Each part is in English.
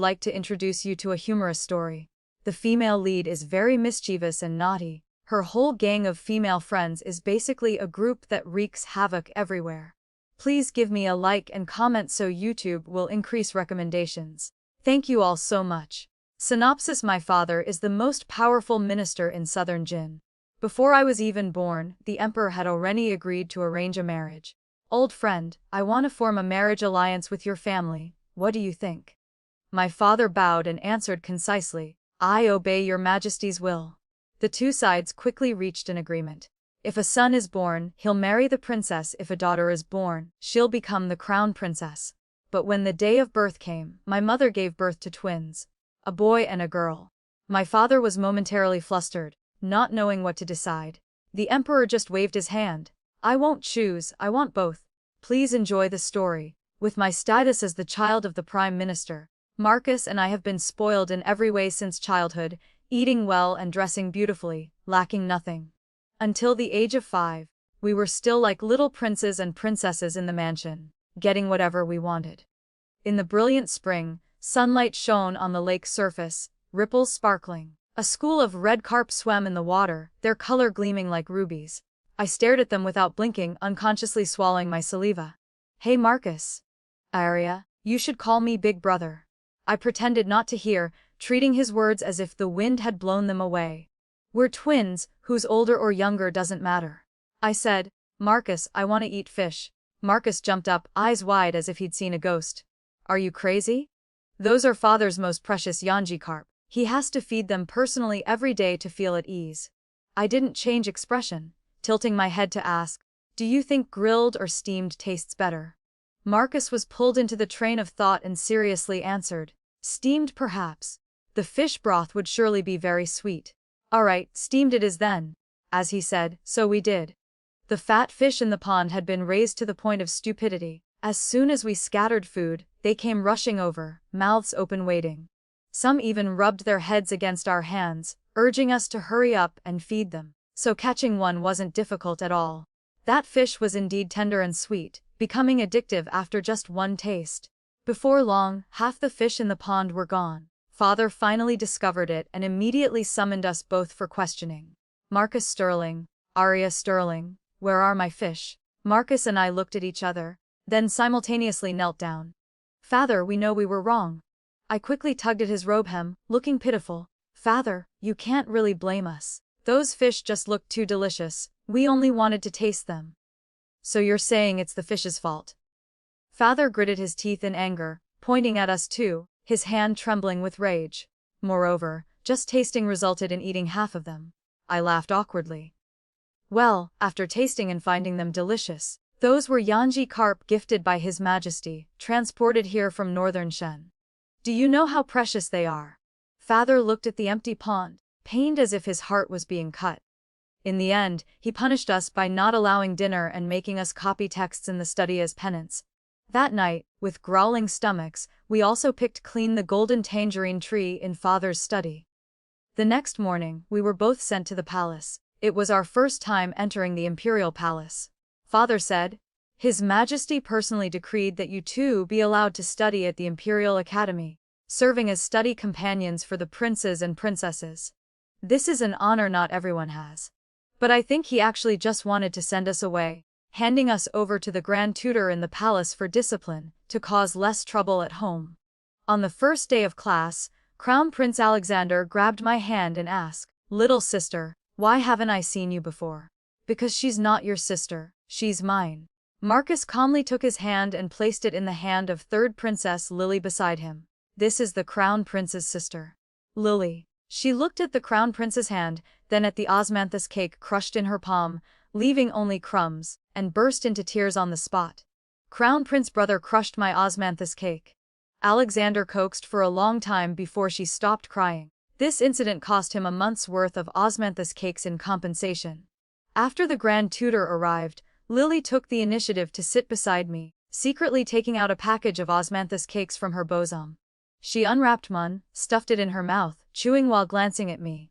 like to introduce you to a humorous story. The female lead is very mischievous and naughty. Her whole gang of female friends is basically a group that wreaks havoc everywhere. Please give me a like and comment so YouTube will increase recommendations. Thank you all so much. Synopsis: my father is the most powerful minister in southern Jin. Before I was even born, the emperor had already agreed to arrange a marriage. Old friend, I want to form a marriage alliance with your family. What do you think? My father bowed and answered concisely, I obey your majesty's will. The two sides quickly reached an agreement. If a son is born, he'll marry the princess. If a daughter is born, she'll become the crown princess. But when the day of birth came, my mother gave birth to twins, a boy and a girl. My father was momentarily flustered, not knowing what to decide. The emperor just waved his hand. I won't choose, I want both. Please enjoy the story. With my status as the child of the prime minister, Marcus and I have been spoiled in every way since childhood, eating well and dressing beautifully, lacking nothing. Until the age of 5, we were still like little princes and princesses in the mansion, getting whatever we wanted. In the brilliant spring, sunlight shone on the lake's surface, ripples sparkling. A school of red carp swam in the water, their color gleaming like rubies. I stared at them without blinking, unconsciously swallowing my saliva. Hey Marcus. Arya, you should call me big brother. I pretended not to hear, treating his words as if the wind had blown them away. We're twins, who's older or younger doesn't matter. I said, Marcus, I want to eat fish. Marcus jumped up, eyes wide as if he'd seen a ghost. Are you crazy? Those are father's most precious Yanji carp. He has to feed them personally every day to feel at ease. I didn't change expression, tilting my head to ask, do you think grilled or steamed tastes better? Marcus was pulled into the train of thought and seriously answered, steamed perhaps. The fish broth would surely be very sweet. All right, steamed it is then. As he said, so we did. The fat fish in the pond had been raised to the point of stupidity. As soon as we scattered food, they came rushing over, mouths open waiting. Some even rubbed their heads against our hands, urging us to hurry up and feed them. So catching one wasn't difficult at all. That fish was indeed tender and sweet, becoming addictive after just one taste. Before long, half the fish in the pond were gone. Father finally discovered it and immediately summoned us both for questioning. Marcus Sterling, Arya Sterling, where are my fish? Marcus and I looked at each other, then simultaneously knelt down. Father, we know we were wrong. I quickly tugged at his robe hem, looking pitiful. Father, you can't really blame us. Those fish just looked too delicious, we only wanted to taste them. So you're saying it's the fish's fault? Father gritted his teeth in anger, pointing at us too, his hand trembling with rage. Moreover, just tasting resulted in eating half of them. I laughed awkwardly. Well, after tasting and finding them delicious, those were Yanji carp gifted by His Majesty, transported here from northern Shen. Do you know how precious they are? Father looked at the empty pond, pained as if his heart was being cut. In the end, he punished us by not allowing dinner and making us copy texts in the study as penance. That night, with growling stomachs, we also picked clean the golden tangerine tree in Father's study. The next morning, we were both sent to the palace. It was our first time entering the imperial palace. Father said, His Majesty personally decreed that you two be allowed to study at the Imperial Academy, serving as study companions for the princes and princesses. This is an honor not everyone has. But I think he actually just wanted to send us away, handing us over to the grand tutor in the palace for discipline, to cause less trouble at home. On the first day of class, Crown Prince Alexander grabbed my hand and asked, Little sister, why haven't I seen you before? Because she's not your sister, she's mine. Marcus calmly took his hand and placed it in the hand of third Princess Lily beside him. This is the Crown Prince's sister. Lily. She looked at the Crown Prince's hand, then at the osmanthus cake crushed in her palm, leaving only crumbs, and burst into tears on the spot. Crown Prince brother crushed my osmanthus cake. Alexander coaxed for a long time before she stopped crying. This incident cost him a month's worth of osmanthus cakes in compensation. After the grand tutor arrived, Lily took the initiative to sit beside me, secretly taking out a package of osmanthus cakes from her bosom. She unwrapped one, stuffed it in her mouth, chewing while glancing at me.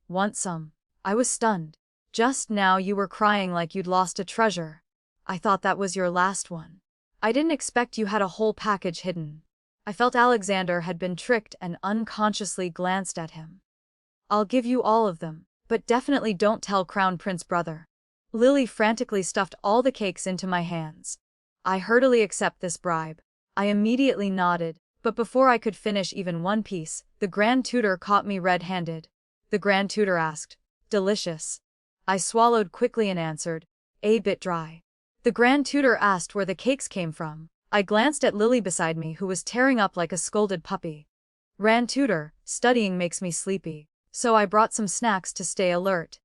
Want some? I was stunned. Just now you were crying like you'd lost a treasure. I thought that was your last one. I didn't expect you had a whole package hidden. I felt Alexander had been tricked and unconsciously glanced at him. I'll give you all of them, but definitely don't tell Crown Prince brother. Lily frantically stuffed all the cakes into my hands. I heartily accept this bribe. I immediately nodded, but before I could finish even one piece, the Grand Tutor caught me red-handed. The Grand Tutor asked, "Delicious?" I swallowed quickly and answered, "A bit dry." The Grand Tutor asked where the cakes came from. I glanced at Lily beside me, who was tearing up like a scolded puppy. "Grand Tutor, studying makes me sleepy, so I brought some snacks to stay alert."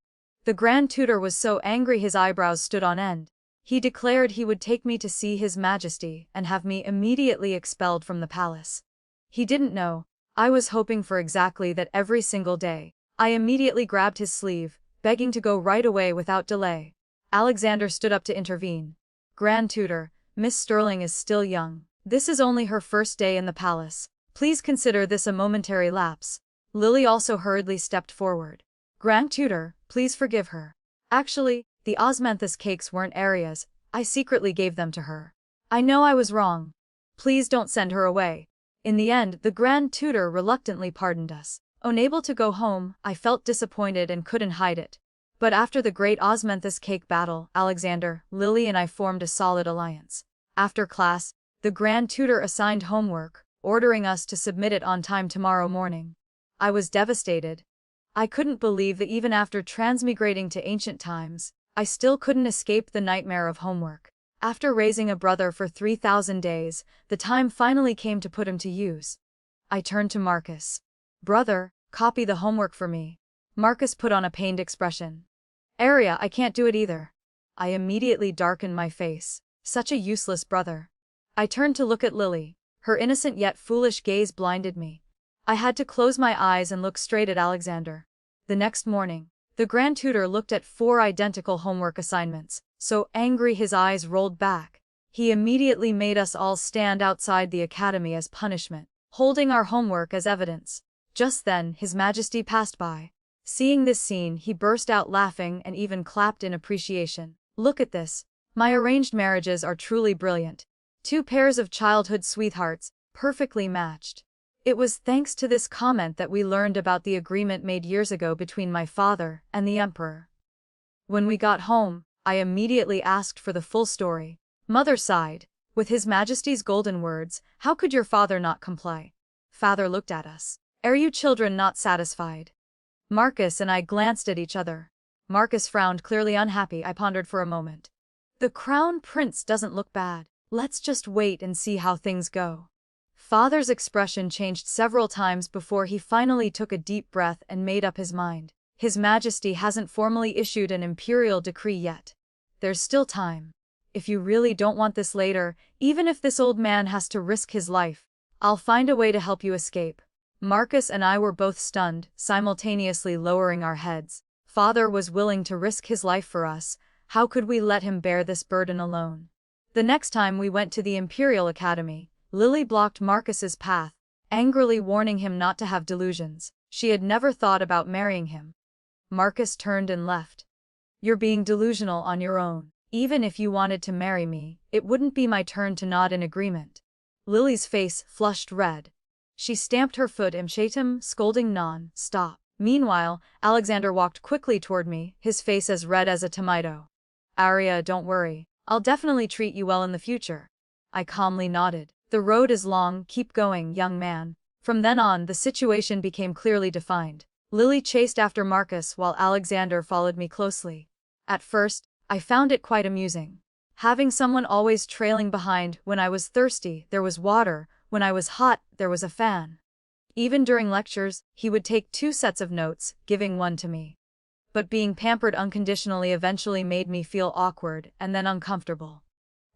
The Grand Tutor was so angry his eyebrows stood on end. He declared he would take me to see His Majesty and have me immediately expelled from the palace. He didn't know. I was hoping for exactly that every single day. I immediately grabbed his sleeve, begging to go right away without delay. Alexander stood up to intervene. "Grand Tutor, Miss Sterling is still young. This is only her first day in the palace. Please consider this a momentary lapse." Lily also hurriedly stepped forward. "Grand Tutor, please forgive her. Actually, the osmanthus cakes weren't Aria's. I secretly gave them to her. I know I was wrong. Please don't send her away." In the end, the Grand Tutor reluctantly pardoned us. Unable to go home, I felt disappointed and couldn't hide it. But after the great osmanthus cake battle, Alexander, Lily and I formed a solid alliance. After class, the Grand Tutor assigned homework, ordering us to submit it on time tomorrow morning. I was devastated. I couldn't believe that even after transmigrating to ancient times, I still couldn't escape the nightmare of homework. After raising a brother for 3,000 days, the time finally came to put him to use. I turned to Marcus. "Brother, copy the homework for me." Marcus put on a pained expression. "Aria, I can't do it either." I immediately darkened my face. Such a useless brother. I turned to look at Lily. Her innocent yet foolish gaze blinded me. I had to close my eyes and look straight at Alexander. The next morning, the Grand Tutor looked at 4 identical homework assignments, so angry his eyes rolled back. He immediately made us all stand outside the academy as punishment, holding our homework as evidence. Just then, His Majesty passed by. Seeing this scene, he burst out laughing and even clapped in appreciation. "Look at this. My arranged marriages are truly brilliant. 2 pairs of childhood sweethearts, perfectly matched." It was thanks to this comment that we learned about the agreement made years ago between my father and the Emperor. When we got home, I immediately asked for the full story. Mother sighed. "With His Majesty's golden words, how could your father not comply?" Father looked at us. "Are you children not satisfied?" Marcus and I glanced at each other. Marcus frowned, clearly unhappy. I pondered for a moment. "The Crown Prince doesn't look bad. Let's just wait and see how things go." Father's expression changed several times before he finally took a deep breath and made up his mind. His Majesty hasn't formally issued an imperial decree yet. There's still time. If you really don't want this later, even if this old man has to risk his life, I'll find a way to help you escape. Marcus and I were both stunned, simultaneously lowering our heads. Father was willing to risk his life for us. How could we let him bear this burden alone? The next time we went to the Imperial Academy, Lily blocked Marcus's path, angrily warning him not to have delusions. She had never thought about marrying him. Marcus turned and left. "You're being delusional on your own. Even if you wanted to marry me, it wouldn't be my turn to nod in agreement." Lily's face flushed red. She stamped her foot impatiently, scolding non-stop. Meanwhile, Alexander walked quickly toward me, his face as red as a tomato. "Aria, don't worry. I'll definitely treat you well in the future." I calmly nodded. "The road is long, keep going, young man." From then on, the situation became clearly defined. Lily chased after Marcus while Alexander followed me closely. At first, I found it quite amusing. Having someone always trailing behind. When I was thirsty, there was water. When I was hot, there was a fan. Even during lectures, he would take 2 sets of notes, giving one to me. But being pampered unconditionally eventually made me feel awkward and then uncomfortable.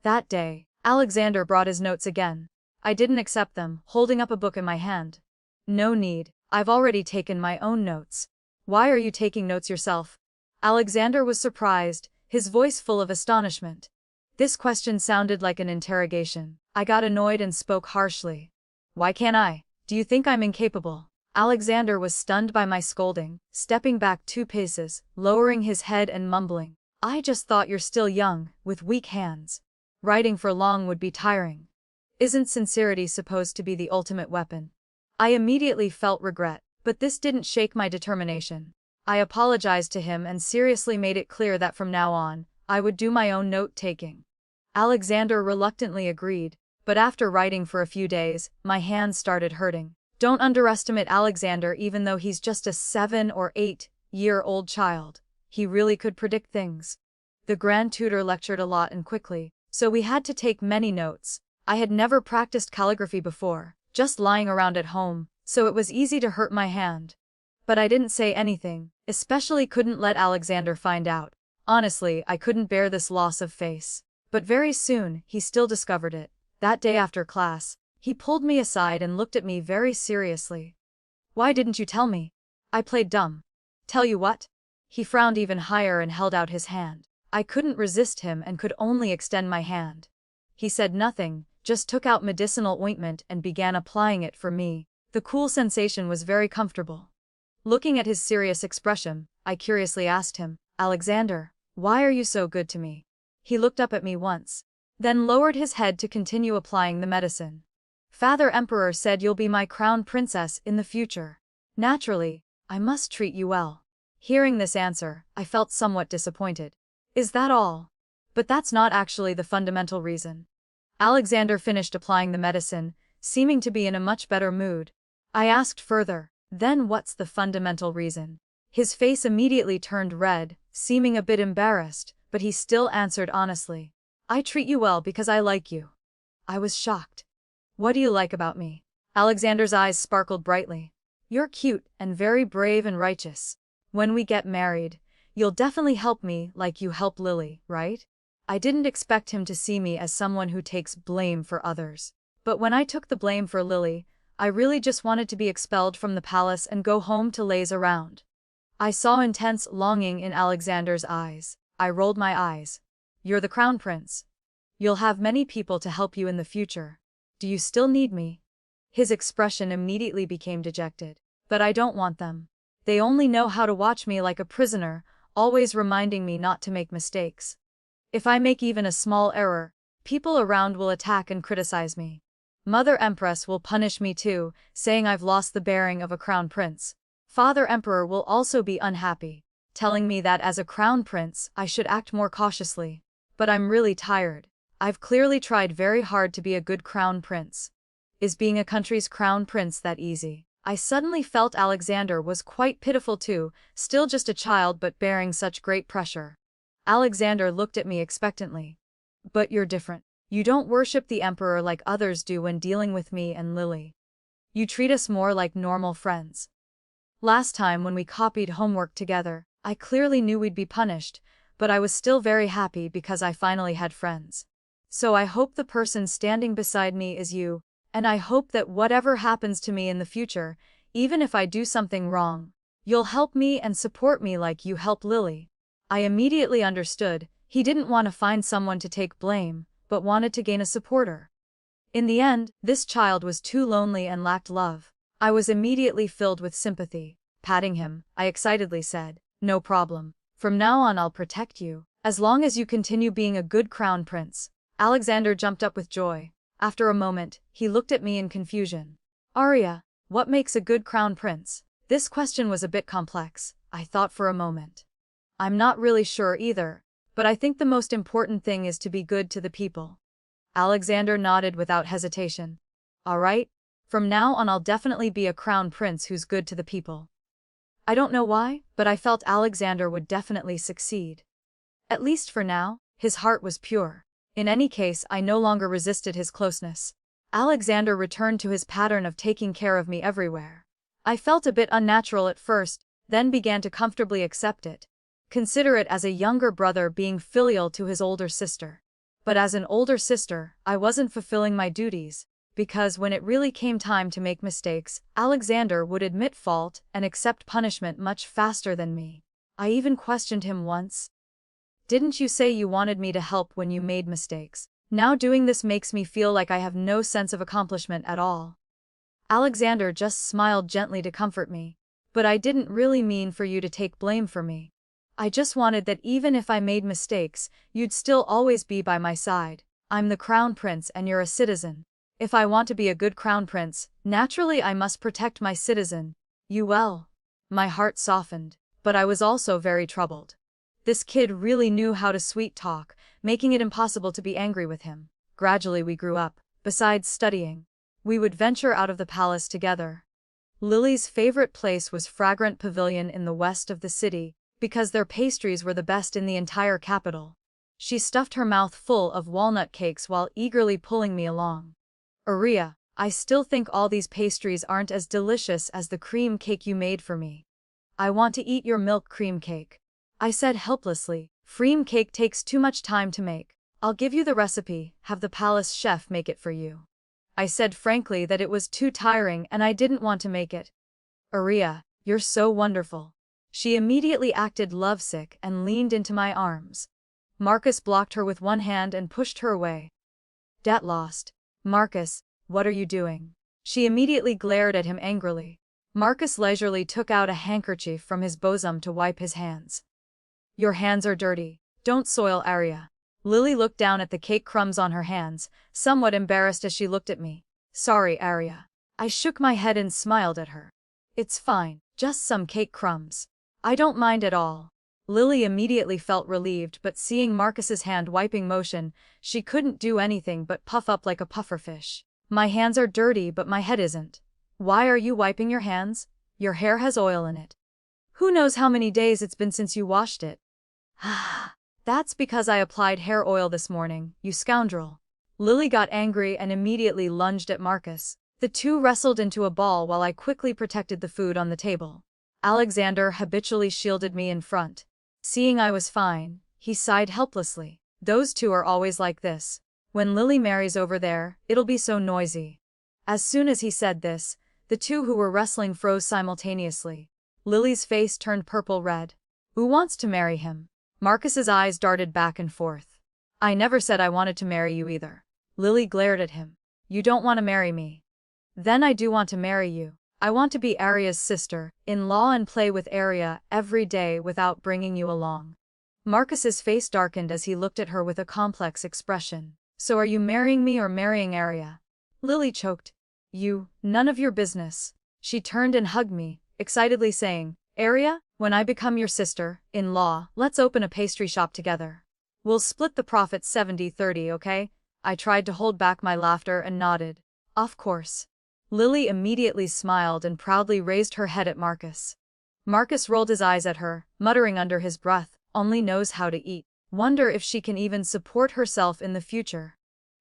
That day, Alexander brought his notes again. I didn't accept them, holding up a book in my hand. "No need, I've already taken my own notes." "Why are you taking notes yourself?" Alexander was surprised, his voice full of astonishment. This question sounded like an interrogation. I got annoyed and spoke harshly. "Why can't I? Do you think I'm incapable?" Alexander was stunned by my scolding, stepping back 2 paces, lowering his head and mumbling, "I just thought you're still young, with weak hands. Writing for long would be tiring." Isn't sincerity supposed to be the ultimate weapon? I immediately felt regret, but this didn't shake my determination. I apologized to him and seriously made it clear that from now on, I would do my own note-taking. Alexander reluctantly agreed, but after writing for a few days, my hands started hurting. Don't underestimate Alexander even though he's just a 7 or 8-year-old child. He really could predict things. The grand tutor lectured a lot and quickly, so we had to take many notes. I had never practiced calligraphy before, just lying around at home, so it was easy to hurt my hand. But I didn't say anything, especially couldn't let Alexander find out. Honestly, I couldn't bear this loss of face. But very soon, he still discovered it. That day after class, he pulled me aside and looked at me very seriously. Why didn't you tell me? I played dumb. Tell you what? He frowned even higher and held out his hand. I couldn't resist him and could only extend my hand. He said nothing, just took out medicinal ointment and began applying it for me. The cool sensation was very comfortable. Looking at his serious expression, I curiously asked him, Alexander, why are you so good to me? He looked up at me once, then lowered his head to continue applying the medicine. Father Emperor said you'll be my crown princess in the future. Naturally, I must treat you well. Hearing this answer, I felt somewhat disappointed. Is that all? But that's not actually the fundamental reason. Alexander finished applying the medicine, seeming to be in a much better mood. I asked further, then what's the fundamental reason? His face immediately turned red, seeming a bit embarrassed, but he still answered honestly. I treat you well because I like you. I was shocked. What do you like about me? Alexander's eyes sparkled brightly. You're cute and very brave and righteous. When we get married, you'll definitely help me like you help Lily, right? I didn't expect him to see me as someone who takes blame for others. But when I took the blame for Lily, I really just wanted to be expelled from the palace and go home to laze around. I saw intense longing in Alexander's eyes. I rolled my eyes. You're the crown prince. You'll have many people to help you in the future. Do you still need me? His expression immediately became dejected. But I don't want them. They only know how to watch me like a prisoner, always reminding me not to make mistakes. If I make even a small error, people around will attack and criticize me. Mother Empress will punish me too, saying I've lost the bearing of a crown prince. Father Emperor will also be unhappy, telling me that as a crown prince I should act more cautiously. But I'm really tired. I've clearly tried very hard to be a good crown prince. Is being a country's crown prince that easy? I suddenly felt Alexander was quite pitiful too, still just a child but bearing such great pressure. Alexander looked at me expectantly. But you're different. You don't worship the emperor like others do when dealing with me and Lily. You treat us more like normal friends. Last time when we copied homework together, I clearly knew we'd be punished, but I was still very happy because I finally had friends. So I hope the person standing beside me is you, and I hope that whatever happens to me in the future, even if I do something wrong, you'll help me and support me like you help Lily. I immediately understood, he didn't want to find someone to take blame, but wanted to gain a supporter. In the end, this child was too lonely and lacked love. I was immediately filled with sympathy. Patting him, I excitedly said, no problem. From now on I'll protect you, as long as you continue being a good crown prince. Alexander jumped up with joy. After a moment, he looked at me in confusion. Arya, what makes a good crown prince? This question was a bit complex. I thought for a moment. I'm not really sure either, but I think the most important thing is to be good to the people. Alexander nodded without hesitation. All right, from now on I'll definitely be a crown prince who's good to the people. I don't know why, but I felt Alexander would definitely succeed. At least for now, his heart was pure. In any case, I no longer resisted his closeness. Alexander returned to his pattern of taking care of me everywhere. I felt a bit unnatural at first, then began to comfortably accept it. Consider it as a younger brother being filial to his older sister. But as an older sister, I wasn't fulfilling my duties, because when it really came time to make mistakes, Alexander would admit fault and accept punishment much faster than me. I even questioned him once. Didn't you say you wanted me to help when you made mistakes? Now doing this makes me feel like I have no sense of accomplishment at all. Alexander just smiled gently to comfort me. But I didn't really mean for you to take blame for me. I just wanted that even if I made mistakes, you'd still always be by my side. I'm the crown prince and you're a citizen. If I want to be a good crown prince, naturally I must protect my citizen. You well. My heart softened, but I was also very troubled. This kid really knew how to sweet talk, making it impossible to be angry with him. Gradually we grew up. Besides studying, we would venture out of the palace together. Lily's favorite place was Fragrant Pavilion in the west of the city, because their pastries were the best in the entire capital. She stuffed her mouth full of walnut cakes while eagerly pulling me along. Aria, I still think all these pastries aren't as delicious as the cream cake you made for me. I want to eat your milk cream cake, I said helplessly. Cream cake takes too much time to make. I'll give you the recipe, have the palace chef make it for you. I said frankly that it was too tiring and I didn't want to make it. Aria, you're so wonderful. She immediately acted lovesick and leaned into my arms. Marcus blocked her with one hand and pushed her away. Get lost. Marcus, what are you doing? She immediately glared at him angrily. Marcus leisurely took out a handkerchief from his bosom to wipe his hands. Your hands are dirty. Don't soil Aria. Lily looked down at the cake crumbs on her hands, somewhat embarrassed as she looked at me. Sorry, Aria. I shook my head and smiled at her. It's fine, just some cake crumbs. I don't mind at all. Lily immediately felt relieved, but seeing Marcus's hand wiping motion, she couldn't do anything but puff up like a pufferfish. My hands are dirty but my head isn't. Why are you wiping your hands? Your hair has oil in it. Who knows how many days it's been since you washed it? That's because I applied hair oil this morning, you scoundrel. Lily got angry and immediately lunged at Marcus. The two wrestled into a ball while I quickly protected the food on the table. Alexander habitually shielded me in front. Seeing I was fine, he sighed helplessly. Those two are always like this. When Lily marries over there, it'll be so noisy. As soon as he said this, the two who were wrestling froze simultaneously. Lily's face turned purple-red. Who wants to marry him? Marcus's eyes darted back and forth. I never said I wanted to marry you either. Lily glared at him. You don't want to marry me. Then I do want to marry you. I want to be Aria's sister-in-law and play with Aria every day without bringing you along. Marcus's face darkened as he looked at her with a complex expression. So are you marrying me or marrying Aria? Lily choked. None of your business. She turned and hugged me, excitedly saying, Aria, when I become your sister-in-law, let's open a pastry shop together. We'll split the profits 70-30, okay? I tried to hold back my laughter and nodded. Of course. Lily immediately smiled and proudly raised her head at Marcus. Marcus rolled his eyes at her, muttering under his breath, only knows how to eat. Wonder if she can even support herself in the future.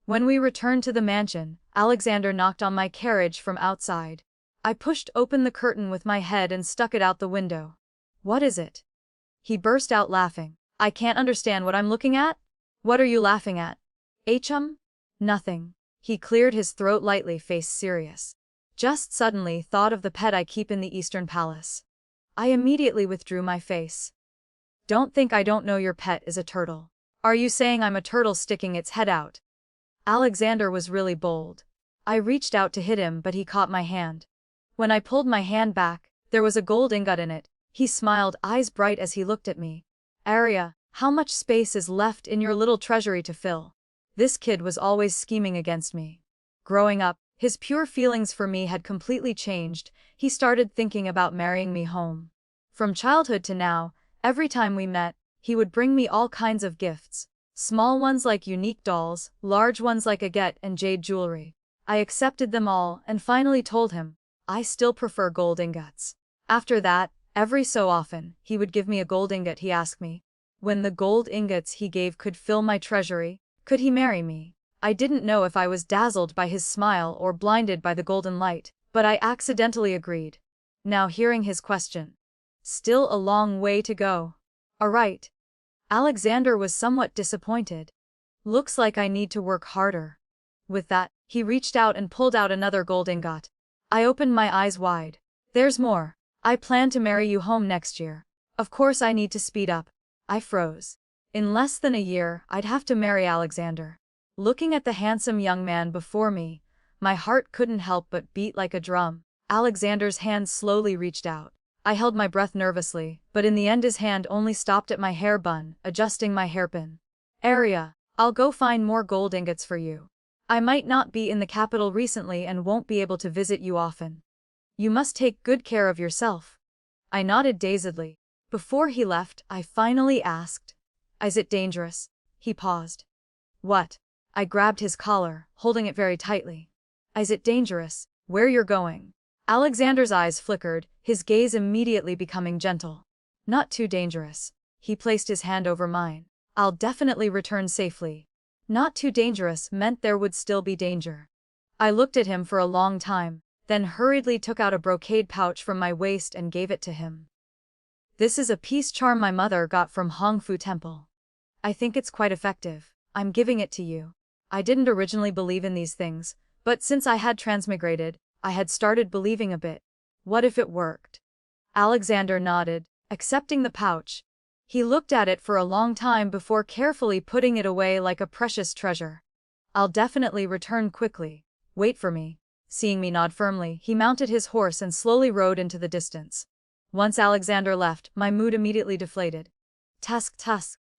When we returned to the mansion, Alexander knocked on my carriage from outside. I pushed open the curtain with my head and stuck it out the window. What is it? He burst out laughing. I can't understand what I'm looking at. What are you laughing at? Nothing. He cleared his throat lightly, face serious. Just suddenly thought of the pet I keep in the Eastern Palace. I immediately withdrew my face. Don't think I don't know your pet is a turtle. Are you saying I'm a turtle sticking its head out? Alexander was really bold. I reached out to hit him but he caught my hand. When I pulled my hand back, there was a gold ingot in it. He smiled, eyes bright as he looked at me. Aria, how much space is left in your little treasury to fill? This kid was always scheming against me. Growing up, his pure feelings for me had completely changed. He started thinking about marrying me home. From childhood to now, every time we met, he would bring me all kinds of gifts. Small ones like unique dolls, large ones like agate and jade jewelry. I accepted them all and finally told him, I still prefer gold ingots. After that, every so often, he would give me a gold ingot. He asked me, when the gold ingots he gave could fill my treasury, could he marry me? I didn't know if I was dazzled by his smile or blinded by the golden light, but I accidentally agreed. Now hearing his question. Still a long way to go. Alright. Alexander was somewhat disappointed. Looks like I need to work harder. With that, he reached out and pulled out another gold ingot. I opened my eyes wide. There's more. I plan to marry you home next year. Of course I need to speed up. I froze. In less than a year, I'd have to marry Alexander. Looking at the handsome young man before me, my heart couldn't help but beat like a drum. Alexander's hand slowly reached out. I held my breath nervously, but in the end his hand only stopped at my hair bun, adjusting my hairpin. Aria, I'll go find more gold ingots for you. I might not be in the capital recently and won't be able to visit you often. You must take good care of yourself. I nodded dazedly. Before he left, I finally asked, "Is it dangerous?" He paused. "What?" I grabbed his collar, holding it very tightly. "Is it dangerous, where you're going?" Alexander's eyes flickered, his gaze immediately becoming gentle. "Not too dangerous." He placed his hand over mine. "I'll definitely return safely." Not too dangerous meant there would still be danger. I looked at him for a long time, then hurriedly took out a brocade pouch from my waist and gave it to him. "This is a peace charm my mother got from Hongfu Temple. I think it's quite effective. I'm giving it to you." I didn't originally believe in these things, but since I had transmigrated, I had started believing a bit. What if it worked? Alexander nodded, accepting the pouch. He looked at it for a long time before carefully putting it away like a precious treasure. "I'll definitely return quickly. Wait for me." Seeing me nod firmly, he mounted his horse and slowly rode into the distance. Once Alexander left, my mood immediately deflated. Tusk.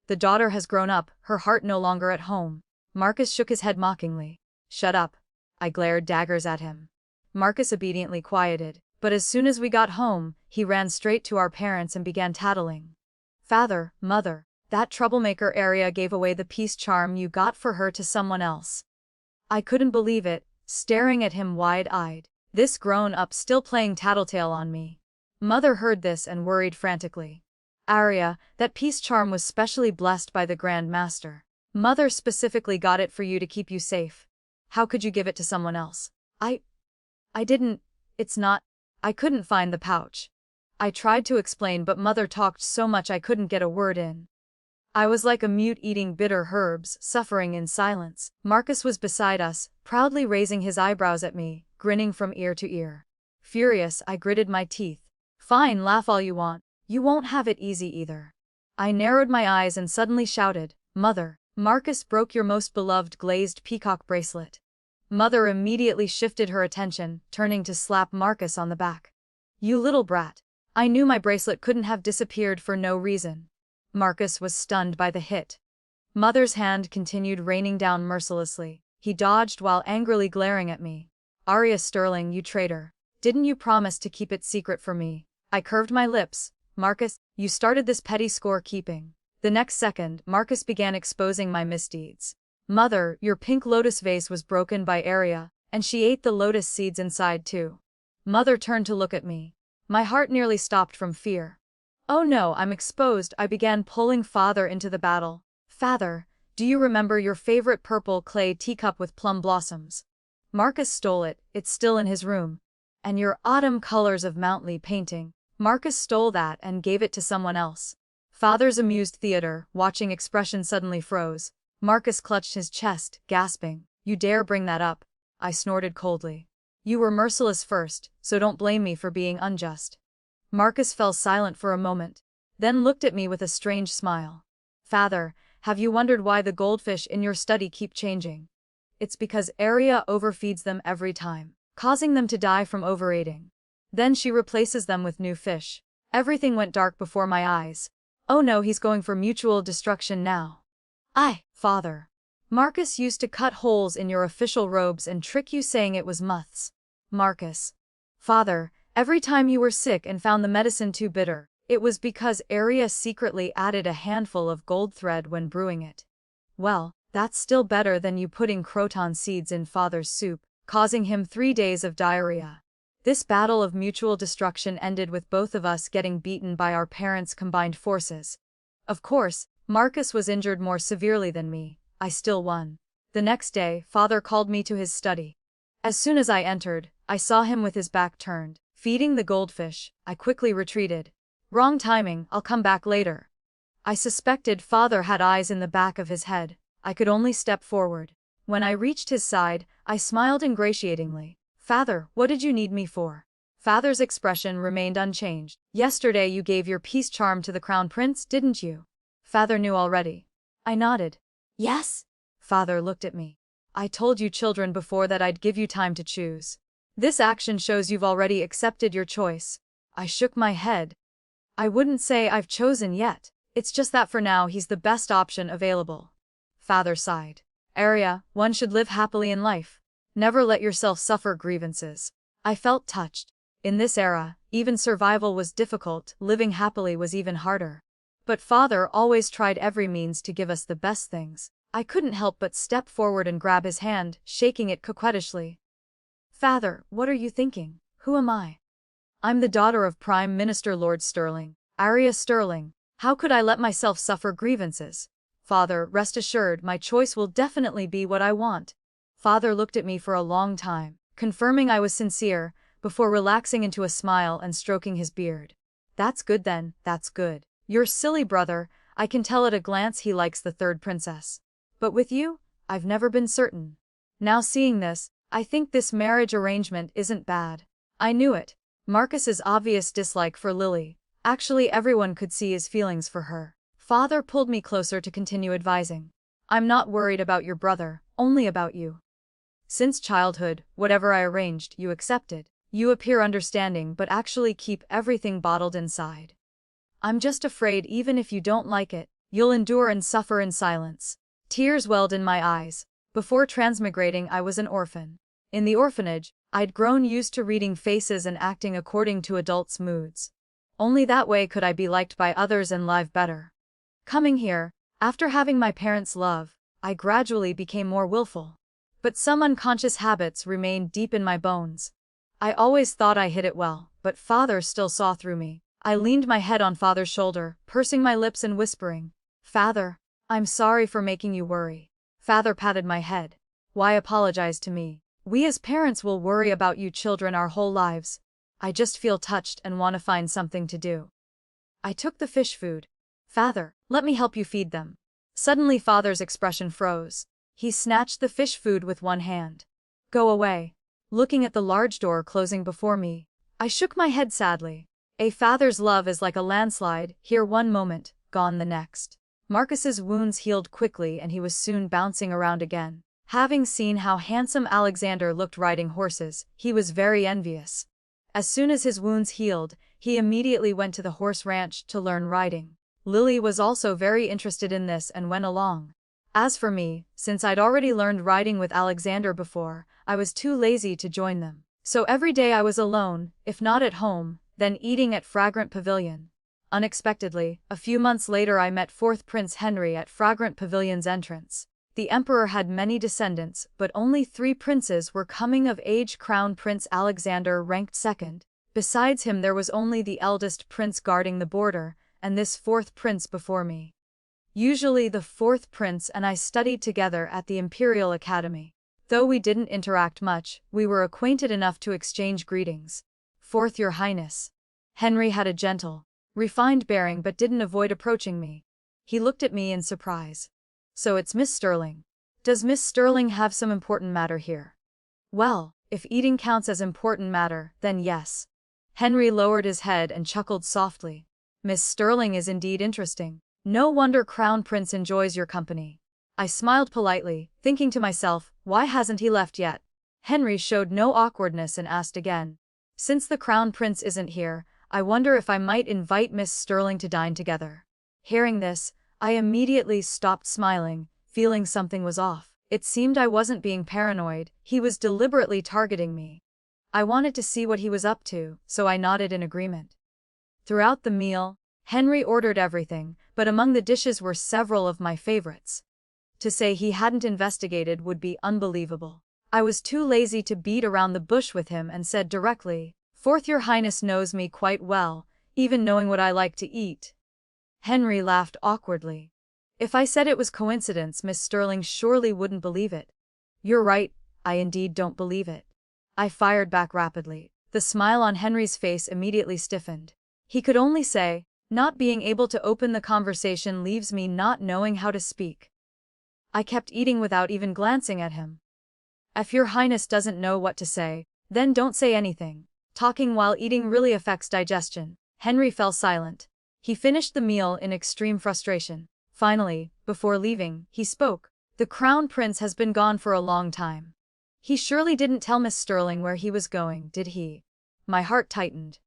The daughter has grown up, her heart no longer at home. Marcus shook his head mockingly. "Shut up." I glared daggers at him. Marcus obediently quieted, but as soon as we got home, he ran straight to our parents and began tattling. "Father, Mother, that troublemaker Arya gave away the peace charm you got for her to someone else." I couldn't believe it, staring at him wide-eyed. This grown-up still playing tattletale on me. Mother heard this and worried frantically. "Arya, that peace charm was specially blessed by the Grand Master. Mother specifically got it for you to keep you safe. How could you give it to someone else?" I didn't. It's not. I couldn't find the pouch. I tried to explain, but Mother talked so much I couldn't get a word in. I was like a mute eating bitter herbs, suffering in silence. Marcus was beside us, proudly raising his eyebrows at me, grinning from ear to ear. Furious, I gritted my teeth. "Fine, laugh all you want. You won't have it easy either." I narrowed my eyes and suddenly shouted, "Mother, Marcus broke your most beloved glazed peacock bracelet." Mother immediately shifted her attention, turning to slap Marcus on the back. "You little brat. I knew my bracelet couldn't have disappeared for no reason." Marcus was stunned by the hit. Mother's hand continued raining down mercilessly. He dodged while angrily glaring at me. "Arya Sterling, you traitor. Didn't you promise to keep it secret for me?" I curved my lips. "Marcus, you started this petty scorekeeping." The next second, Marcus began exposing my misdeeds. "Mother, your pink lotus vase was broken by Arya, and she ate the lotus seeds inside too." Mother turned to look at me. My heart nearly stopped from fear. "Oh no, I'm exposed." I began pulling Father into the battle. "Father, do you remember your favorite purple clay teacup with plum blossoms? Marcus stole it, it's still in his room. And your autumn colors of Mountley painting. Marcus stole that and gave it to someone else." Father's amused theater, watching expression suddenly froze. Marcus clutched his chest, gasping. "You dare bring that up?" I snorted coldly. "You were merciless first, so don't blame me for being unjust." Marcus fell silent for a moment, then looked at me with a strange smile. "Father, have you wondered why the goldfish in your study keep changing? It's because Arya overfeeds them every time, causing them to die from overeating. Then she replaces them with new fish." Everything went dark before my eyes. "Oh no, he's going for mutual destruction now." Father. Marcus used to cut holes in your official robes and trick you saying it was muths." Marcus. "Father, every time you were sick and found the medicine too bitter, it was because Arya secretly added a handful of gold thread when brewing it." "Well, that's still better than you putting croton seeds in Father's soup, causing him 3 days of diarrhea." This battle of mutual destruction ended with both of us getting beaten by our parents' combined forces. Of course, Marcus was injured more severely than me. I still won. The next day, Father called me to his study. As soon as I entered, I saw him with his back turned, feeding the goldfish. I quickly retreated. "Wrong timing, I'll come back later." I suspected Father had eyes in the back of his head. I could only step forward. When I reached his side, I smiled ingratiatingly. "Father, what did you need me for?" Father's expression remained unchanged. "Yesterday you gave your peace charm to the Crown Prince, didn't you?" Father knew already. I nodded. "Yes." Father looked at me. "I told you children before that I'd give you time to choose. This action shows you've already accepted your choice." I shook my head. "I wouldn't say I've chosen yet. It's just that for now he's the best option available." Father sighed. Arya, one should live happily in life. Never let yourself suffer grievances. I felt touched. In this era, even survival was difficult, living happily was even harder. But father always tried every means to give us the best things. I couldn't help but step forward and grab his hand, shaking it coquettishly. Father, what are you thinking? Who am I? I'm the daughter of Prime Minister Lord Sterling, Arya Sterling. How could I let myself suffer grievances? Father, rest assured, my choice will definitely be what I want. Father looked at me for a long time, confirming I was sincere, before relaxing into a smile and stroking his beard. That's good then, that's good. Your silly brother, I can tell at a glance he likes the third princess. But with you, I've never been certain. Now seeing this, I think this marriage arrangement isn't bad. I knew it. Marcus's obvious dislike for Lily. Actually, everyone could see his feelings for her. Father pulled me closer to continue advising. I'm not worried about your brother, only about you. Since childhood, whatever I arranged, you accepted. You appear understanding but actually keep everything bottled inside. I'm just afraid even if you don't like it, you'll endure and suffer in silence. Tears welled in my eyes. Before transmigrating, I was an orphan. In the orphanage, I'd grown used to reading faces and acting according to adults' moods. Only that way could I be liked by others and live better. Coming here, after having my parents' love, I gradually became more willful. But some unconscious habits remained deep in my bones. I always thought I hid it well, but father still saw through me. I leaned my head on father's shoulder, pursing my lips and whispering, "Father, I'm sorry for making you worry." Father patted my head. "Why apologize to me? We as parents will worry about you children our whole lives. I just feel touched and want to find something to do." I took the fish food. "Father, let me help you feed them." Suddenly father's expression froze. He snatched the fish food with one hand. "Go away." Looking at the large door closing before me, I shook my head sadly. A father's love is like a landslide, here one moment, gone the next. Marcus's wounds healed quickly and he was soon bouncing around again. Having seen how handsome Alexander looked riding horses, he was very envious. As soon as his wounds healed, he immediately went to the horse ranch to learn riding. Lily was also very interested in this and went along. As for me, since I'd already learned riding with Alexander before, I was too lazy to join them. So every day I was alone, if not at home, then eating at Fragrant Pavilion. Unexpectedly, a few months later I met 4th Prince Henry at Fragrant Pavilion's entrance. The emperor had many descendants, but only 3 princes were coming of age. Crown Prince Alexander ranked 2nd. Besides him there was only the eldest prince guarding the border, and this 4th prince before me. Usually the 4th prince and I studied together at the Imperial Academy. Though we didn't interact much, we were acquainted enough to exchange greetings. "4th Your Highness." Henry had a gentle, refined bearing but didn't avoid approaching me. He looked at me in surprise. "So it's Miss Sterling. Does Miss Sterling have some important matter here?" "Well, if eating counts as important matter, then yes." Henry lowered his head and chuckled softly. "Miss Sterling is indeed interesting. No wonder Crown Prince enjoys your company." I smiled politely, thinking to myself, why hasn't he left yet? Henry showed no awkwardness and asked again. "Since the Crown Prince isn't here, I wonder if I might invite Miss Sterling to dine together." Hearing this, I immediately stopped smiling, feeling something was off. It seemed I wasn't being paranoid, he was deliberately targeting me. I wanted to see what he was up to, so I nodded in agreement. Throughout the meal, Henry ordered everything, but among the dishes were several of my favorites. To say he hadn't investigated would be unbelievable. I was too lazy to beat around the bush with him and said directly, "4th Your Highness knows me quite well, even knowing what I like to eat." Henry laughed awkwardly. "If I said it was coincidence, Miss Sterling surely wouldn't believe it." "You're right, I indeed don't believe it." I fired back rapidly. The smile on Henry's face immediately stiffened. He could only say, "Not being able to open the conversation leaves me not knowing how to speak." I kept eating without even glancing at him. "If Your Highness doesn't know what to say, then don't say anything. Talking while eating really affects digestion." Henry fell silent. He finished the meal in extreme frustration. Finally, before leaving, he spoke. "The Crown Prince has been gone for a long time. He surely didn't tell Miss Sterling where he was going, did he?" My heart tightened.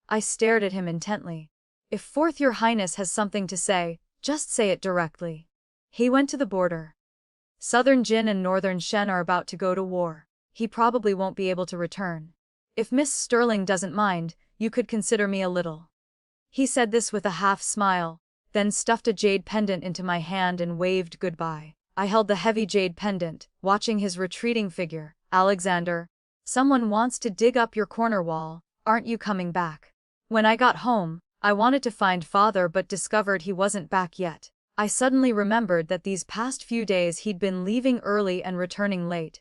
I stared at him intently. "If 4th Your Highness has something to say, just say it directly." He went to the border. Southern Jin and Northern Shen are about to go to war. He probably won't be able to return. If Miss Sterling doesn't mind, you could consider me a little. He said this with a half smile, then stuffed a jade pendant into my hand and waved goodbye. I held the heavy jade pendant, watching his retreating figure. Alexander, someone wants to dig up your corner wall, aren't you coming back? When I got home, I wanted to find father but discovered he wasn't back yet. I suddenly remembered that these past few days he'd been leaving early and returning late.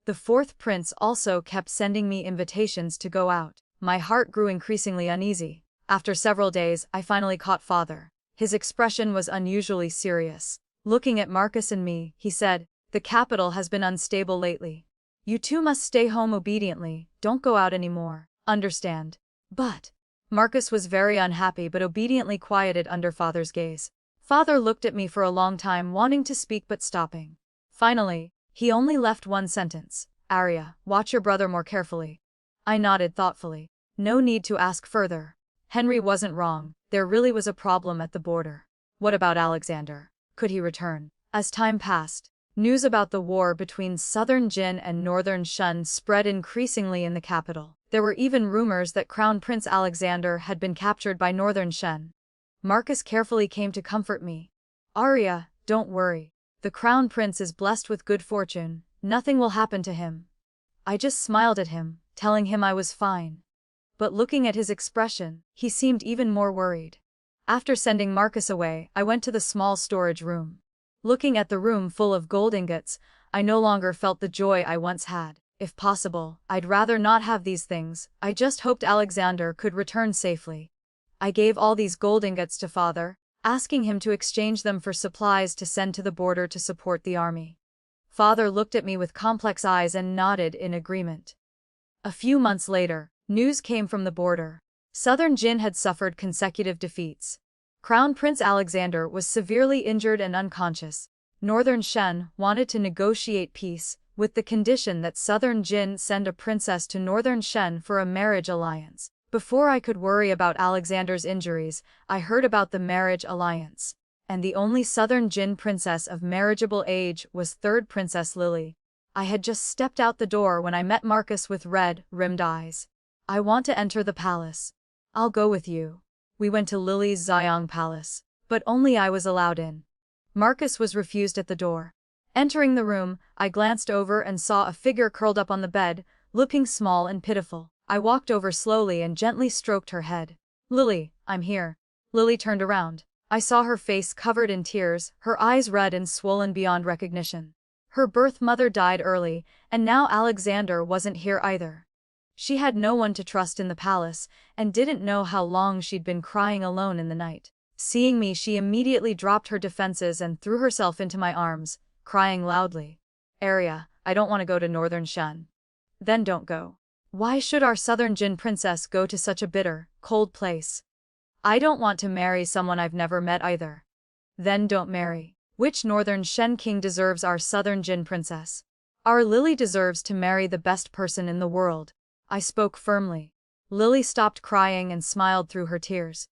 The fourth prince also kept sending me invitations to go out. My heart grew increasingly uneasy. After several days, I finally caught father. His expression was unusually serious. Looking at Marcus and me, he said, "The capital has been unstable lately. You two must stay home obediently, don't go out anymore, understand?" But Marcus was very unhappy but obediently quieted under father's gaze. Father looked at me for a long time wanting to speak but stopping. Finally, he only left one sentence. "Arya, watch your brother more carefully." I nodded thoughtfully. No need to ask further. Henry wasn't wrong, there really was a problem at the border. What about Alexander? Could he return? As time passed, news about the war between Southern Jin and Northern Shen spread increasingly in the capital. There were even rumors that Crown Prince Alexander had been captured by Northern Shen. Marcus carefully came to comfort me. "Arya, don't worry. The Crown Prince is blessed with good fortune, nothing will happen to him." I just smiled at him, telling him I was fine. But looking at his expression, he seemed even more worried. After sending Marcus away, I went to the small storage room. Looking at the room full of gold ingots, I no longer felt the joy I once had. If possible, I'd rather not have these things. I just hoped Alexander could return safely. I gave all these gold ingots to father, asking him to exchange them for supplies to send to the border to support the army. Father looked at me with complex eyes and nodded in agreement. A few months later, news came from the border. Southern Jin had suffered consecutive defeats. Crown Prince Alexander was severely injured and unconscious. Northern Shen wanted to negotiate peace, with the condition that Southern Jin send a princess to Northern Shen for a marriage alliance. Before I could worry about Alexander's injuries, I heard about the marriage alliance. And the only Southern Jin princess of marriageable age was third Princess Lily. I had just stepped out the door when I met Marcus with red-rimmed eyes. "I want to enter the palace." "I'll go with you." We went to Lily's Xiong Palace, but only I was allowed in. Marcus was refused at the door. Entering the room, I glanced over and saw a figure curled up on the bed, looking small and pitiful. I walked over slowly and gently stroked her head. "Lily, I'm here." Lily turned around. I saw her face covered in tears, her eyes red and swollen beyond recognition. Her birth mother died early, and now Alexander wasn't here either. She had no one to trust in the palace, and didn't know how long she'd been crying alone in the night. Seeing me, she immediately dropped her defenses and threw herself into my arms, crying loudly. "Arya, I don't want to go to Northern Shen." "Then don't go." "Why should our Southern Jin princess go to such a bitter, cold place?" "I don't want to marry someone I've never met either." "Then don't marry." "Which Northern Shen king deserves our Southern Jin princess?" "Our Lily deserves to marry the best person in the world." I spoke firmly. Lily stopped crying and smiled through her tears.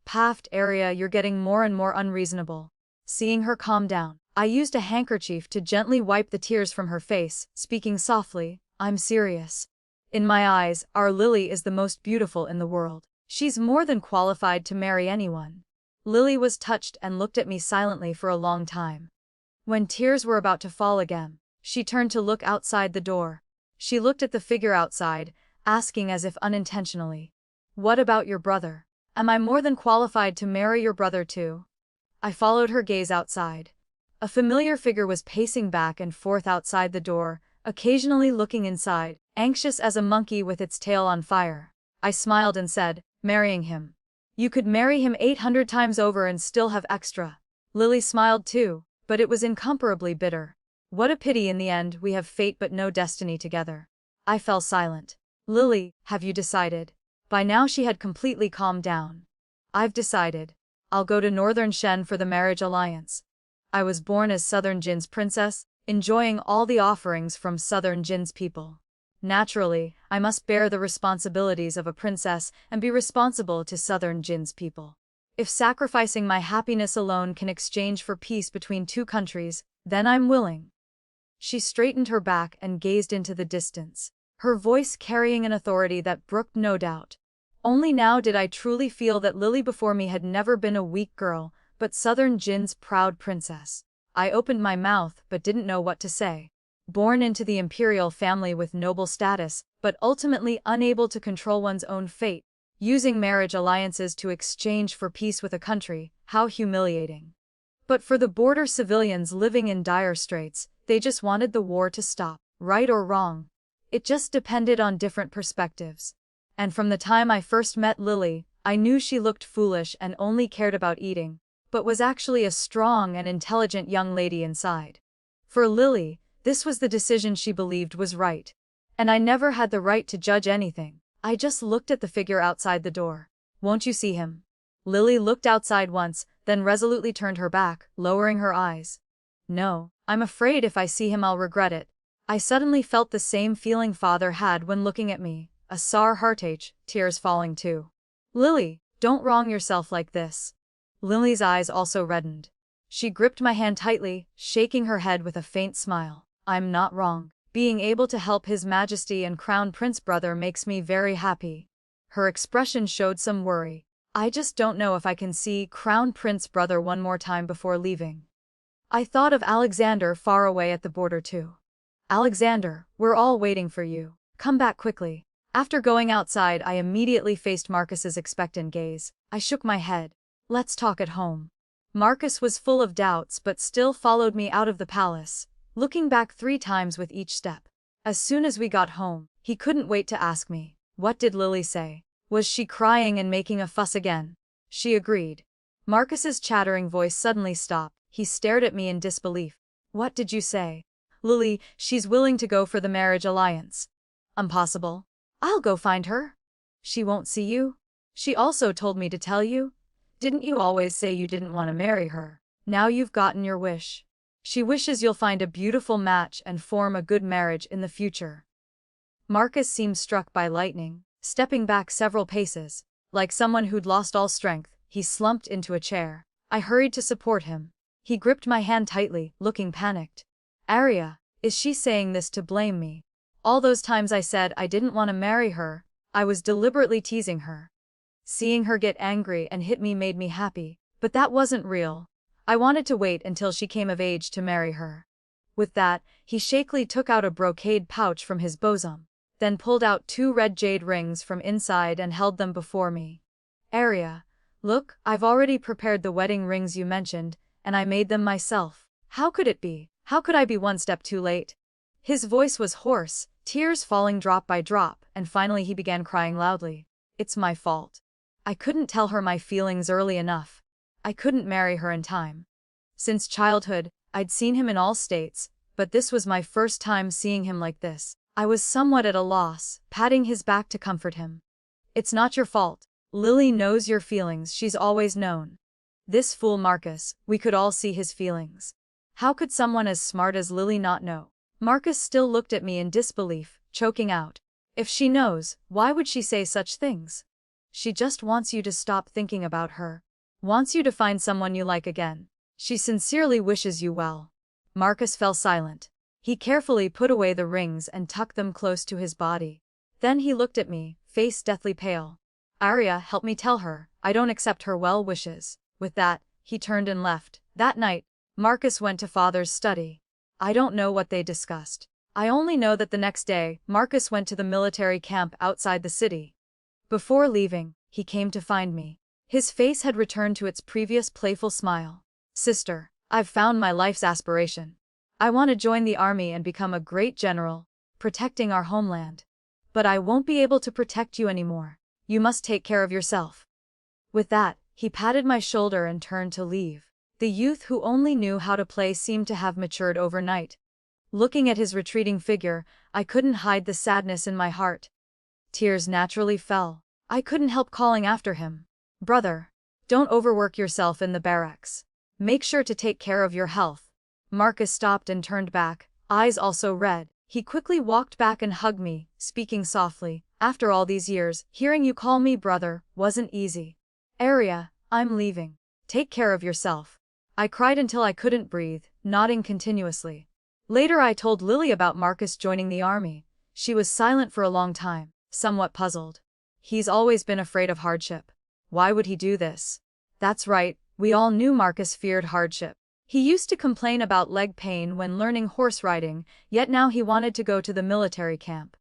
"Paft, Arya, you're getting more and more unreasonable." Seeing her calm down, I used a handkerchief to gently wipe the tears from her face, speaking softly, "I'm serious. In my eyes, our Lily is the most beautiful in the world. She's more than qualified to marry anyone." Lily was touched and looked at me silently for a long time. When tears were about to fall again, she turned to look outside the door. She looked at the figure outside, asking as if unintentionally, "What about your brother? Am I more than qualified to marry your brother too?" I followed her gaze outside. A familiar figure was pacing back and forth outside the door, occasionally looking inside, anxious as a monkey with its tail on fire. I smiled and said, "Marrying him. You could marry him 800 times over and still have extra." Lily smiled too, but it was incomparably bitter. "What a pity in the end we have fate but no destiny together." I fell silent. "Lily, have you decided?" By now she had completely calmed down. "I've decided. I'll go to Northern Shen for the marriage alliance. I was born as Southern Jin's princess, enjoying all the offerings from Southern Jin's people. Naturally, I must bear the responsibilities of a princess and be responsible to Southern Jin's people. If sacrificing my happiness alone can exchange for peace between two countries, then I'm willing." She straightened her back and gazed into the distance, her voice carrying an authority that brooked no doubt. Only now did I truly feel that Lily before me had never been a weak girl, but Southern Jin's proud princess. I opened my mouth but didn't know what to say. Born into the imperial family with noble status, but ultimately unable to control one's own fate, using marriage alliances to exchange for peace with a country, how humiliating. But for the border civilians living in dire straits, they just wanted the war to stop, right or wrong. It just depended on different perspectives. And from the time I first met Lily, I knew she looked foolish and only cared about eating, but was actually a strong and intelligent young lady inside. For Lily, this was the decision she believed was right. And I never had the right to judge anything. I just looked at the figure outside the door. Won't you see him? Lily looked outside once, then resolutely turned her back, lowering her eyes. No, I'm afraid if I see him I'll regret it. I suddenly felt the same feeling father had when looking at me, a sore heartache, tears falling too. Lily, don't wrong yourself like this. Lily's eyes also reddened. She gripped my hand tightly, shaking her head with a faint smile. I'm not wrong. Being able to help His Majesty and Crown Prince brother makes me very happy. Her expression showed some worry. I just don't know if I can see Crown Prince brother one more time before leaving. I thought of Alexander far away at the border too. Alexander, we're all waiting for you. Come back quickly. After going outside, I immediately faced Marcus's expectant gaze. I shook my head. Let's talk at home. Marcus was full of doubts but still followed me out of the palace, looking back 3 times with each step. As soon as we got home, he couldn't wait to ask me, what did Lily say? Was she crying and making a fuss again? She agreed. Marcus's chattering voice suddenly stopped. He stared at me in disbelief. What did you say? Lily, she's willing to go for the marriage alliance. Impossible. I'll go find her. She won't see you? She also told me to tell you. Didn't you always say you didn't want to marry her? Now you've gotten your wish. She wishes you'll find a beautiful match and form a good marriage in the future. Marcus seemed struck by lightning, stepping back several paces. Like someone who'd lost all strength, he slumped into a chair. I hurried to support him. He gripped my hand tightly, looking panicked. Arya, is she saying this to blame me? All those times I said I didn't want to marry her, I was deliberately teasing her. Seeing her get angry and hit me made me happy, but that wasn't real. I wanted to wait until she came of age to marry her. With that, he shakily took out a brocade pouch from his bosom, then pulled out 2 red jade rings from inside and held them before me. Arya, look, I've already prepared the wedding rings you mentioned, and I made them myself. How could it be? How could I be one step too late? His voice was hoarse, tears falling drop by drop, and finally he began crying loudly. It's my fault. I couldn't tell her my feelings early enough. I couldn't marry her in time. Since childhood, I'd seen him in all states, but this was my first time seeing him like this. I was somewhat at a loss, patting his back to comfort him. It's not your fault. Lily knows your feelings, she's always known. This fool Marcus, we could all see his feelings. How could someone as smart as Lily not know? Marcus still looked at me in disbelief, choking out. If she knows, why would she say such things? She just wants you to stop thinking about her. Wants you to find someone you like again. She sincerely wishes you well. Marcus fell silent. He carefully put away the rings and tucked them close to his body. Then he looked at me, face deathly pale. Arya, help me tell her, I don't accept her well wishes. With that, he turned and left. That night, Marcus went to father's study. I don't know what they discussed. I only know that the next day, Marcus went to the military camp outside the city. Before leaving, he came to find me. His face had returned to its previous playful smile. Sister, I've found my life's aspiration. I want to join the army and become a great general, protecting our homeland. But I won't be able to protect you anymore. You must take care of yourself. With that, he patted my shoulder and turned to leave. The youth who only knew how to play seemed to have matured overnight. Looking at his retreating figure, I couldn't hide the sadness in my heart. Tears naturally fell. I couldn't help calling after him. Brother, don't overwork yourself in the barracks. Make sure to take care of your health. Marcus stopped and turned back, eyes also red. He quickly walked back and hugged me, speaking softly. After all these years, hearing you call me brother wasn't easy. Arya, I'm leaving. Take care of yourself. I cried until I couldn't breathe, nodding continuously. Later I told Lily about Marcus joining the army. She was silent for a long time, somewhat puzzled. He's always been afraid of hardship. Why would he do this? That's right, we all knew Marcus feared hardship. He used to complain about leg pain when learning horse riding, yet now he wanted to go to the military camp.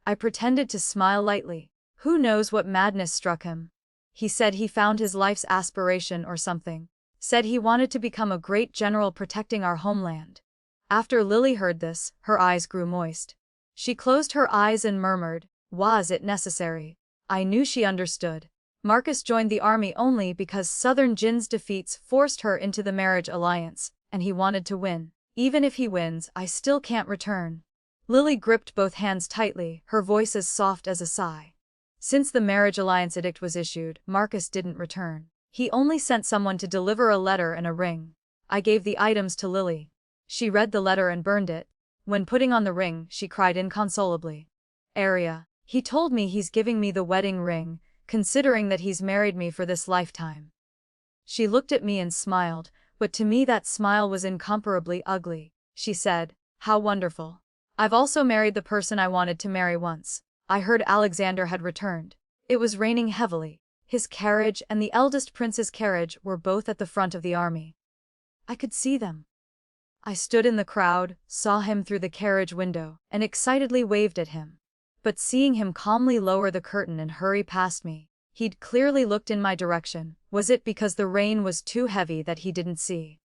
I pretended to smile lightly. Who knows what madness struck him? He said he found his life's aspiration or something. Said he wanted to become a great general protecting our homeland. After Lily heard this, her eyes grew moist. She closed her eyes and murmured, "Was it necessary?" I knew she understood. Marcus joined the army only because Southern Jin's defeats forced her into the marriage alliance, and he wanted to win. Even if he wins, I still can't return. Lily gripped both hands tightly, her voice as soft as a sigh. Since the marriage alliance edict was issued, Marcus didn't return. He only sent someone to deliver a letter and a ring. I gave the items to Lily. She read the letter and burned it. When putting on the ring, she cried inconsolably. "Arya, he told me he's giving me the wedding ring, considering that he's married me for this lifetime." She looked at me and smiled, but to me that smile was incomparably ugly. She said, "How wonderful. I've also married the person I wanted to marry once." I heard Alexander had returned. It was raining heavily. His carriage and the eldest prince's carriage were both at the front of the army. I could see them. I stood in the crowd, saw him through the carriage window, and excitedly waved at him. But seeing him calmly lower the curtain and hurry past me, he'd clearly looked in my direction. Was it because the rain was too heavy that he didn't see?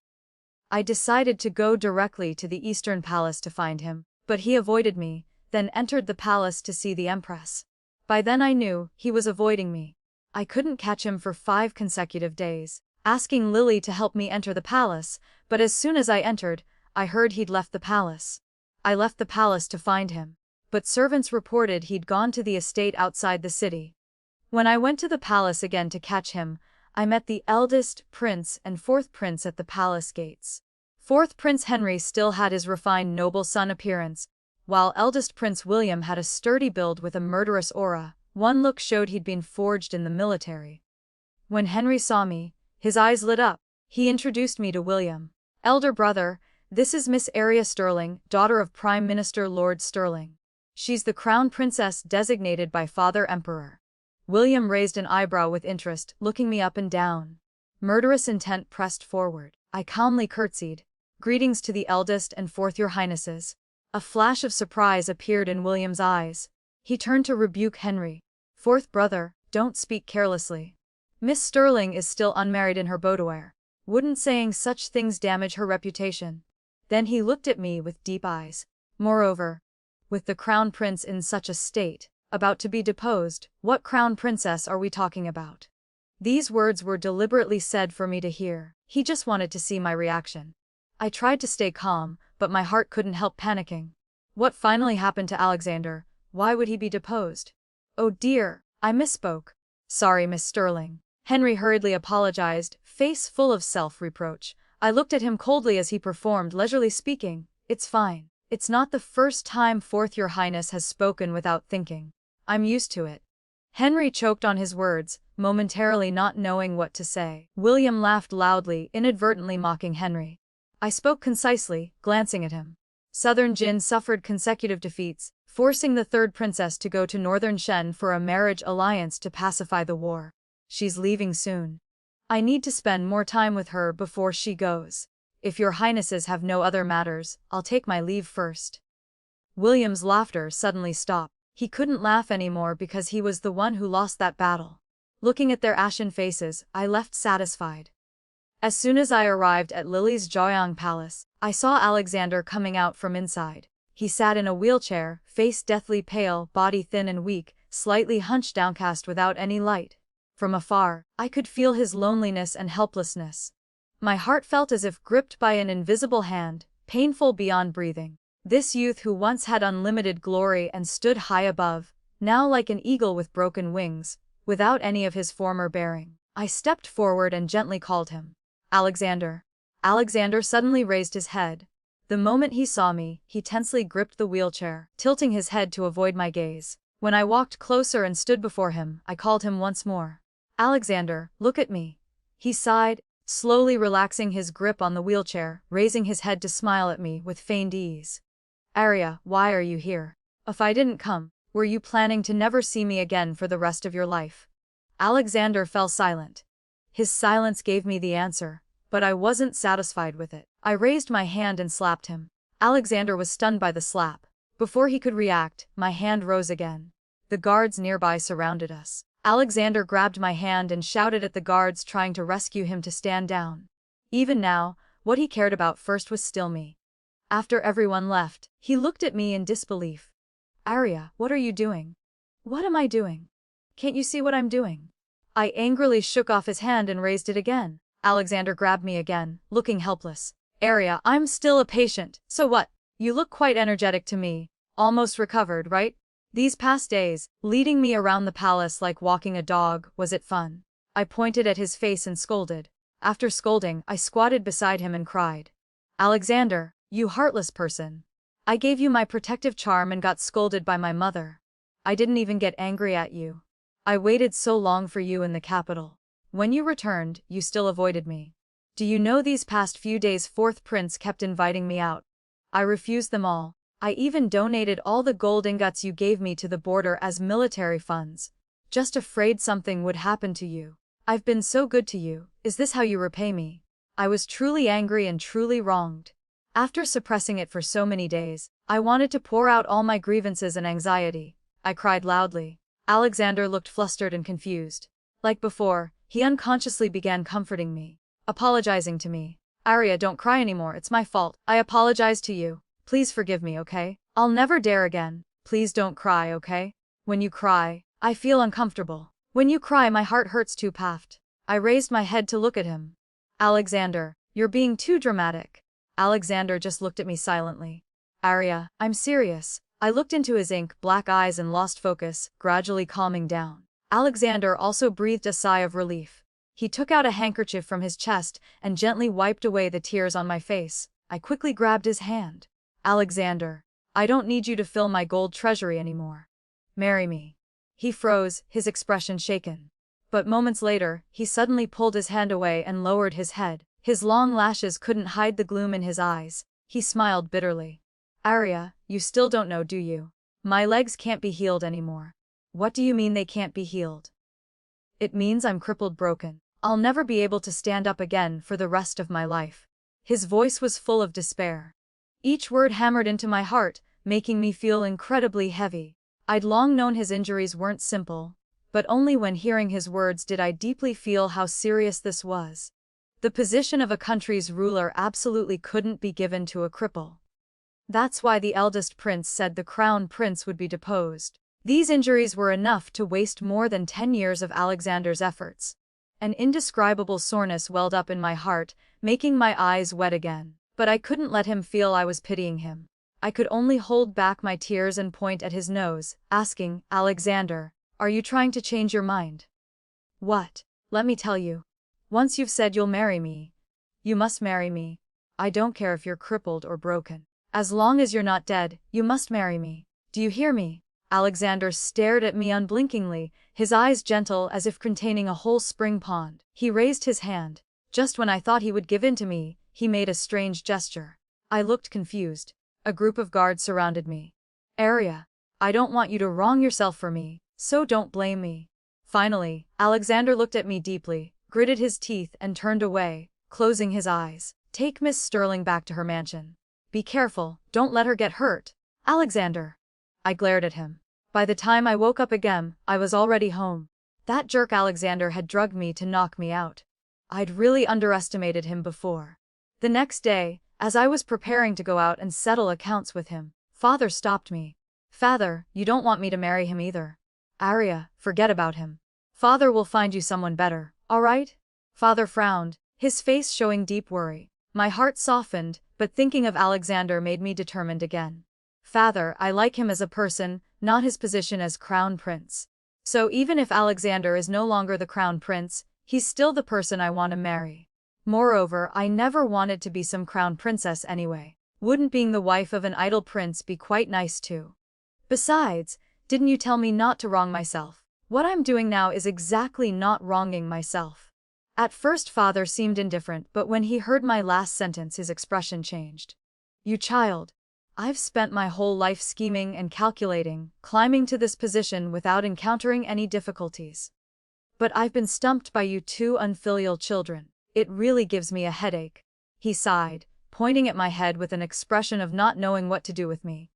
I decided to go directly to the Eastern Palace to find him, but he avoided me, then entered the palace to see the Empress. By then I knew he was avoiding me. I couldn't catch him for 5 consecutive days, asking Lily to help me enter the palace, but as soon as I entered, I heard he'd left the palace. I left the palace to find him, but servants reported he'd gone to the estate outside the city. When I went to the palace again to catch him, I met the eldest prince and 4th prince at the palace gates. 4th Prince Henry still had his refined noble son appearance, while eldest Prince William had a sturdy build with a murderous aura. One look showed he'd been forged in the military. When Henry saw me, his eyes lit up. He introduced me to William. "Elder brother, this is Miss Arya Sterling, daughter of Prime Minister Lord Sterling. She's the crown princess designated by Father Emperor." William raised an eyebrow with interest, looking me up and down. Murderous intent pressed forward. I calmly curtsied. "Greetings to the eldest and 4th Your Highnesses." A flash of surprise appeared in William's eyes. He turned to rebuke Henry. "4th brother, don't speak carelessly. Miss Sterling is still unmarried in her boudoir. Wouldn't saying such things damage her reputation?" Then he looked at me with deep eyes. "Moreover, with the crown prince in such a state, about to be deposed, what crown princess are we talking about?" These words were deliberately said for me to hear. He just wanted to see my reaction. I tried to stay calm, but my heart couldn't help panicking. What finally happened to Alexander? Why would he be deposed? "Oh dear, I misspoke. Sorry, Miss Sterling." Henry hurriedly apologized, face full of self-reproach. I looked at him coldly as he performed, leisurely speaking. "It's fine. It's not the first time 4th Your Highness has spoken without thinking. I'm used to it." Henry choked on his words, momentarily not knowing what to say. William laughed loudly, inadvertently mocking Henry. I spoke concisely, glancing at him. Southern Jin suffered consecutive defeats, forcing the 3rd princess to go to Northern Shen for a marriage alliance to pacify the war. She's leaving soon. I need to spend more time with her before she goes. If Your Highnesses have no other matters, I'll take my leave first." William's laughter suddenly stopped. He couldn't laugh anymore because he was the one who lost that battle. Looking at their ashen faces, I left satisfied. As soon as I arrived at Lily's Joyang Palace, I saw Alexander coming out from inside. He sat in a wheelchair, face deathly pale, body thin and weak, slightly hunched, downcast, without any light. From afar, I could feel his loneliness and helplessness. My heart felt as if gripped by an invisible hand, painful beyond breathing. This youth who once had unlimited glory and stood high above, now like an eagle with broken wings, without any of his former bearing. I stepped forward and gently called him. "Alexander." Alexander suddenly raised his head. The moment he saw me, he tensely gripped the wheelchair, tilting his head to avoid my gaze. When I walked closer and stood before him, I called him once more. "Alexander, look at me." He sighed, slowly relaxing his grip on the wheelchair, raising his head to smile at me with feigned ease. Arya, why are you here? If I didn't come, were you planning to never see me again for the rest of your life? Alexander fell silent. His silence gave me the answer, but I wasn't satisfied with it. I raised my hand and slapped him. Alexander was stunned by the slap. Before he could react, my hand rose again. The guards nearby surrounded us. Alexander grabbed my hand and shouted at the guards trying to rescue him to stand down. Even now, what he cared about first was still me. After everyone left, he looked at me in disbelief. Arya, what are you doing? What am I doing? Can't you see what I'm doing? I angrily shook off his hand and raised it again. Alexander grabbed me again, looking helpless. Arya, I'm still a patient, so what? You look quite energetic to me. Almost recovered, right? These past days, leading me around the palace like walking a dog, was it fun? I pointed at his face and scolded. After scolding, I squatted beside him and cried. Alexander, you heartless person. I gave you my protective charm and got scolded by my mother. I didn't even get angry at you. I waited so long for you in the capital. When you returned, you still avoided me. Do you know these past few days fourth prince kept inviting me out? I refused them all. I even donated all the gold ingots you gave me to the border as military funds. Just afraid something would happen to you. I've been so good to you, is this how you repay me? I was truly angry and truly wronged. After suppressing it for so many days, I wanted to pour out all my grievances and anxiety. I cried loudly. Alexander looked flustered and confused. Like before, he unconsciously began comforting me, apologizing to me. Arya, don't cry anymore, it's my fault. I apologize to you. Please forgive me, okay? I'll never dare again. Please don't cry, okay? When you cry, I feel uncomfortable. When you cry, my heart hurts too, Paft. I raised my head to look at him. Alexander, you're being too dramatic. Alexander just looked at me silently. Arya, I'm serious. I looked into his ink-black eyes and lost focus, gradually calming down. Alexander also breathed a sigh of relief. He took out a handkerchief from his chest and gently wiped away the tears on my face. I quickly grabbed his hand. Alexander, I don't need you to fill my gold treasury anymore. Marry me. He froze, his expression shaken. But moments later, he suddenly pulled his hand away and lowered his head. His long lashes couldn't hide the gloom in his eyes. He smiled bitterly. Arya, you still don't know, do you? My legs can't be healed anymore. What do you mean they can't be healed? It means I'm crippled, broken. I'll never be able to stand up again for the rest of my life. His voice was full of despair. Each word hammered into my heart, making me feel incredibly heavy. I'd long known his injuries weren't simple, but only when hearing his words did I deeply feel how serious this was. The position of a country's ruler absolutely couldn't be given to a cripple. That's why the eldest prince said the crown prince would be deposed. These injuries were enough to waste more than 10 years of Alexander's efforts. An indescribable soreness welled up in my heart, making my eyes wet again. But I couldn't let him feel I was pitying him. I could only hold back my tears and point at his nose, asking, Alexander, are you trying to change your mind? What? Let me tell you. Once you've said you'll marry me, you must marry me. I don't care if you're crippled or broken. As long as you're not dead, you must marry me. Do you hear me? Alexander stared at me unblinkingly, his eyes gentle as if containing a whole spring pond. He raised his hand. Just when I thought he would give in to me, he made a strange gesture. I looked confused. A group of guards surrounded me. Arya, I don't want you to wrong yourself for me, so don't blame me. Finally, Alexander looked at me deeply, gritted his teeth and turned away, closing his eyes. Take Miss Sterling back to her mansion. Be careful, don't let her get hurt. Alexander. I glared at him. By the time I woke up again, I was already home. That jerk Alexander had drugged me to knock me out. I'd really underestimated him before. The next day, as I was preparing to go out and settle accounts with him, Father stopped me. Father, you don't want me to marry him either. Arya, forget about him. Father will find you someone better, all right? Father frowned, his face showing deep worry. My heart softened, but thinking of Alexander made me determined again. Father, I like him as a person, not his position as crown prince. So even if Alexander is no longer the crown prince, he's still the person I want to marry. Moreover, I never wanted to be some crown princess anyway. Wouldn't being the wife of an idle prince be quite nice too? Besides, didn't you tell me not to wrong myself? What I'm doing now is exactly not wronging myself. At first father seemed indifferent, but when he heard my last sentence his expression changed. You child. I've spent my whole life scheming and calculating, climbing to this position without encountering any difficulties. But I've been stumped by you two unfilial children. It really gives me a headache. He sighed, pointing at my head with an expression of not knowing what to do with me.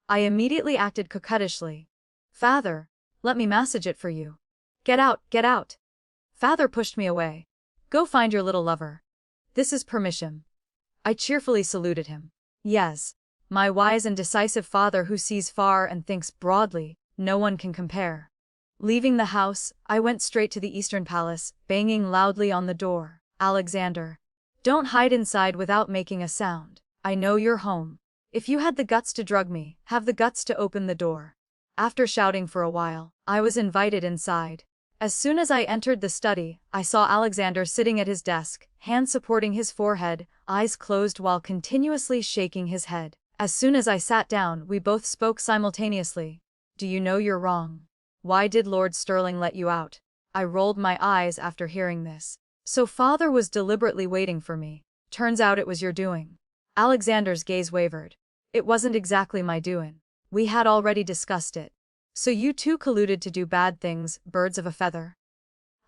I immediately acted coquettishly. Father, let me massage it for you. Get out, get out. Father pushed me away. Go find your little lover. This is permission. I cheerfully saluted him. Yes, my wise and decisive father who sees far and thinks broadly, no one can compare. Leaving the house, I went straight to the Eastern Palace, banging loudly on the door. Alexander. Don't hide inside without making a sound. I know you're home. If you had the guts to drug me, have the guts to open the door. After shouting for a while, I was invited inside. As soon as I entered the study, I saw Alexander sitting at his desk, hands supporting his forehead, eyes closed while continuously shaking his head. As soon as I sat down, we both spoke simultaneously. Do you know you're wrong? Why did Lord Sterling let you out? I rolled my eyes after hearing this. So father was deliberately waiting for me. Turns out it was your doing. Alexander's gaze wavered. It wasn't exactly my doing. We had already discussed it. So you two colluded to do bad things, birds of a feather?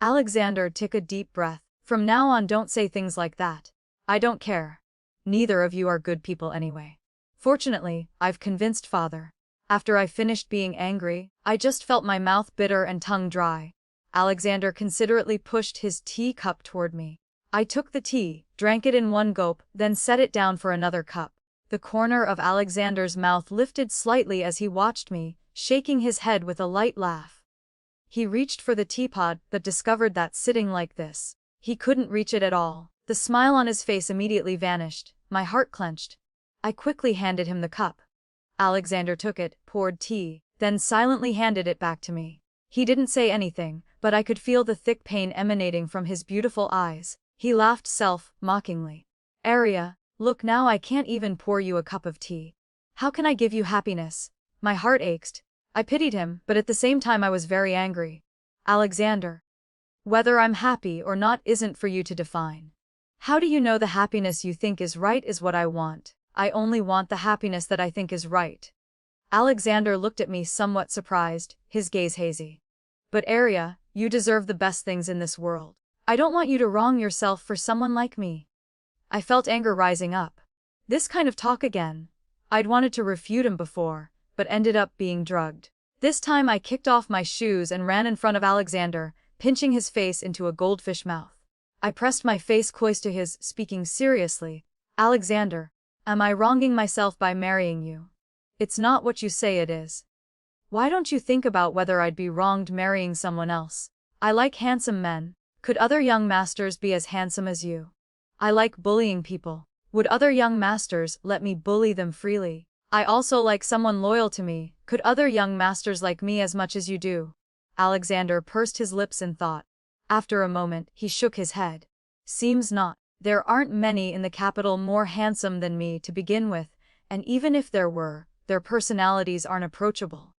Alexander took a deep breath. From now on don't say things like that. I don't care. Neither of you are good people anyway. Fortunately, I've convinced father. After I finished being angry, I just felt my mouth bitter and tongue dry. Alexander considerately pushed his tea cup toward me. I took the tea, drank it in one gulp, then set it down for another cup. The corner of Alexander's mouth lifted slightly as he watched me, shaking his head with a light laugh. He reached for the teapot but discovered that sitting like this, he couldn't reach it at all. The smile on his face immediately vanished. My heart clenched. I quickly handed him the cup. Alexander took it, poured tea, then silently handed it back to me. He didn't say anything, but I could feel the thick pain emanating from his beautiful eyes. He laughed mockingly. Arya, look now I can't even pour you a cup of tea. How can I give you happiness? My heart ached. I pitied him, but at the same time I was very angry. Alexander. Whether I'm happy or not isn't for you to define. How do you know the happiness you think is right is what I want? I only want the happiness that I think is right. Alexander looked at me somewhat surprised, his gaze hazy. But Arya, you deserve the best things in this world. I don't want you to wrong yourself for someone like me. I felt anger rising up. This kind of talk again. I'd wanted to refute him before, but ended up being drugged. This time I kicked off my shoes and ran in front of Alexander, pinching his face into a goldfish mouth. I pressed my face close to his, speaking seriously. Alexander, am I wronging myself by marrying you? It's not what you say it is. Why don't you think about whether I'd be wronged marrying someone else? I like handsome men. Could other young masters be as handsome as you? I like bullying people. Would other young masters let me bully them freely? I also like someone loyal to me. Could other young masters like me as much as you do? Alexander pursed his lips in thought. After a moment, he shook his head. Seems not. There aren't many in the capital more handsome than me to begin with, and even if there were, their personalities aren't approachable.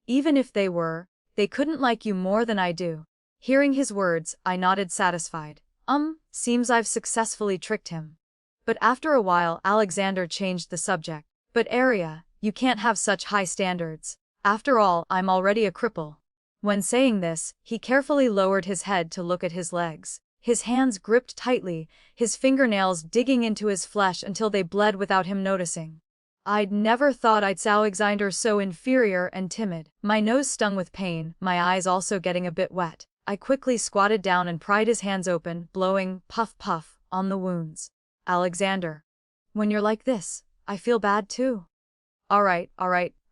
Even if they were, they couldn't like you more than I do. Hearing his words, I nodded satisfied. Seems I've successfully tricked him. But after a while Alexander changed the subject. But Arya, you can't have such high standards. After all, I'm already a cripple. When saying this, he carefully lowered his head to look at his legs. His hands gripped tightly, his fingernails digging into his flesh until they bled without him noticing. I'd never thought I'd see Alexander so inferior and timid. My nose stung with pain, my eyes also getting a bit wet. I quickly squatted down and pried his hands open, blowing, puff puff, on the wounds. Alexander. When you're like this, I feel bad too. Alright,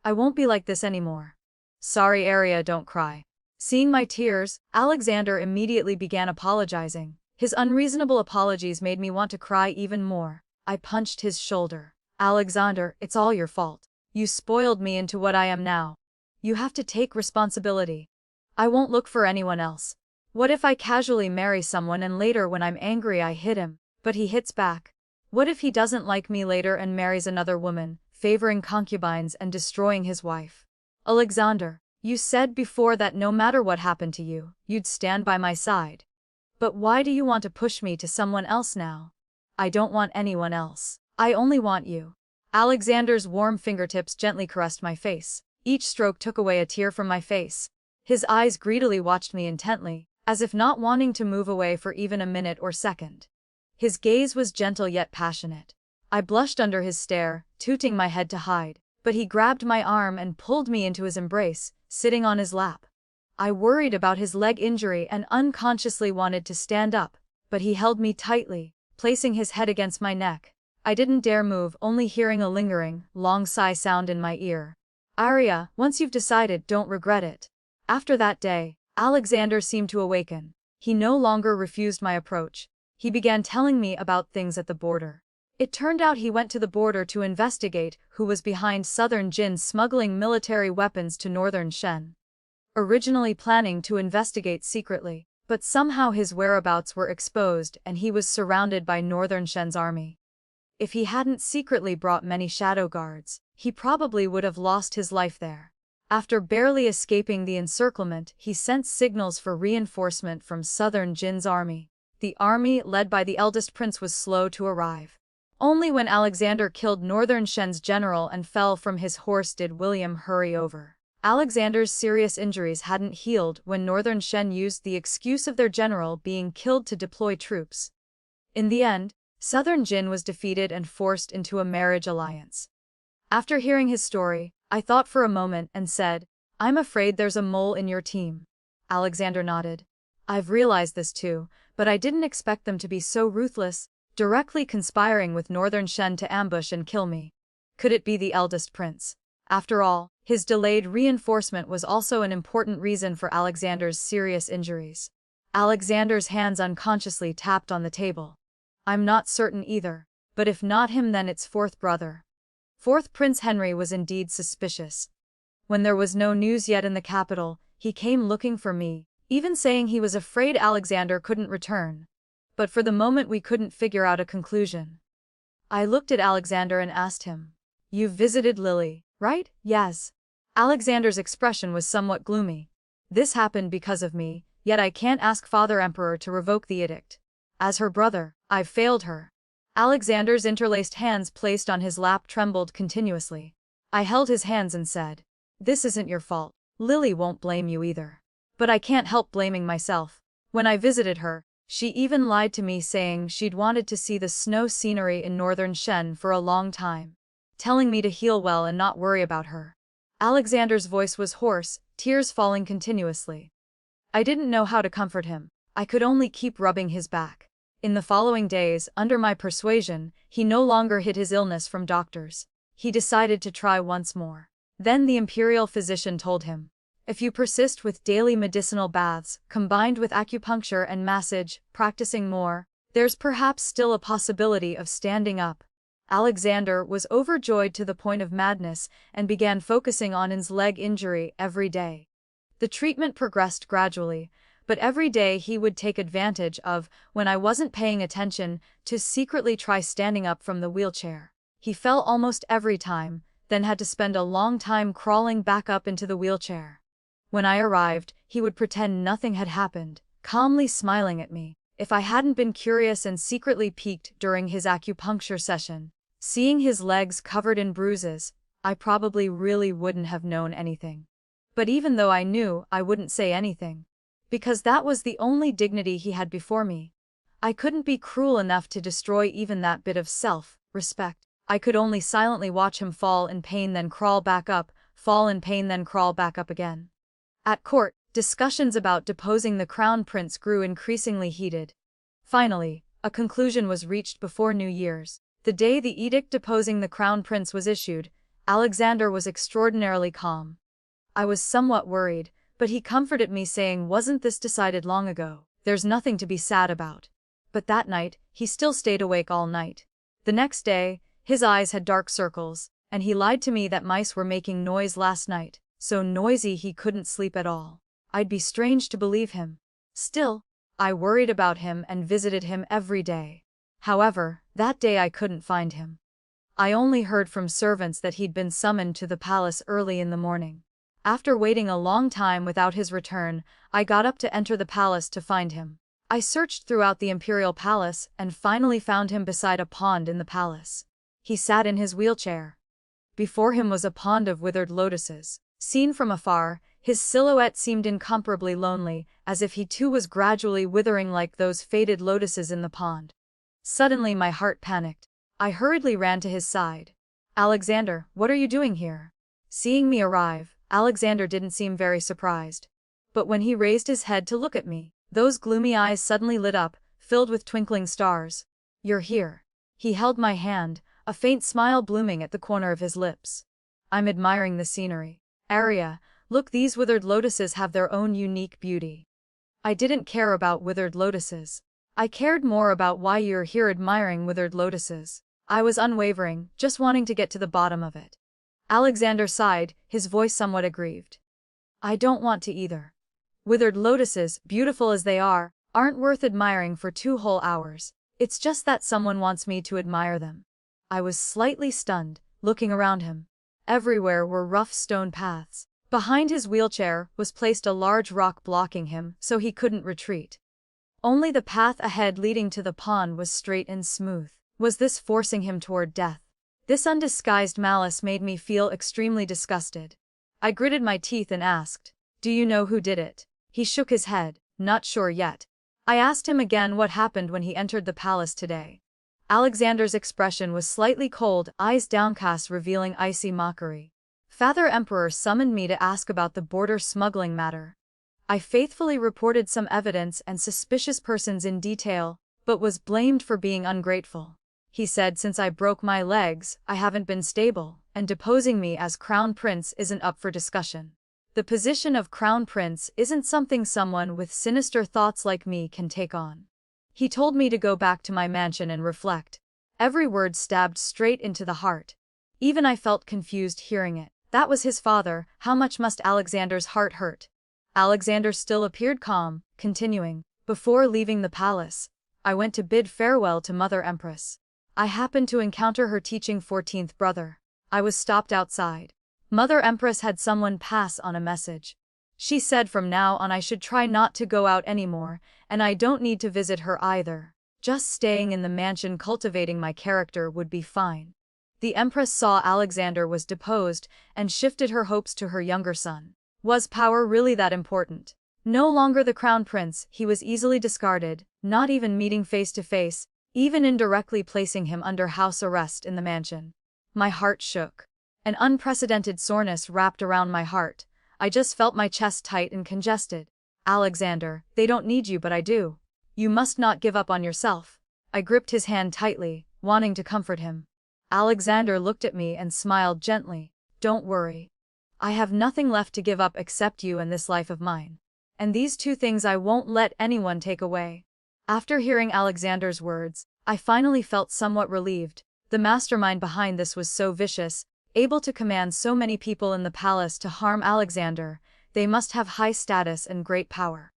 I won't be like this anymore. Sorry Arya, don't cry. Seeing my tears, Alexander immediately began apologizing. His unreasonable apologies made me want to cry even more. I punched his shoulder. Alexander, it's all your fault. You spoiled me into what I am now. You have to take responsibility. I won't look for anyone else. What if I casually marry someone and later when I'm angry I hit him, but he hits back? What if he doesn't like me later and marries another woman, favoring concubines and destroying his wife? Alexander, you said before that no matter what happened to you, you'd stand by my side. But why do you want to push me to someone else now? I don't want anyone else. I only want you. Alexander's warm fingertips gently caressed my face. Each stroke took away a tear from my face. His eyes greedily watched me intently, as if not wanting to move away for even a minute or second. His gaze was gentle yet passionate. I blushed under his stare, tooting my head to hide, but he grabbed my arm and pulled me into his embrace, sitting on his lap. I worried about his leg injury and unconsciously wanted to stand up, but he held me tightly, placing his head against my neck. I didn't dare move, only hearing a lingering, long sigh sound in my ear. Arya, once you've decided, don't regret it. After that day, Alexander seemed to awaken. He no longer refused my approach. He began telling me about things at the border. It turned out he went to the border to investigate who was behind Southern Jin smuggling military weapons to Northern Shen. Originally planning to investigate secretly, but somehow his whereabouts were exposed and he was surrounded by Northern Shen's army. If he hadn't secretly brought many shadow guards, he probably would have lost his life there. After barely escaping the encirclement, he sent signals for reinforcement from Southern Jin's army. The army, led by the eldest prince, was slow to arrive. Only when Alexander killed Northern Shen's general and fell from his horse did William hurry over. Alexander's serious injuries hadn't healed when Northern Shen used the excuse of their general being killed to deploy troops. In the end, Southern Jin was defeated and forced into a marriage alliance. After hearing his story, I thought for a moment and said, "I'm afraid there's a mole in your team." Alexander nodded. "I've realized this too, but I didn't expect them to be so ruthless, directly conspiring with Northern Shen to ambush and kill me. Could it be the eldest prince? After all, his delayed reinforcement was also an important reason for Alexander's serious injuries." Alexander's hands unconsciously tapped on the table. "I'm not certain either, but if not him then it's fourth brother." Fourth Prince Henry was indeed suspicious. When there was no news yet in the capital, he came looking for me, even saying he was afraid Alexander couldn't return. But for the moment we couldn't figure out a conclusion. I looked at Alexander and asked him, "You've visited Lily, right?" "Yes." Alexander's expression was somewhat gloomy. "This happened because of me, yet I can't ask Father Emperor to revoke the edict. As her brother, I've failed her." Alexander's interlaced hands placed on his lap trembled continuously. I held his hands and said, "This isn't your fault. Lily won't blame you either. But I can't help blaming myself. When I visited her, she even lied to me saying she'd wanted to see the snow scenery in Northern Shen for a long time, telling me to heal well and not worry about her." Alexander's voice was hoarse, tears falling continuously. I didn't know how to comfort him. I could only keep rubbing his back. In the following days, under my persuasion, he no longer hid his illness from doctors. He decided to try once more. Then the imperial physician told him, "If you persist with daily medicinal baths, combined with acupuncture and massage, practicing more, there's perhaps still a possibility of standing up." Alexander was overjoyed to the point of madness and began focusing on his leg injury every day. The treatment progressed gradually, but every day he would take advantage of, when I wasn't paying attention, to secretly try standing up from the wheelchair. He fell almost every time, then had to spend a long time crawling back up into the wheelchair. When I arrived, he would pretend nothing had happened, calmly smiling at me. If I hadn't been curious and secretly piqued during his acupuncture session, seeing his legs covered in bruises, I probably really wouldn't have known anything. But even though I knew, I wouldn't say anything. Because that was the only dignity he had before me. I couldn't be cruel enough to destroy even that bit of self-respect. I could only silently watch him fall in pain then crawl back up, fall in pain then crawl back up again. At court, discussions about deposing the crown prince grew increasingly heated. Finally, a conclusion was reached before New Year's. The day the edict deposing the crown prince was issued, Alexander was extraordinarily calm. I was somewhat worried, but he comforted me saying, "Wasn't this decided long ago? There's nothing to be sad about." But that night, he still stayed awake all night. The next day, his eyes had dark circles, and he lied to me that mice were making noise last night, so noisy he couldn't sleep at all. I'd be strange to believe him. Still, I worried about him and visited him every day. However, that day I couldn't find him. I only heard from servants that he'd been summoned to the palace early in the morning. After waiting a long time without his return, I got up to enter the palace to find him. I searched throughout the imperial palace and finally found him beside a pond in the palace. He sat in his wheelchair. Before him was a pond of withered lotuses. Seen from afar, his silhouette seemed incomparably lonely, as if he too was gradually withering like those faded lotuses in the pond. Suddenly my heart panicked. I hurriedly ran to his side. "Alexander, what are you doing here?" Seeing me arrive, Alexander didn't seem very surprised. But when he raised his head to look at me, those gloomy eyes suddenly lit up, filled with twinkling stars. "You're here." He held my hand, a faint smile blooming at the corner of his lips. "I'm admiring the scenery. Arya, look, these withered lotuses have their own unique beauty." I didn't care about withered lotuses. I cared more about why you're here admiring withered lotuses. I was unwavering, just wanting to get to the bottom of it. Alexander sighed, his voice somewhat aggrieved. "I don't want to either. Withered lotuses, beautiful as they are, aren't worth admiring for 2 whole hours. It's just that someone wants me to admire them." I was slightly stunned, looking around him. Everywhere were rough stone paths. Behind his wheelchair was placed a large rock blocking him, so he couldn't retreat. Only the path ahead leading to the pond was straight and smooth. Was this forcing him toward death? This undisguised malice made me feel extremely disgusted. I gritted my teeth and asked, "Do you know who did it?" He shook his head, not sure yet. I asked him again what happened when he entered the palace today. Alexander's expression was slightly cold, eyes downcast, revealing icy mockery. "Father Emperor summoned me to ask about the border smuggling matter. I faithfully reported some evidence and suspicious persons in detail, but was blamed for being ungrateful. He said since I broke my legs, I haven't been stable, and deposing me as crown prince isn't up for discussion. The position of crown prince isn't something someone with sinister thoughts like me can take on." He told me to go back to my mansion and reflect. Every word stabbed straight into the heart. Even I felt confused hearing it. That was his father, how much must Alexander's heart hurt? Alexander still appeared calm, continuing, "Before leaving the palace, I went to bid farewell to Mother Empress. I happened to encounter her teaching 14th brother. I was stopped outside. Mother Empress had someone pass on a message. She said from now on I should try not to go out anymore, and I don't need to visit her either. Just staying in the mansion cultivating my character would be fine." The Empress saw Alexander was deposed and shifted her hopes to her younger son. Was power really that important? No longer the crown prince, he was easily discarded, not even meeting face to face, even indirectly placing him under house arrest in the mansion. My heart shook. An unprecedented soreness wrapped around my heart. I just felt my chest tight and congested. "Alexander, they don't need you but I do. You must not give up on yourself." I gripped his hand tightly, wanting to comfort him. Alexander looked at me and smiled gently. "Don't worry. I have nothing left to give up except you and this life of mine. And these 2 things I won't let anyone take away." After hearing Alexander's words, I finally felt somewhat relieved. The mastermind behind this was so vicious, able to command so many people in the palace to harm Alexander. They must have high status and great power.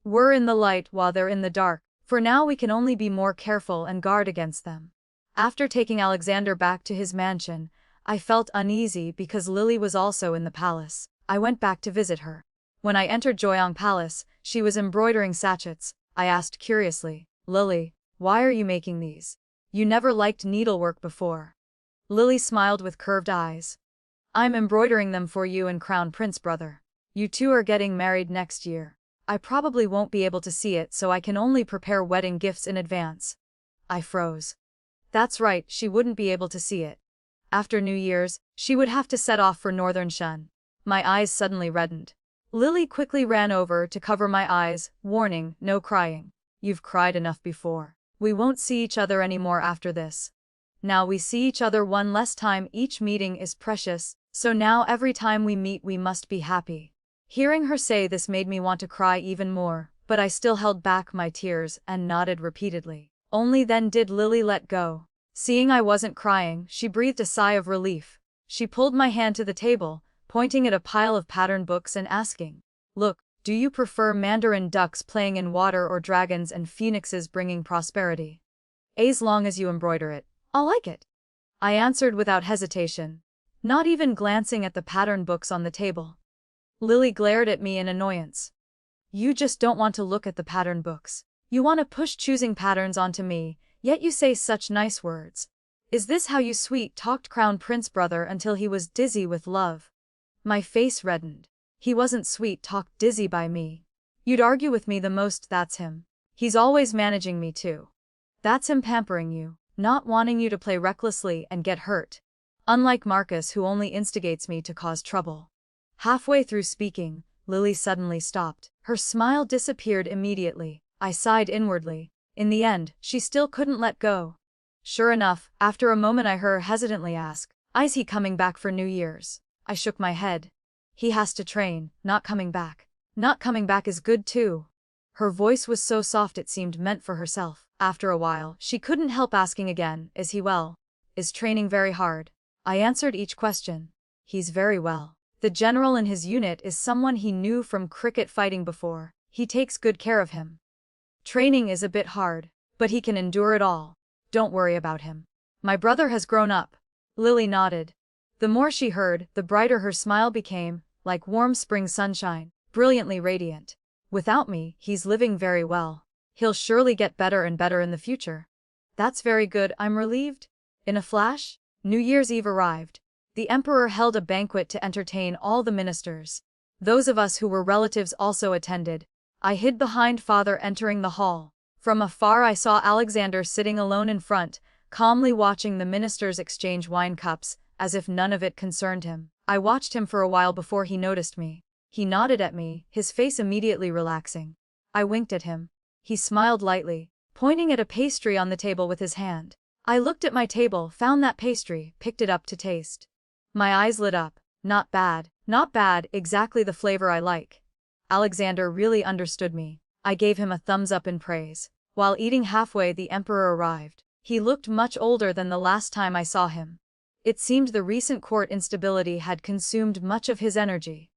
We're in the light while they're in the dark. For now we can only be more careful and guard against them. After taking Alexander back to his mansion, I felt uneasy because Lily was also in the palace. I went back to visit her. When I entered Joyong Palace, she was embroidering sachets. I asked curiously, "Lily, why are you making these? You never liked needlework before." Lily smiled with curved eyes. "I'm embroidering them for you and Crown Prince brother. You 2 are getting married next year. I probably won't be able to see it, so I can only prepare wedding gifts in advance." I froze. That's right, she wouldn't be able to see it. After New Year's, she would have to set off for Northern Shun. My eyes suddenly reddened. Lily quickly ran over to cover my eyes, warning, "No crying. You've cried enough before. We won't see each other anymore after this. Now we see each other one less time. Each meeting is precious, so now every time we meet we must be happy." Hearing her say this made me want to cry even more, but I still held back my tears and nodded repeatedly. Only then did Lily let go. Seeing I wasn't crying, she breathed a sigh of relief. She pulled my hand to the table, pointing at a pile of pattern books and asking, "Look, do you prefer Mandarin ducks playing in water or dragons and phoenixes bringing prosperity? As long as you embroider it, I'll like it." I answered without hesitation, not even glancing at the pattern books on the table. Lily glared at me in annoyance. You just don't want to look at the pattern books. You want to push choosing patterns onto me, yet you say such nice words. Is this how you sweet-talked Crown Prince brother until he was dizzy with love? My face reddened. He wasn't sweet-talked dizzy by me. You'd argue with me the most, that's him. He's always managing me too. That's him pampering you, not wanting you to play recklessly and get hurt. Unlike Marcus, who only instigates me to cause trouble. Halfway through speaking, Lily suddenly stopped. Her smile disappeared immediately. I sighed inwardly. In the end, she still couldn't let go. Sure enough, after a moment I heard her hesitantly ask, "Is he coming back for New Year's?" I shook my head. He has to train, not coming back. Not coming back is good too. Her voice was so soft it seemed meant for herself. After a while, she couldn't help asking again, "Is he well? Is training very hard?" I answered each question. He's very well. The general in his unit is someone he knew from cricket fighting before. He takes good care of him. Training is a bit hard, but he can endure it all. Don't worry about him. My brother has grown up. Lily nodded. The more she heard, the brighter her smile became, like warm spring sunshine, brilliantly radiant. Without me, he's living very well. He'll surely get better and better in the future. That's very good, I'm relieved. In a flash, New Year's Eve arrived. The emperor held a banquet to entertain all the ministers. Those of us who were relatives also attended. I hid behind father entering the hall. From afar I saw Alexander sitting alone in front, calmly watching the ministers exchange wine cups, as if none of it concerned him. I watched him for a while before he noticed me. He nodded at me, his face immediately relaxing. I winked at him. He smiled lightly, pointing at a pastry on the table with his hand. I looked at my table, found that pastry, picked it up to taste. My eyes lit up. Not bad, exactly the flavor I like. Alexander really understood me. I gave him a thumbs up in praise. While eating halfway, the emperor arrived. He looked much older than the last time I saw him. It seemed the recent court instability had consumed much of his energy.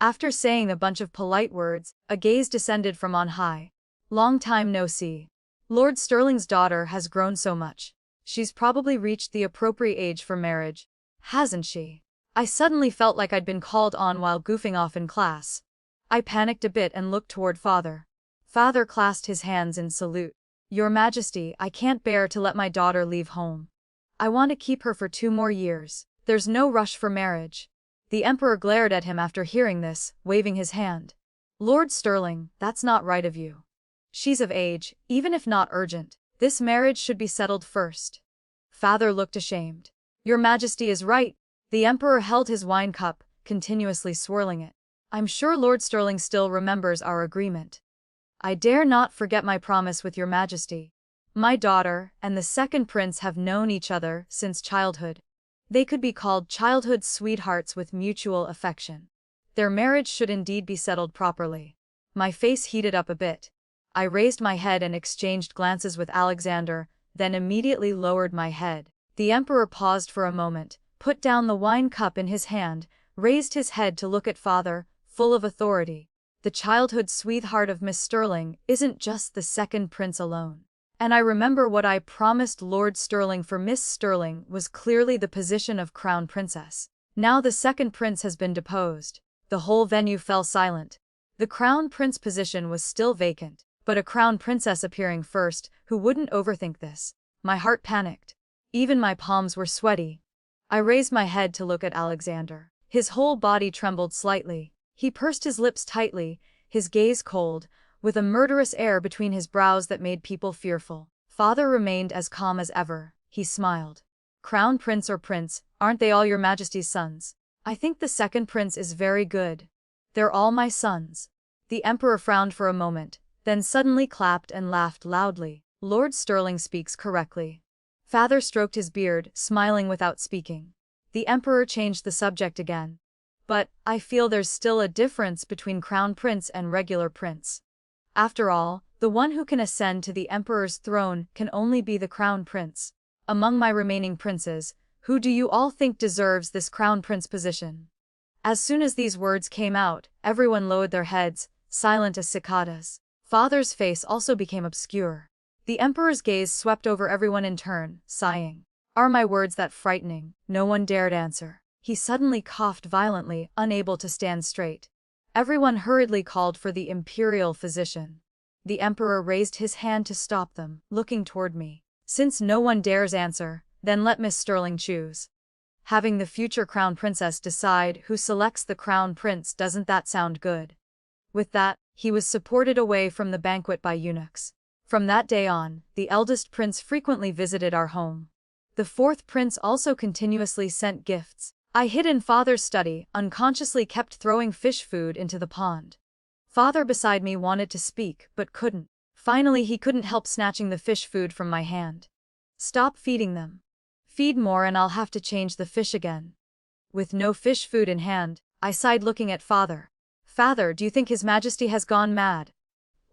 After saying a bunch of polite words, a gaze descended from on high. Long time no see. Lord Sterling's daughter has grown so much. She's probably reached the appropriate age for marriage, hasn't she? I suddenly felt like I'd been called on while goofing off in class. I panicked a bit and looked toward father. Father clasped his hands in salute. Your Majesty, I can't bear to let my daughter leave home. I want to keep her for 2 more years. There's no rush for marriage. The emperor glared at him after hearing this, waving his hand. Lord Sterling, that's not right of you. She's of age, even if not urgent. This marriage should be settled first. Father looked ashamed. Your Majesty is right. The emperor held his wine cup, continuously swirling it. I'm sure Lord Sterling still remembers our agreement. I dare not forget my promise with your Majesty. My daughter and the second prince have known each other since childhood. They could be called childhood sweethearts with mutual affection. Their marriage should indeed be settled properly. My face heated up a bit. I raised my head and exchanged glances with Alexander, then immediately lowered my head. The emperor paused for a moment, put down the wine cup in his hand, raised his head to look at father, full of authority. The childhood sweetheart of Miss Sterling isn't just the second prince alone. And I remember what I promised Lord Sterling for Miss Sterling was clearly the position of crown princess. Now the second prince has been deposed. The whole venue fell silent. The crown prince position was still vacant, but a crown princess appearing first, who wouldn't overthink this? My heart panicked. Even my palms were sweaty. I raised my head to look at Alexander. His whole body trembled slightly. He pursed his lips tightly, his gaze cold, with a murderous air between his brows that made people fearful. Father remained as calm as ever. He smiled. Crown prince or prince, aren't they all your Majesty's sons? I think the second prince is very good. They're all my sons. The emperor frowned for a moment, then suddenly clapped and laughed loudly. Lord Sterling speaks correctly. Father stroked his beard, smiling without speaking. The emperor changed the subject again. But I feel there's still a difference between crown prince and regular prince. After all, the one who can ascend to the emperor's throne can only be the crown prince. Among my remaining princes, who do you all think deserves this crown prince position? As soon as these words came out, everyone lowered their heads, silent as cicadas. Father's face also became obscure. The emperor's gaze swept over everyone in turn, sighing. Are my words that frightening? No one dared answer. He suddenly coughed violently, unable to stand straight. Everyone hurriedly called for the imperial physician. The emperor raised his hand to stop them, looking toward me. Since no one dares answer, then let Miss Sterling choose. Having the future crown princess decide who selects the crown prince, doesn't that sound good? With that, he was supported away from the banquet by eunuchs. From that day on, the eldest prince frequently visited our home. The fourth prince also continuously sent gifts. I hid in father's study, unconsciously kept throwing fish food into the pond. Father beside me wanted to speak, but couldn't. Finally he couldn't help snatching the fish food from my hand. Stop feeding them. Feed more and I'll have to change the fish again. With no fish food in hand, I sighed looking at father. Father, do you think His Majesty has gone mad?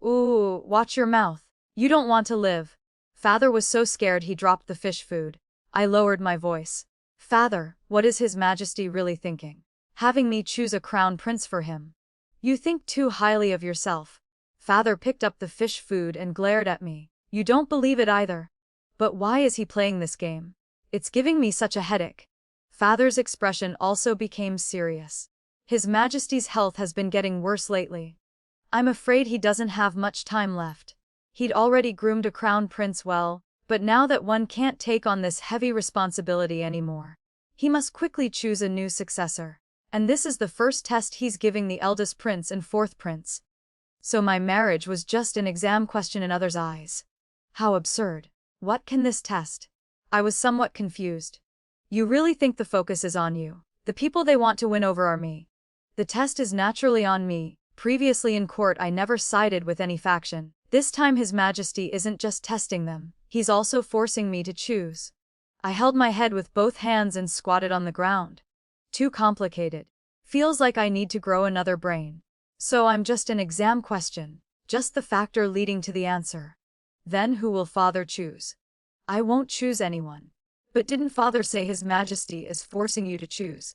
Ooh, watch your mouth. You don't want to live. Father was so scared he dropped the fish food. I lowered my voice. Father, what is His Majesty really thinking? Having me choose a crown prince for him. You think too highly of yourself. Father picked up the fish food and glared at me. You don't believe it either. But why is he playing this game? It's giving me such a headache. Father's expression also became serious. His Majesty's health has been getting worse lately. I'm afraid he doesn't have much time left. He'd already groomed a crown prince well, but now that one can't take on this heavy responsibility anymore, he must quickly choose a new successor. And this is the first test he's giving the eldest prince and fourth prince. So my marriage was just an exam question in others' eyes. How absurd. What can this test? I was somewhat confused. You really think the focus is on you? The people they want to win over are me. The test is naturally on me. Previously in court I never sided with any faction. This time His Majesty isn't just testing them, he's also forcing me to choose. I held my head with both hands and squatted on the ground. Too complicated. Feels like I need to grow another brain. So I'm just an exam question, just the factor leading to the answer. Then who will father choose? I won't choose anyone. But didn't father say His Majesty is forcing you to choose?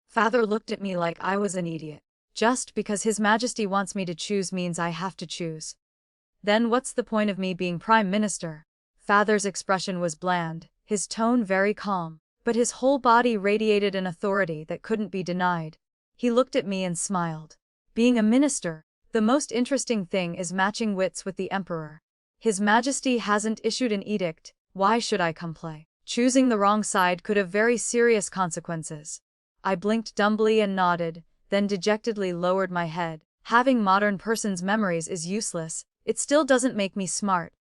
Father looked at me like I was an idiot. Just because His Majesty wants me to choose means I have to choose. Then what's the point of me being Prime Minister? Father's expression was bland, his tone very calm, but his whole body radiated an authority that couldn't be denied. He looked at me and smiled. Being a minister, the most interesting thing is matching wits with the emperor. His Majesty hasn't issued an edict, why should I comply? Choosing the wrong side could have very serious consequences. I blinked dumbly and nodded, then dejectedly lowered my head. Having modern person's memories is useless, it still doesn't make me smart.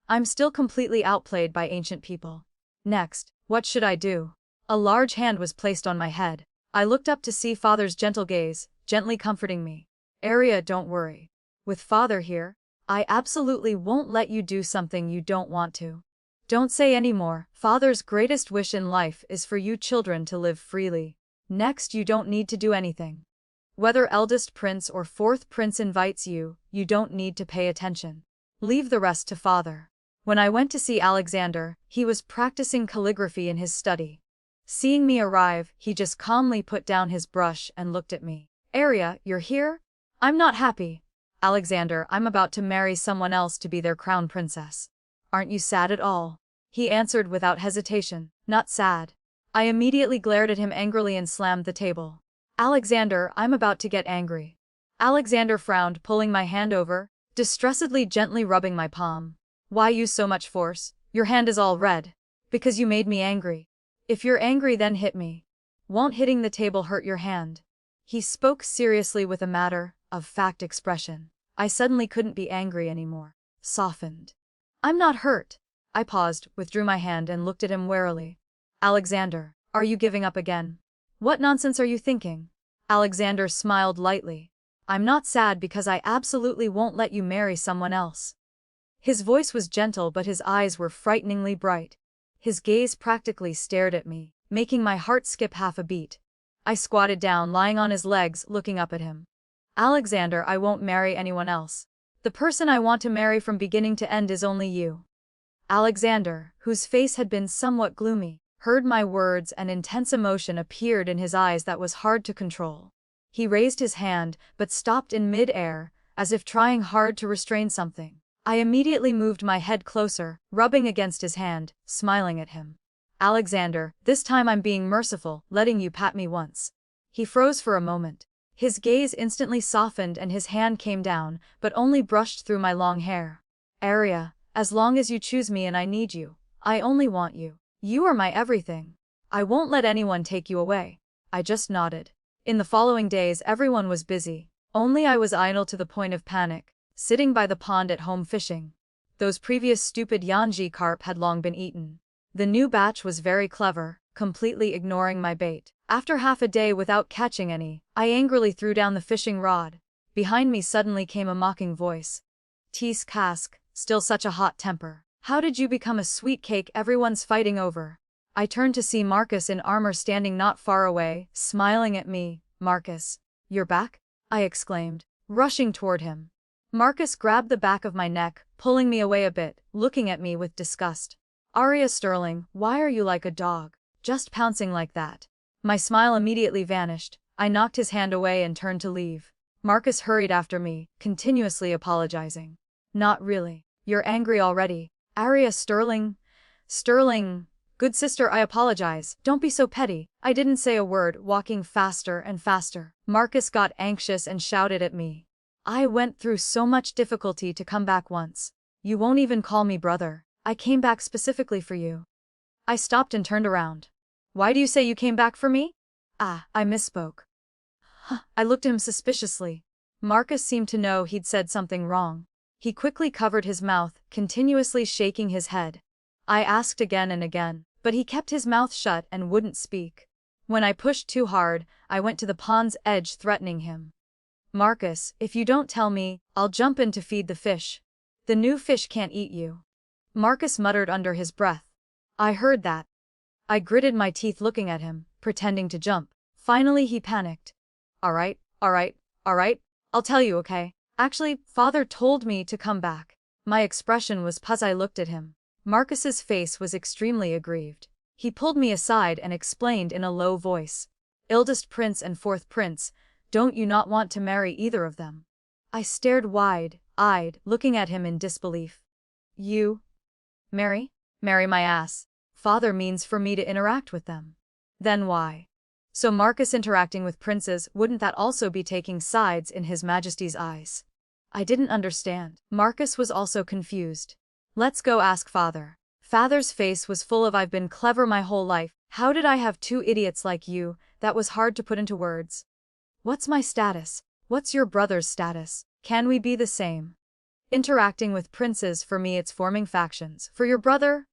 I'm still completely outplayed by ancient people. Next, what should I do? A large hand was placed on my head. I looked up to see father's gentle gaze, gently comforting me. Arya, don't worry. With father here, I absolutely won't let you do something you don't want to. Don't say any more. Father's greatest wish in life is for you children to live freely. Next, you don't need to do anything. Whether eldest prince or fourth prince invites you, you don't need to pay attention. Leave the rest to father. When I went to see Alexander, he was practicing calligraphy in his study. Seeing me arrive, he just calmly put down his brush and looked at me. Arya, you're here? I'm not happy. Alexander, I'm about to marry someone else to be their crown princess. Aren't you sad at all? He answered without hesitation, not sad. I immediately glared at him angrily and slammed the table. Alexander, I'm about to get angry. Alexander frowned, pulling my hand over, distressedly gently rubbing my palm. Why use so much force? Your hand is all red. Because you made me angry. If you're angry, then hit me. Won't hitting the table hurt your hand? He spoke seriously with a matter-of-fact expression. I suddenly couldn't be angry anymore. Softened. I'm not hurt. I paused, withdrew my hand and looked at him warily. Alexander, are you giving up again? What nonsense are you thinking? Alexander smiled lightly. I'm not sad because I absolutely won't let you marry someone else. His voice was gentle but his eyes were frighteningly bright. His gaze practically stared at me, making my heart skip half a beat. I squatted down, lying on his legs, looking up at him. Alexander, I won't marry anyone else. The person I want to marry from beginning to end is only you. Alexander, whose face had been somewhat gloomy, heard my words and intense emotion appeared in his eyes that was hard to control. He raised his hand, but stopped in mid-air, as if trying hard to restrain something. I immediately moved my head closer, rubbing against his hand, smiling at him. Alexander, this time I'm being merciful, letting you pat me once. He froze for a moment. His gaze instantly softened and his hand came down, but only brushed through my long hair. Arya, as long as you choose me and I need you, I only want you. You are my everything. I won't let anyone take you away. I just nodded. In the following days everyone was busy. Only I was idle to the point of panic, sitting by the pond at home fishing. Those previous stupid Yanji carp had long been eaten. The new batch was very clever, completely ignoring my bait. After half a day without catching any, I angrily threw down the fishing rod. Behind me suddenly came a mocking voice. Tease Cask, still such a hot temper. How did you become a sweet cake everyone's fighting over? I turned to see Marcus in armor standing not far away, smiling at me. Marcus, you're back? I exclaimed, rushing toward him. Marcus grabbed the back of my neck, pulling me away a bit, looking at me with disgust. Arya Sterling, why are you like a dog? Just pouncing like that. My smile immediately vanished. I knocked his hand away and turned to leave. Marcus hurried after me, continuously apologizing. Not really. You're angry already. Arya Sterling? Sterling. Good sister, I apologize. Don't be so petty. I didn't say a word, walking faster and faster. Marcus got anxious and shouted at me. I went through so much difficulty to come back once. You won't even call me brother. I came back specifically for you. I stopped and turned around. Why do you say you came back for me? I misspoke. I looked at him suspiciously. Marcus seemed to know he'd said something wrong. He quickly covered his mouth, continuously shaking his head. I asked again and again, but he kept his mouth shut and wouldn't speak. When I pushed too hard, I went to the pond's edge threatening him. Marcus, if you don't tell me, I'll jump in to feed the fish. The new fish can't eat you. Marcus muttered under his breath. I heard that. I gritted my teeth looking at him, pretending to jump. Finally he panicked. Alright, I'll tell you, okay? Actually, father told me to come back. My expression was puzzled. I looked at him. Marcus's face was extremely aggrieved. He pulled me aside and explained in a low voice. Eldest prince and fourth prince, don't you not want to marry either of them? I stared wide-eyed, looking at him in disbelief. You? Marry? Marry my ass. Father means for me to interact with them. Then why? So Marcus interacting with princes, wouldn't that also be taking sides in His Majesty's eyes? I didn't understand. Marcus was also confused. Let's go ask father. Father's face was full of I've been clever my whole life. How did I have two idiots like you? That was hard to put into words. What's my status? What's your brother's status? Can we be the same? Interacting with princes, for me it's forming factions. For your brother?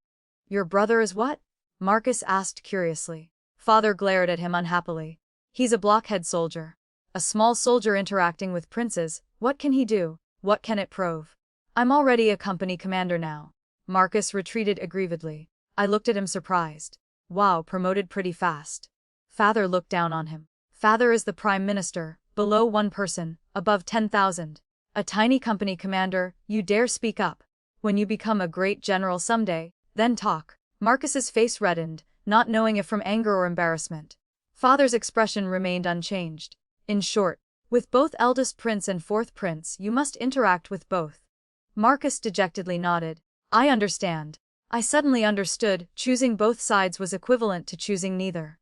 Your brother is what? Marcus asked curiously. Father glared at him unhappily. He's a blockhead soldier. A small soldier interacting with princes, what can he do? What can it prove? I'm already a company commander now. Marcus retreated aggrievedly. I looked at him surprised. Wow, promoted pretty fast. Father looked down on him. Father is the prime minister, below one person, above 10,000. A tiny company commander, you dare speak up. When you become a great general someday, then talk. Marcus's face reddened, not knowing if from anger or embarrassment. Father's expression remained unchanged. In short, with both eldest prince and fourth prince you must interact with both. Marcus dejectedly nodded. I understand. I suddenly understood, choosing both sides was equivalent to choosing neither.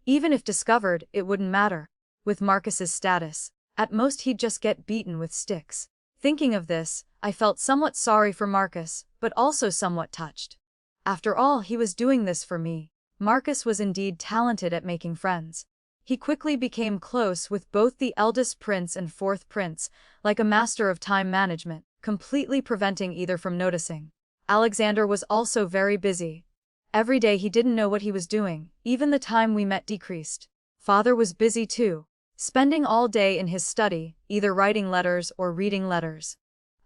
Even if discovered, it wouldn't matter. With Marcus's status, at most he'd just get beaten with sticks. Thinking of this, I felt somewhat sorry for Marcus, but also somewhat touched. After all, he was doing this for me. Marcus was indeed talented at making friends. He quickly became close with both the eldest prince and fourth prince, like a master of time management, completely preventing either from noticing. Alexander was also very busy. Every day he didn't know what he was doing, even the time we met decreased. Father was busy too, spending all day in his study, either writing letters or reading letters.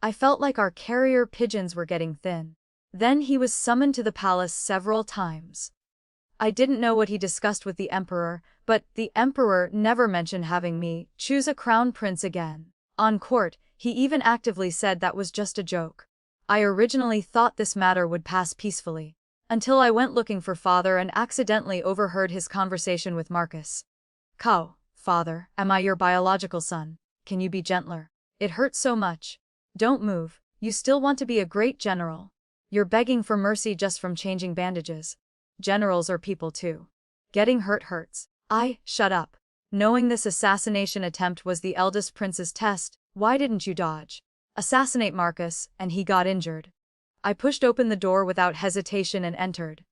I felt like our carrier pigeons were getting thin. Then he was summoned to the palace several times. I didn't know what he discussed with the emperor, but the emperor never mentioned having me choose a crown prince again. On court, he even actively said that was just a joke. I originally thought this matter would pass peacefully, until I went looking for father and accidentally overheard his conversation with Marcus. Cow, father, am I your biological son? Can you be gentler? It hurts so much. Don't move, you still want to be a great general. You're begging for mercy just from changing bandages. Generals are people too. Getting hurt hurts. Shut up. Knowing this assassination attempt was the eldest prince's test, why didn't you dodge? Assassinate Marcus, and he got injured. I pushed open the door without hesitation and entered.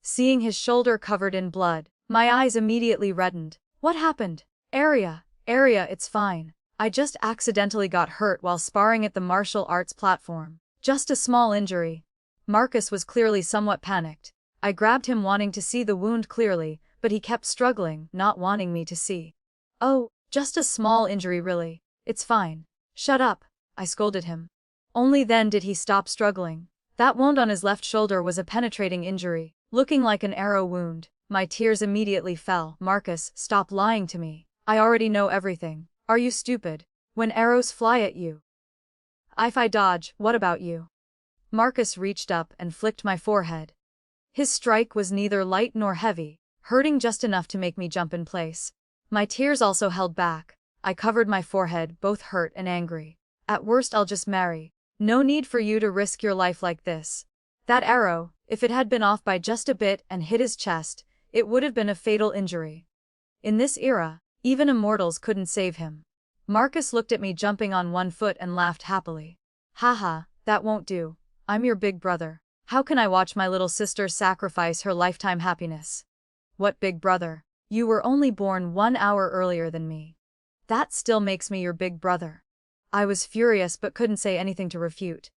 Seeing his shoulder covered in blood, my eyes immediately reddened. What happened? Area, it's fine. I just accidentally got hurt while sparring at the martial arts platform. Just a small injury. Marcus was clearly somewhat panicked. I grabbed him wanting to see the wound clearly, but he kept struggling, not wanting me to see. Oh, just a small injury really. It's fine. Shut up, I scolded him. Only then did he stop struggling. That wound on his left shoulder was a penetrating injury, looking like an arrow wound. My tears immediately fell. Marcus, stop lying to me. I already know everything. Are you stupid? When arrows fly at you, if I dodge, what about you? Marcus reached up and flicked my forehead. His strike was neither light nor heavy, hurting just enough to make me jump in place. My tears also held back. I covered my forehead, both hurt and angry. At worst I'll just marry. No need for you to risk your life like this. That arrow, if it had been off by just a bit and hit his chest, it would have been a fatal injury. In this era, even immortals couldn't save him. Marcus looked at me jumping on one foot and laughed happily. Haha, that won't do. I'm your big brother. How can I watch my little sister sacrifice her lifetime happiness? What big brother? You were only born 1 hour earlier than me. That still makes me your big brother. I was furious but couldn't say anything to refute.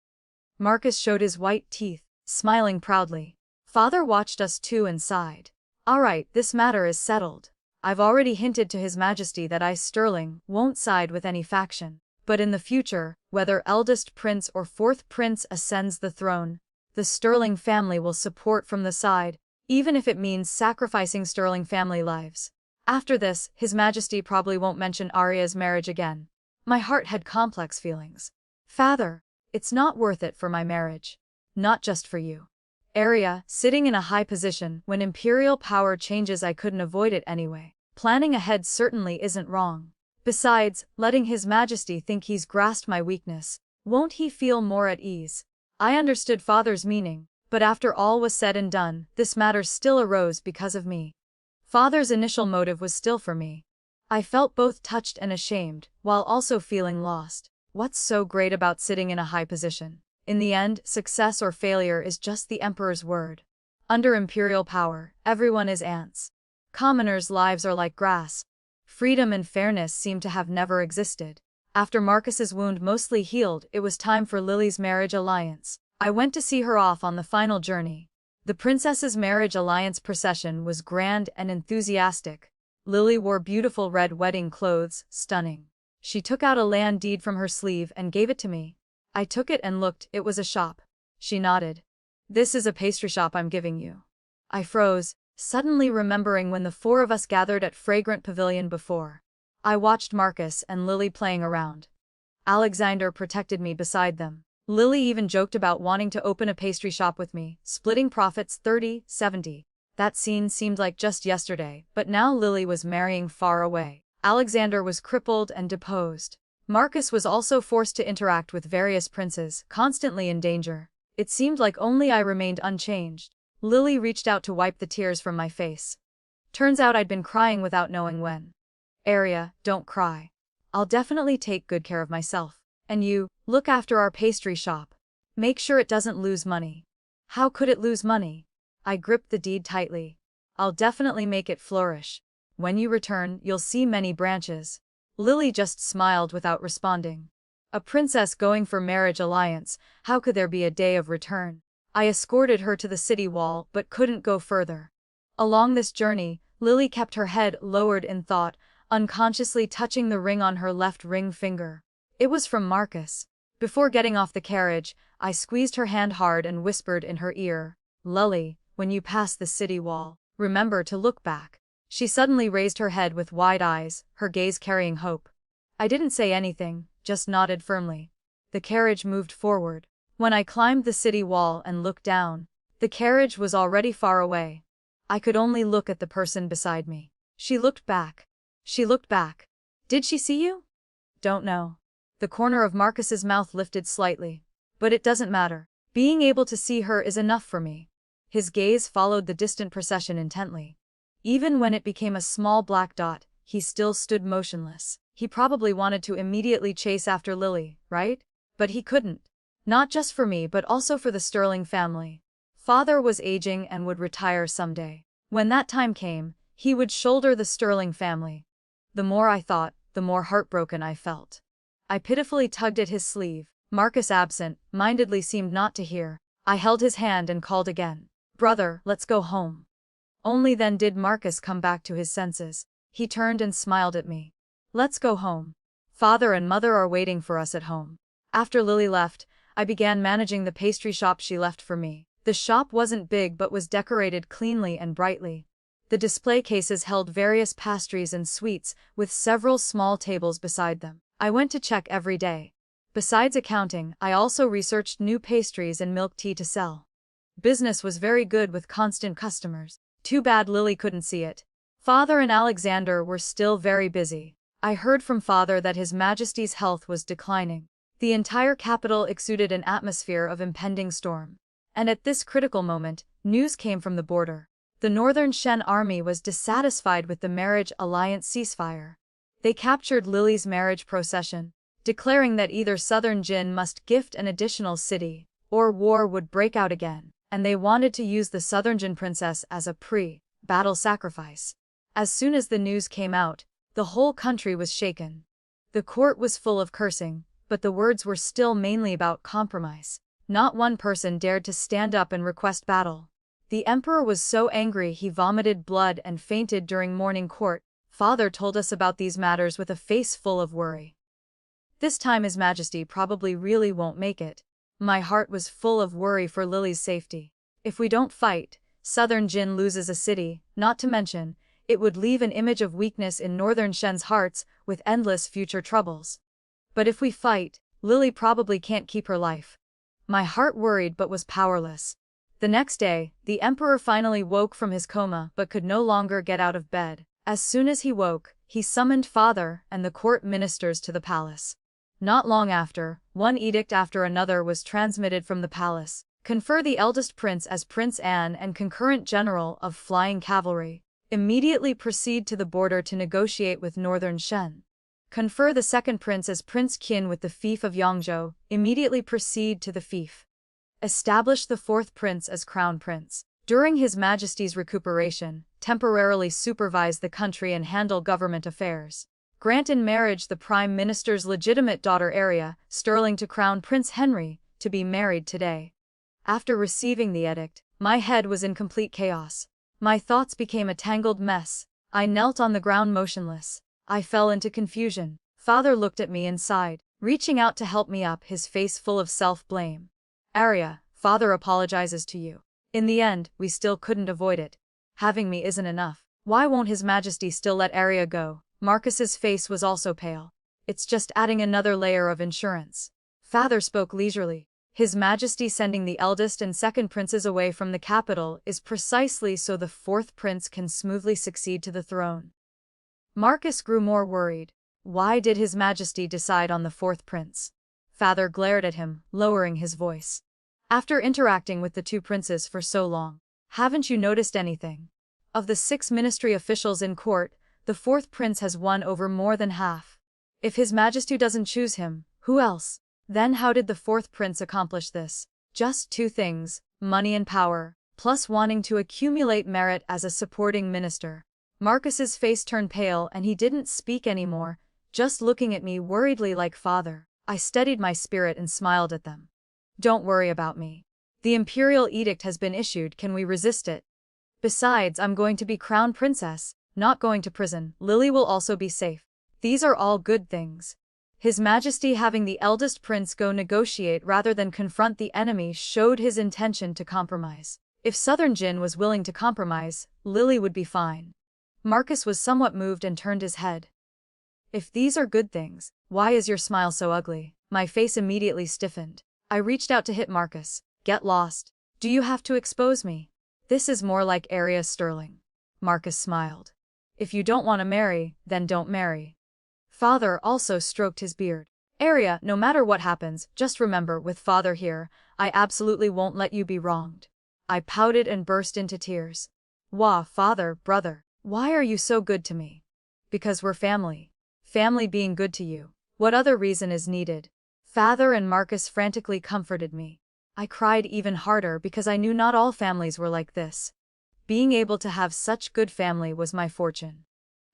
Marcus showed his white teeth, smiling proudly. Father watched us too and sighed. All right, this matter is settled. I've already hinted to His Majesty that I, Sterling, won't side with any faction. But in the future, whether eldest prince or fourth prince ascends the throne, the Sterling family will support from the side, even if it means sacrificing Sterling family lives. After this, His Majesty probably won't mention Arya's marriage again. My heart had complex feelings. Father, it's not worth it for my marriage. Not just for you. Arya, sitting in a high position, when imperial power changes I couldn't avoid it anyway. Planning ahead certainly isn't wrong. Besides, letting His Majesty think he's grasped my weakness, won't he feel more at ease? I understood Father's meaning, but after all was said and done, this matter still arose because of me. Father's initial motive was still for me. I felt both touched and ashamed, while also feeling lost. What's so great about sitting in a high position? In the end, success or failure is just the Emperor's word. Under imperial power, everyone is ants. Commoners' lives are like grass. Freedom and fairness seem to have never existed. After Marcus's wound mostly healed, it was time for Lily's marriage alliance. I went to see her off on the final journey. The princess's marriage alliance procession was grand and enthusiastic. Lily wore beautiful red wedding clothes, stunning. She took out a land deed from her sleeve and gave it to me. I took it and looked, it was a shop. She nodded. This is a pastry shop I'm giving you. I froze, suddenly remembering when the four of us gathered at Fragrant Pavilion before. I watched Marcus and Lily playing around. Alexander protected me beside them. Lily even joked about wanting to open a pastry shop with me, splitting profits 30-70. That scene seemed like just yesterday, but now Lily was marrying far away. Alexander was crippled and deposed. Marcus was also forced to interact with various princes, constantly in danger. It seemed like only I remained unchanged. Lily reached out to wipe the tears from my face. Turns out I'd been crying without knowing when. Arya, don't cry. I'll definitely take good care of myself. And you, look after our pastry shop. Make sure it doesn't lose money. How could it lose money? I gripped the deed tightly. I'll definitely make it flourish. When you return, you'll see many branches. Lily just smiled without responding. A princess going for marriage alliance, how could there be a day of return? I escorted her to the city wall but couldn't go further. Along this journey, Lily kept her head lowered in thought, unconsciously touching the ring on her left ring finger. It was from Marcus. Before getting off the carriage, I squeezed her hand hard and whispered in her ear, Lily, when you pass the city wall, remember to look back. She suddenly raised her head with wide eyes, her gaze carrying hope. I didn't say anything, just nodded firmly. The carriage moved forward. When I climbed the city wall and looked down, the carriage was already far away. I could only look at the person beside me. She looked back. She looked back. Did she see you? Don't know. The corner of Marcus's mouth lifted slightly. But it doesn't matter. Being able to see her is enough for me. His gaze followed the distant procession intently. Even when it became a small black dot, he still stood motionless. He probably wanted to immediately chase after Lily, right? But he couldn't. Not just for me but also for the Sterling family. Father was aging and would retire someday. When that time came, he would shoulder the Sterling family. The more I thought, the more heartbroken I felt. I pitifully tugged at his sleeve. Marcus, absent-mindedly, seemed not to hear. I held his hand and called again. "Brother, let's go home." Only then did Marcus come back to his senses. He turned and smiled at me. "Let's go home. Father and Mother are waiting for us at home." After Lily left, I began managing the pastry shop she left for me. The shop wasn't big but was decorated cleanly and brightly. The display cases held various pastries and sweets, with several small tables beside them. I went to check every day. Besides accounting, I also researched new pastries and milk tea to sell. Business was very good with constant customers. Too bad Lily couldn't see it. Father and Alexander were still very busy. I heard from Father that His Majesty's health was declining. The entire capital exuded an atmosphere of impending storm. And at this critical moment, news came from the border. The Northern Shen army was dissatisfied with the marriage alliance ceasefire. They captured Lily's marriage procession, declaring that either Southern Jin must gift an additional city, or war would break out again, and they wanted to use the Southern Jin princess as a pre-battle sacrifice. As soon as the news came out, the whole country was shaken. The court was full of cursing, but the words were still mainly about compromise. Not one person dared to stand up and request battle. The emperor was so angry he vomited blood and fainted during morning court. Father told us about these matters with a face full of worry. This time His Majesty probably really won't make it. My heart was full of worry for Lily's safety. If we don't fight, Southern Jin loses a city, not to mention, it would leave an image of weakness in Northern Shen's hearts, with endless future troubles. But if we fight, Lily probably can't keep her life. My heart worried but was powerless. The next day, the emperor finally woke from his coma but could no longer get out of bed. As soon as he woke, he summoned Father and the court ministers to the palace. Not long after, one edict after another was transmitted from the palace. Confer the eldest prince as Prince An and concurrent general of flying cavalry. Immediately proceed to the border to negotiate with Northern Shen. Confer the second prince as Prince Qin with the fief of Yangzhou. Immediately proceed to the fief. Establish the fourth prince as crown prince. During His Majesty's recuperation, temporarily supervise the country and handle government affairs. Grant in marriage the Prime Minister's legitimate daughter Arya, Sterling, to Crown Prince Henry, to be married today. After receiving the edict, my head was in complete chaos. My thoughts became a tangled mess. I knelt on the ground motionless. I fell into confusion. Father looked at me and sighed, reaching out to help me up, his face full of self-blame. "Arya, Father apologizes to you. In the end, we still couldn't avoid it. Having me isn't enough. Why won't His Majesty still let Arya go?" Marcus's face was also pale. "It's just adding another layer of insurance." Father spoke leisurely. "His Majesty sending the eldest and second princes away from the capital is precisely so the fourth prince can smoothly succeed to the throne." Marcus grew more worried. Why did His Majesty decide on the fourth prince? Father glared at him, lowering his voice. "After interacting with the two princes for so long, haven't you noticed anything? Of the 6 ministry officials in court, the fourth prince has won over more than half. If His Majesty doesn't choose him, who else? Then how did the fourth prince accomplish this? Just 2 things, money and power, plus wanting to accumulate merit as a supporting minister." Marcus's face turned pale and he didn't speak anymore, just looking at me worriedly like Father. I steadied my spirit and smiled at them. "Don't worry about me. The imperial edict has been issued, can we resist it? Besides, I'm going to be crown princess, not going to prison. Lily will also be safe. These are all good things." His Majesty having the eldest prince go negotiate rather than confront the enemy showed his intention to compromise. If Southern Jin was willing to compromise, Lily would be fine. Marcus was somewhat moved and turned his head. "If these are good things, why is your smile so ugly?" My face immediately stiffened. I reached out to hit Marcus. "Get lost. Do you have to expose me? This is more like Arya Sterling." Marcus smiled. "If you don't want to marry, then don't marry." Father also stroked his beard. "Arya, no matter what happens, just remember, with Father here, I absolutely won't let you be wronged." I pouted and burst into tears. "Wah, Father, brother, why are you so good to me? Because we're family. Family being good to you. What other reason is needed? Father and Marcus frantically comforted me. I cried even harder because I knew not all families were like this. Being able to have such good family was my fortune.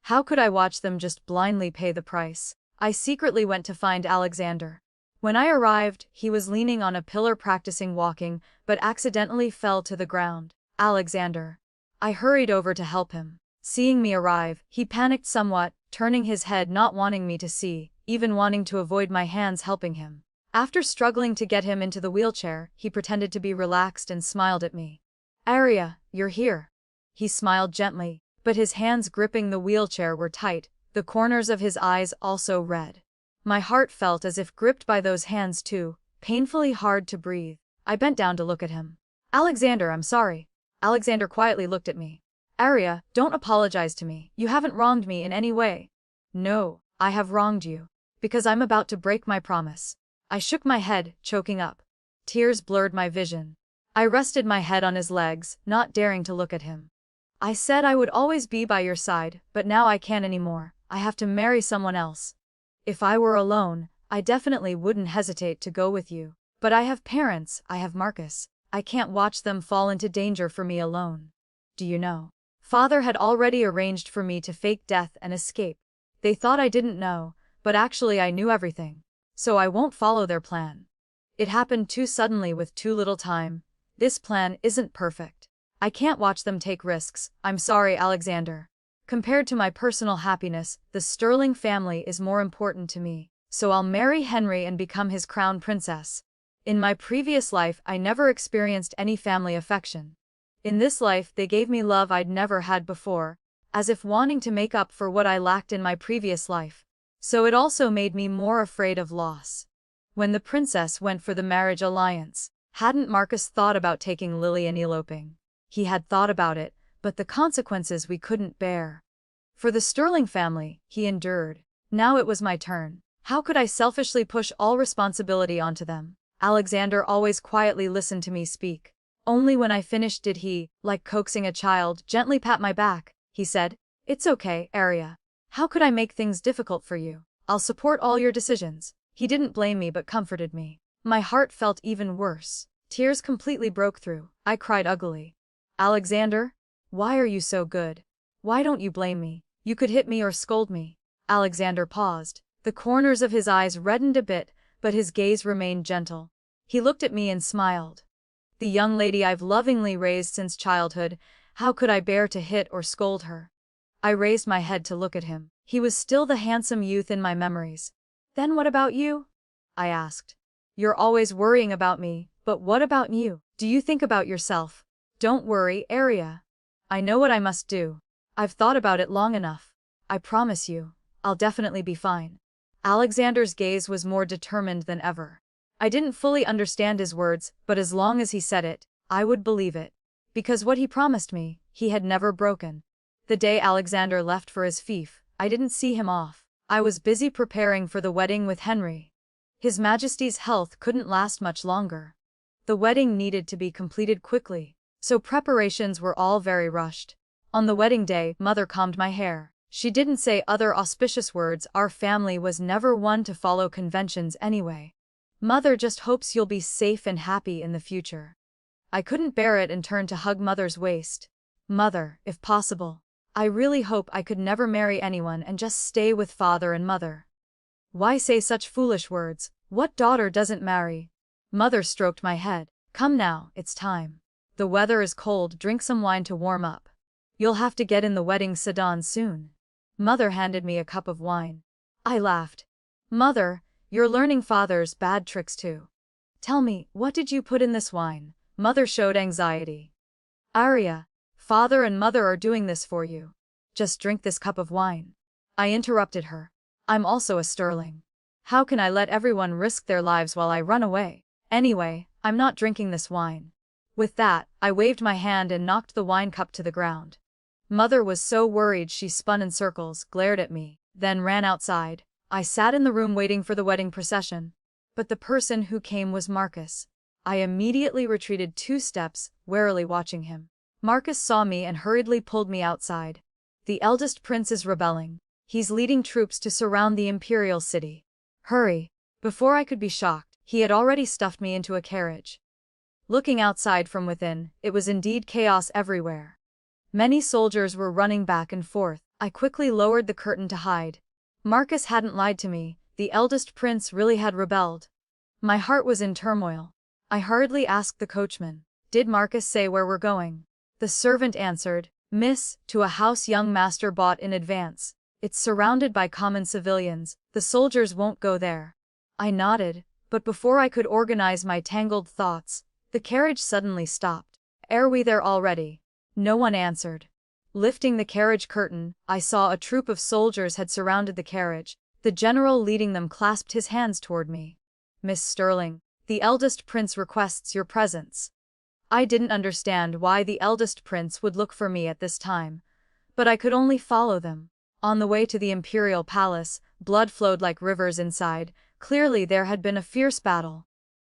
How could I watch them just blindly pay the price? I secretly went to find Alexander. When I arrived, he was leaning on a pillar practicing walking, but accidentally fell to the ground. Alexander. I hurried over to help him. Seeing me arrive, he panicked somewhat, turning his head, not wanting me to see, even wanting to avoid my hands helping him. After struggling to get him into the wheelchair, he pretended to be relaxed and smiled at me. Arya, you're here. He smiled gently, but his hands gripping the wheelchair were tight, the corners of his eyes also red. My heart felt as if gripped by those hands too, painfully hard to breathe. I bent down to look at him. Alexander, I'm sorry. Alexander quietly looked at me. Arya, don't apologize to me. You haven't wronged me in any way. No, I have wronged you. Because I'm about to break my promise. I shook my head, choking up. Tears blurred my vision. I rested my head on his legs, not daring to look at him. I said I would always be by your side, but now I can't anymore. I have to marry someone else. If I were alone, I definitely wouldn't hesitate to go with you. But I have parents, I have Marcus. I can't watch them fall into danger for me alone. Do you know? Father had already arranged for me to fake death and escape. They thought I didn't know, but actually I knew everything. So I won't follow their plan. It happened too suddenly with too little time. This plan isn't perfect. I can't watch them take risks. I'm sorry, Alexander. Compared to my personal happiness, the Sterling family is more important to me. So I'll marry Henry and become his crown princess. In my previous life, I never experienced any family affection. In this life, they gave me love I'd never had before, as if wanting to make up for what I lacked in my previous life. So it also made me more afraid of loss. When the princess went for the marriage alliance, hadn't Marcus thought about taking Lily and eloping? He had thought about it, but the consequences we couldn't bear. For the Sterling family, he endured. Now it was my turn. How could I selfishly push all responsibility onto them? Alexander always quietly listened to me speak. Only when I finished did he, like coaxing a child, gently pat my back. He said, "It's okay, Arya. How could I make things difficult for you? I'll support all your decisions." He didn't blame me but comforted me. My heart felt even worse. Tears completely broke through. I cried uglily. Alexander? Why are you so good? Why don't you blame me? You could hit me or scold me. Alexander paused. The corners of his eyes reddened a bit, but his gaze remained gentle. He looked at me and smiled. The young lady I've lovingly raised since childhood, how could I bear to hit or scold her? I raised my head to look at him. He was still the handsome youth in my memories. Then what about you? I asked. You're always worrying about me, but what about you? Do you think about yourself? Don't worry, Arya. I know what I must do. I've thought about it long enough. I promise you, I'll definitely be fine. Alexander's gaze was more determined than ever. I didn't fully understand his words, but as long as he said it, I would believe it. Because what he promised me, he had never broken. The day Alexander left for his fief, I didn't see him off. I was busy preparing for the wedding with Henry. His Majesty's health couldn't last much longer. The wedding needed to be completed quickly, so preparations were all very rushed. On the wedding day, Mother combed my hair. She didn't say other auspicious words. Our family was never one to follow conventions anyway. Mother just hopes you'll be safe and happy in the future. I couldn't bear it and turned to hug Mother's waist. Mother, if possible, I really hope I could never marry anyone and just stay with Father and Mother. Why say such foolish words? What daughter doesn't marry? Mother stroked my head. Come now, it's time. The weather is cold, drink some wine to warm up. You'll have to get in the wedding sedan soon. Mother handed me a cup of wine. I laughed. Mother, you're learning Father's bad tricks too. Tell me, what did you put in this wine? Mother showed anxiety. Arya, Father and Mother are doing this for you. Just drink this cup of wine. I interrupted her. I'm also a Sterling. How can I let everyone risk their lives while I run away? Anyway, I'm not drinking this wine. With that, I waved my hand and knocked the wine cup to the ground. Mother was so worried she spun in circles, glared at me, then ran outside. I sat in the room waiting for the wedding procession. But the person who came was Marcus. I immediately retreated 2 steps, warily watching him. Marcus saw me and hurriedly pulled me outside. The eldest prince is rebelling. He's leading troops to surround the imperial city. Hurry. Before I could be shocked, he had already stuffed me into a carriage. Looking outside from within, it was indeed chaos everywhere. Many soldiers were running back and forth. I quickly lowered the curtain to hide. Marcus hadn't lied to me, the eldest prince really had rebelled. My heart was in turmoil. I hurriedly asked the coachman, "Did Marcus say where we're going?" The servant answered, "Miss, to a house young master bought in advance. It's surrounded by common civilians, the soldiers won't go there." I nodded, but before I could organize my tangled thoughts, the carriage suddenly stopped. "Are we there already?" No one answered. Lifting the carriage curtain, I saw a troop of soldiers had surrounded the carriage. The general leading them clasped his hands toward me. "Miss Sterling, the eldest prince requests your presence." I didn't understand why the eldest prince would look for me at this time, but I could only follow them. On the way to the imperial palace, blood flowed like rivers inside. Clearly there had been a fierce battle.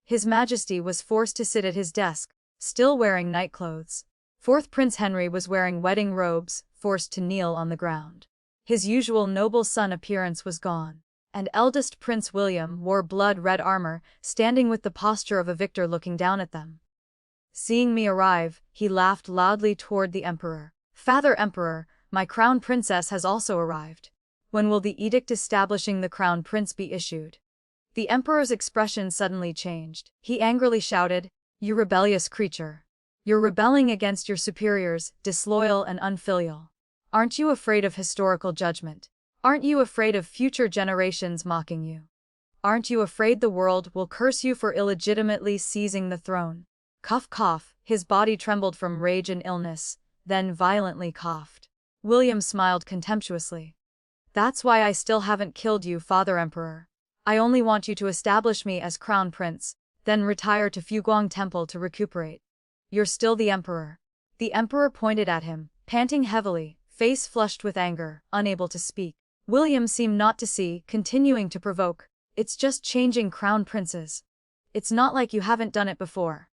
His Majesty was forced to sit at his desk, still wearing nightclothes. Fourth Prince Henry was wearing wedding robes, forced to kneel on the ground. His usual noble son appearance was gone, and eldest Prince William wore blood-red armor, standing with the posture of a victor looking down at them. Seeing me arrive, he laughed loudly toward the Emperor. "Father Emperor, my crown princess has also arrived. When will the edict establishing the crown prince be issued?" The Emperor's expression suddenly changed. He angrily shouted, "You rebellious creature! You're rebelling against your superiors, disloyal and unfilial. Aren't you afraid of historical judgment? Aren't you afraid of future generations mocking you? Aren't you afraid the world will curse you for illegitimately seizing the throne?" Cough cough, his body trembled from rage and illness, then violently coughed. William smiled contemptuously. "That's why I still haven't killed you, Father Emperor. I only want you to establish me as crown prince, then retire to Fuguang Temple to recuperate. You're still the Emperor." The Emperor pointed at him, panting heavily, face flushed with anger, unable to speak. William seemed not to see, continuing to provoke, "It's just changing crown princes. It's not like you haven't done it before.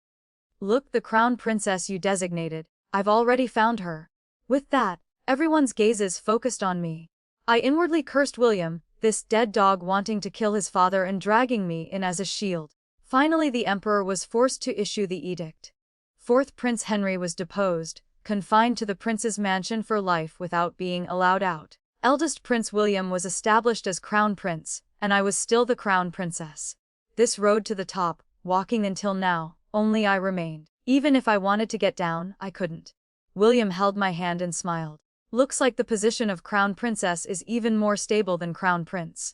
Look, the crown princess you designated, I've already found her." With that, everyone's gazes focused on me. I inwardly cursed William, this dead dog wanting to kill his father and dragging me in as a shield. Finally the Emperor was forced to issue the edict. Fourth Prince Henry was deposed, confined to the prince's mansion for life without being allowed out. Eldest Prince William was established as crown prince, and I was still the crown princess. This road to the top, walking until now, only I remained. Even if I wanted to get down, I couldn't. William held my hand and smiled. "Looks like the position of crown princess is even more stable than crown prince."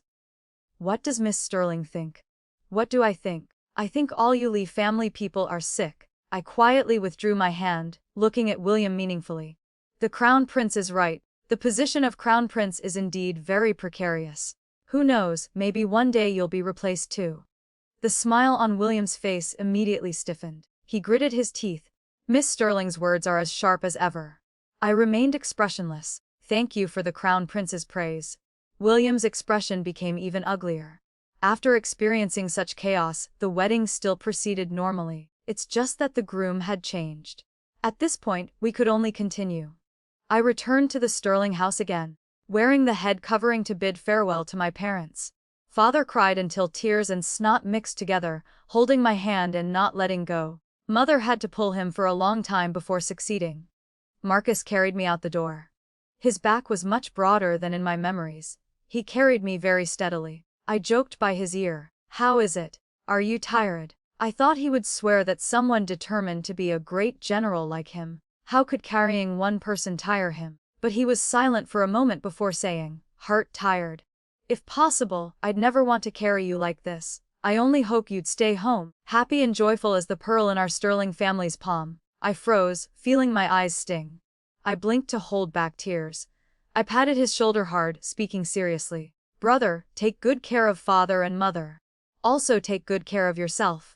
"What does Miss Sterling think?" "What do I think? I think all you Lee family people are sick." I quietly withdrew my hand, looking at William meaningfully. "The crown prince is right. The position of crown prince is indeed very precarious. Who knows, maybe one day you'll be replaced too." The smile on William's face immediately stiffened. He gritted his teeth. Miss Sterling's words are as sharp as ever. I remained expressionless. "Thank you for the crown prince's praise." William's expression became even uglier. After experiencing such chaos, the wedding still proceeded normally. It's just that the groom had changed. At this point, we could only continue. I returned to the Sterling house again, wearing the head covering to bid farewell to my parents. Father cried until tears and snot mixed together, holding my hand and not letting go. Mother had to pull him for a long time before succeeding. Marcus carried me out the door. His back was much broader than in my memories. He carried me very steadily. I joked by his ear, "How is it? Are you tired?" I thought he would swear that someone determined to be a great general like him. How could carrying one person tire him? But he was silent for a moment before saying, "Heart tired. If possible, I'd never want to carry you like this. I only hope you'd stay home." Happy and joyful as the pearl in our Sterling family's palm, I froze, feeling my eyes sting. I blinked to hold back tears. I patted his shoulder hard, speaking seriously. "Brother, take good care of father and mother. Also take good care of yourself."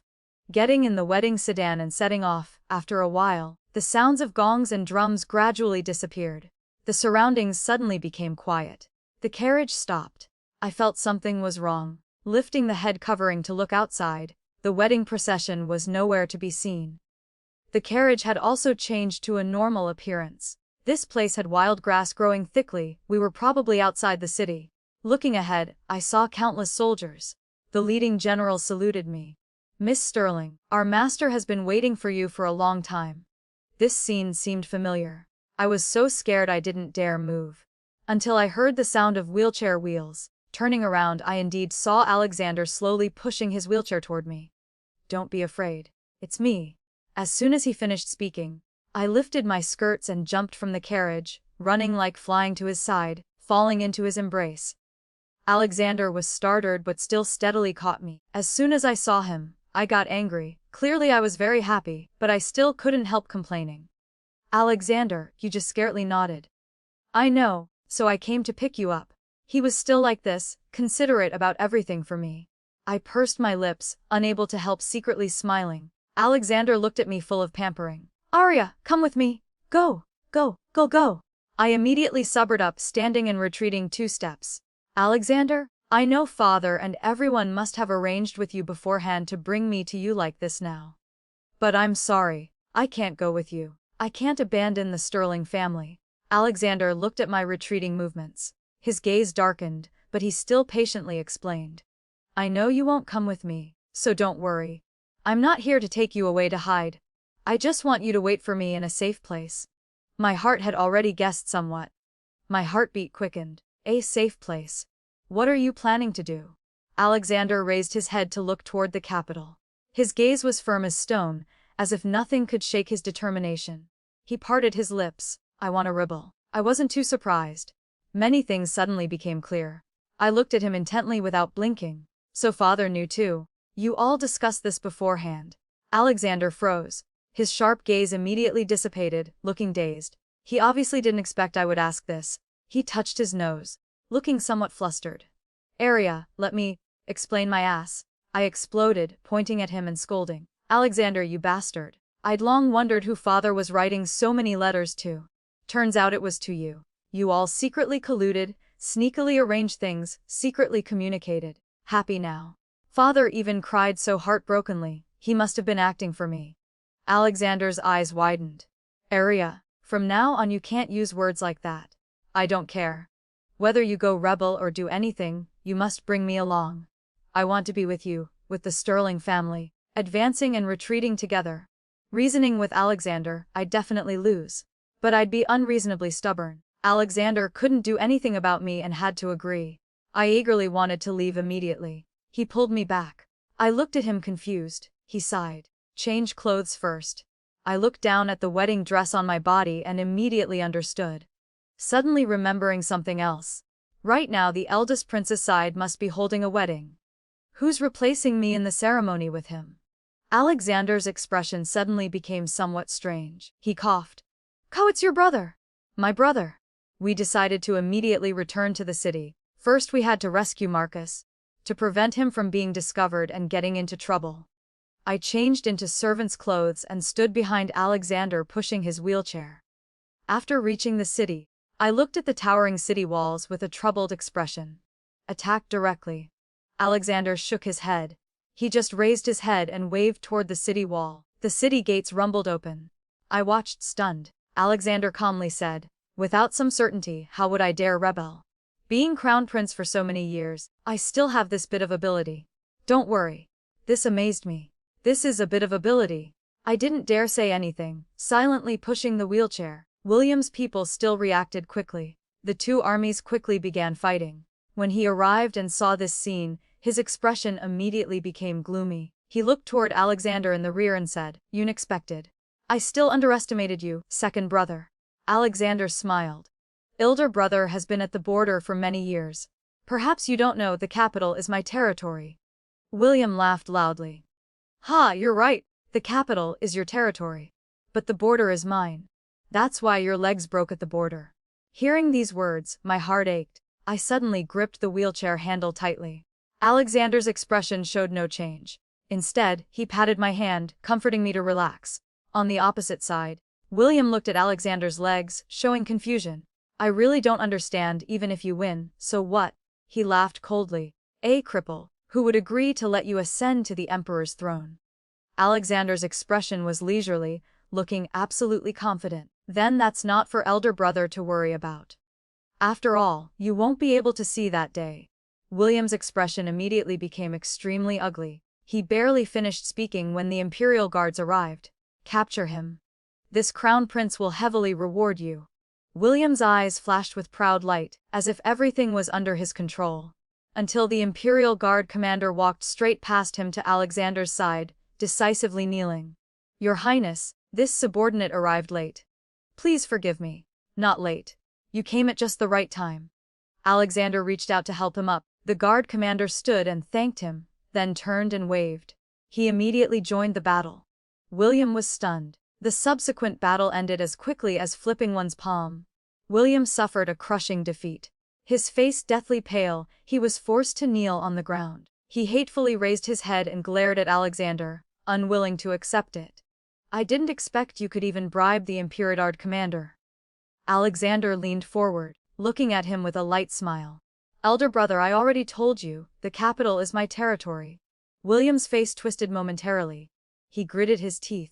Getting in the wedding sedan and setting off, after a while, the sounds of gongs and drums gradually disappeared. The surroundings suddenly became quiet. The carriage stopped. I felt something was wrong. Lifting the head covering to look outside, the wedding procession was nowhere to be seen. The carriage had also changed to a normal appearance. This place had wild grass growing thickly, we were probably outside the city. Looking ahead, I saw countless soldiers. The leading general saluted me. Miss Sterling, our master has been waiting for you for a long time. This scene seemed familiar. I was so scared I didn't dare move. Until I heard the sound of wheelchair wheels. Turning around, I indeed saw Alexander slowly pushing his wheelchair toward me. Don't be afraid. It's me. As soon as he finished speaking, I lifted my skirts and jumped from the carriage, running like flying to his side, falling into his embrace. Alexander was startled but still steadily caught me. As soon as I saw him, I got angry. Clearly I was very happy, but I still couldn't help complaining. Alexander, you just scaredly nodded. I know, so I came to pick you up. He was still like this, considerate about everything for me. I pursed my lips, unable to help secretly smiling. Alexander looked at me full of pampering. Arya, come with me. Go, go, go, go. I immediately sobered up, standing and retreating 2 steps. Alexander, I know father and everyone must have arranged with you beforehand to bring me to you like this now. But I'm sorry, I can't go with you. I can't abandon the Sterling family. Alexander looked at my retreating movements. His gaze darkened, but he still patiently explained. I know you won't come with me, so don't worry. I'm not here to take you away to hide. I just want you to wait for me in a safe place. My heart had already guessed somewhat. My heartbeat quickened. A safe place. What are you planning to do? Alexander raised his head to look toward the capital. His gaze was firm as stone, as if nothing could shake his determination. He parted his lips. I want to rebel. I wasn't too surprised. Many things suddenly became clear. I looked at him intently without blinking. So father knew too. You all discussed this beforehand. Alexander froze. His sharp gaze immediately dissipated, looking dazed. He obviously didn't expect I would ask this. He touched his nose, looking somewhat flustered. Arya, let me explain my ass. I exploded, pointing at him and scolding. Alexander, you bastard. I'd long wondered who father was writing so many letters to. Turns out it was to you. You all secretly colluded, sneakily arranged things, secretly communicated. Happy now. Father even cried so heartbrokenly, he must have been acting for me. Alexander's eyes widened. Arya, from now on you can't use words like that. I don't care. Whether you go rebel or do anything, you must bring me along. I want to be with you, with the Sterling family, advancing and retreating together. Reasoning with Alexander, I'd definitely lose. But I'd be unreasonably stubborn. Alexander couldn't do anything about me and had to agree. I eagerly wanted to leave immediately. He pulled me back. I looked at him confused. He sighed. Change clothes first. I looked down at the wedding dress on my body and immediately understood. Suddenly remembering something else. Right now the eldest princess side must be holding a wedding. Who's replacing me in the ceremony with him? Alexander's expression suddenly became somewhat strange. He coughed. "Ko, it's your brother." My brother. We decided to immediately return to the city. First we had to rescue Marcus, to prevent him from being discovered and getting into trouble. I changed into servant's clothes and stood behind Alexander pushing his wheelchair. After reaching the city, I looked at the towering city walls with a troubled expression. Attacked directly. Alexander shook his head. He just raised his head and waved toward the city wall. The city gates rumbled open. I watched stunned. Alexander calmly said, "Without some certainty, how would I dare rebel? Being crown prince for so many years, I still have this bit of ability. Don't worry." This amazed me. This is a bit of ability. I didn't dare say anything, silently pushing the wheelchair. William's people still reacted quickly. The 2 armies quickly began fighting. When he arrived and saw this scene, his expression immediately became gloomy. He looked toward Alexander in the rear and said, "Unexpected. I still underestimated you, second brother." Alexander smiled. "Elder brother has been at the border for many years. Perhaps you don't know the capital is my territory." William laughed loudly. "Ha, you're right. The capital is your territory. But the border is mine. That's why your legs broke at the border." Hearing these words, my heart ached. I suddenly gripped the wheelchair handle tightly. Alexander's expression showed no change. Instead, he patted my hand, comforting me to relax. On the opposite side, William looked at Alexander's legs, showing confusion. "I really don't understand even if you win, so what?" He laughed coldly. "A cripple, who would agree to let you ascend to the emperor's throne." Alexander's expression was leisurely, looking absolutely confident. then that's not for elder brother to worry about. After all, you won't be able to see that day. William's expression immediately became extremely ugly. He barely finished speaking when the Imperial guards arrived. Capture him. This crown prince will heavily reward you. William's eyes flashed with proud light, as if everything was under his control. Until the Imperial Guard commander walked straight past him to Alexander's side, decisively kneeling. Your Highness, this subordinate arrived late. Please forgive me. Not late. You came at just the right time. Alexander reached out to help him up. The guard commander stood and thanked him, then turned and waved. He immediately joined the battle. William was stunned. The subsequent battle ended as quickly as flipping one's palm. William suffered a crushing defeat. His face deathly pale, he was forced to kneel on the ground. He hatefully raised his head and glared at Alexander, unwilling to accept it. I didn't expect you could even bribe the Imperial commander. Alexander leaned forward, looking at him with a light smile. Elder brother, I already told you, the capital is my territory. William's face twisted momentarily. He gritted his teeth,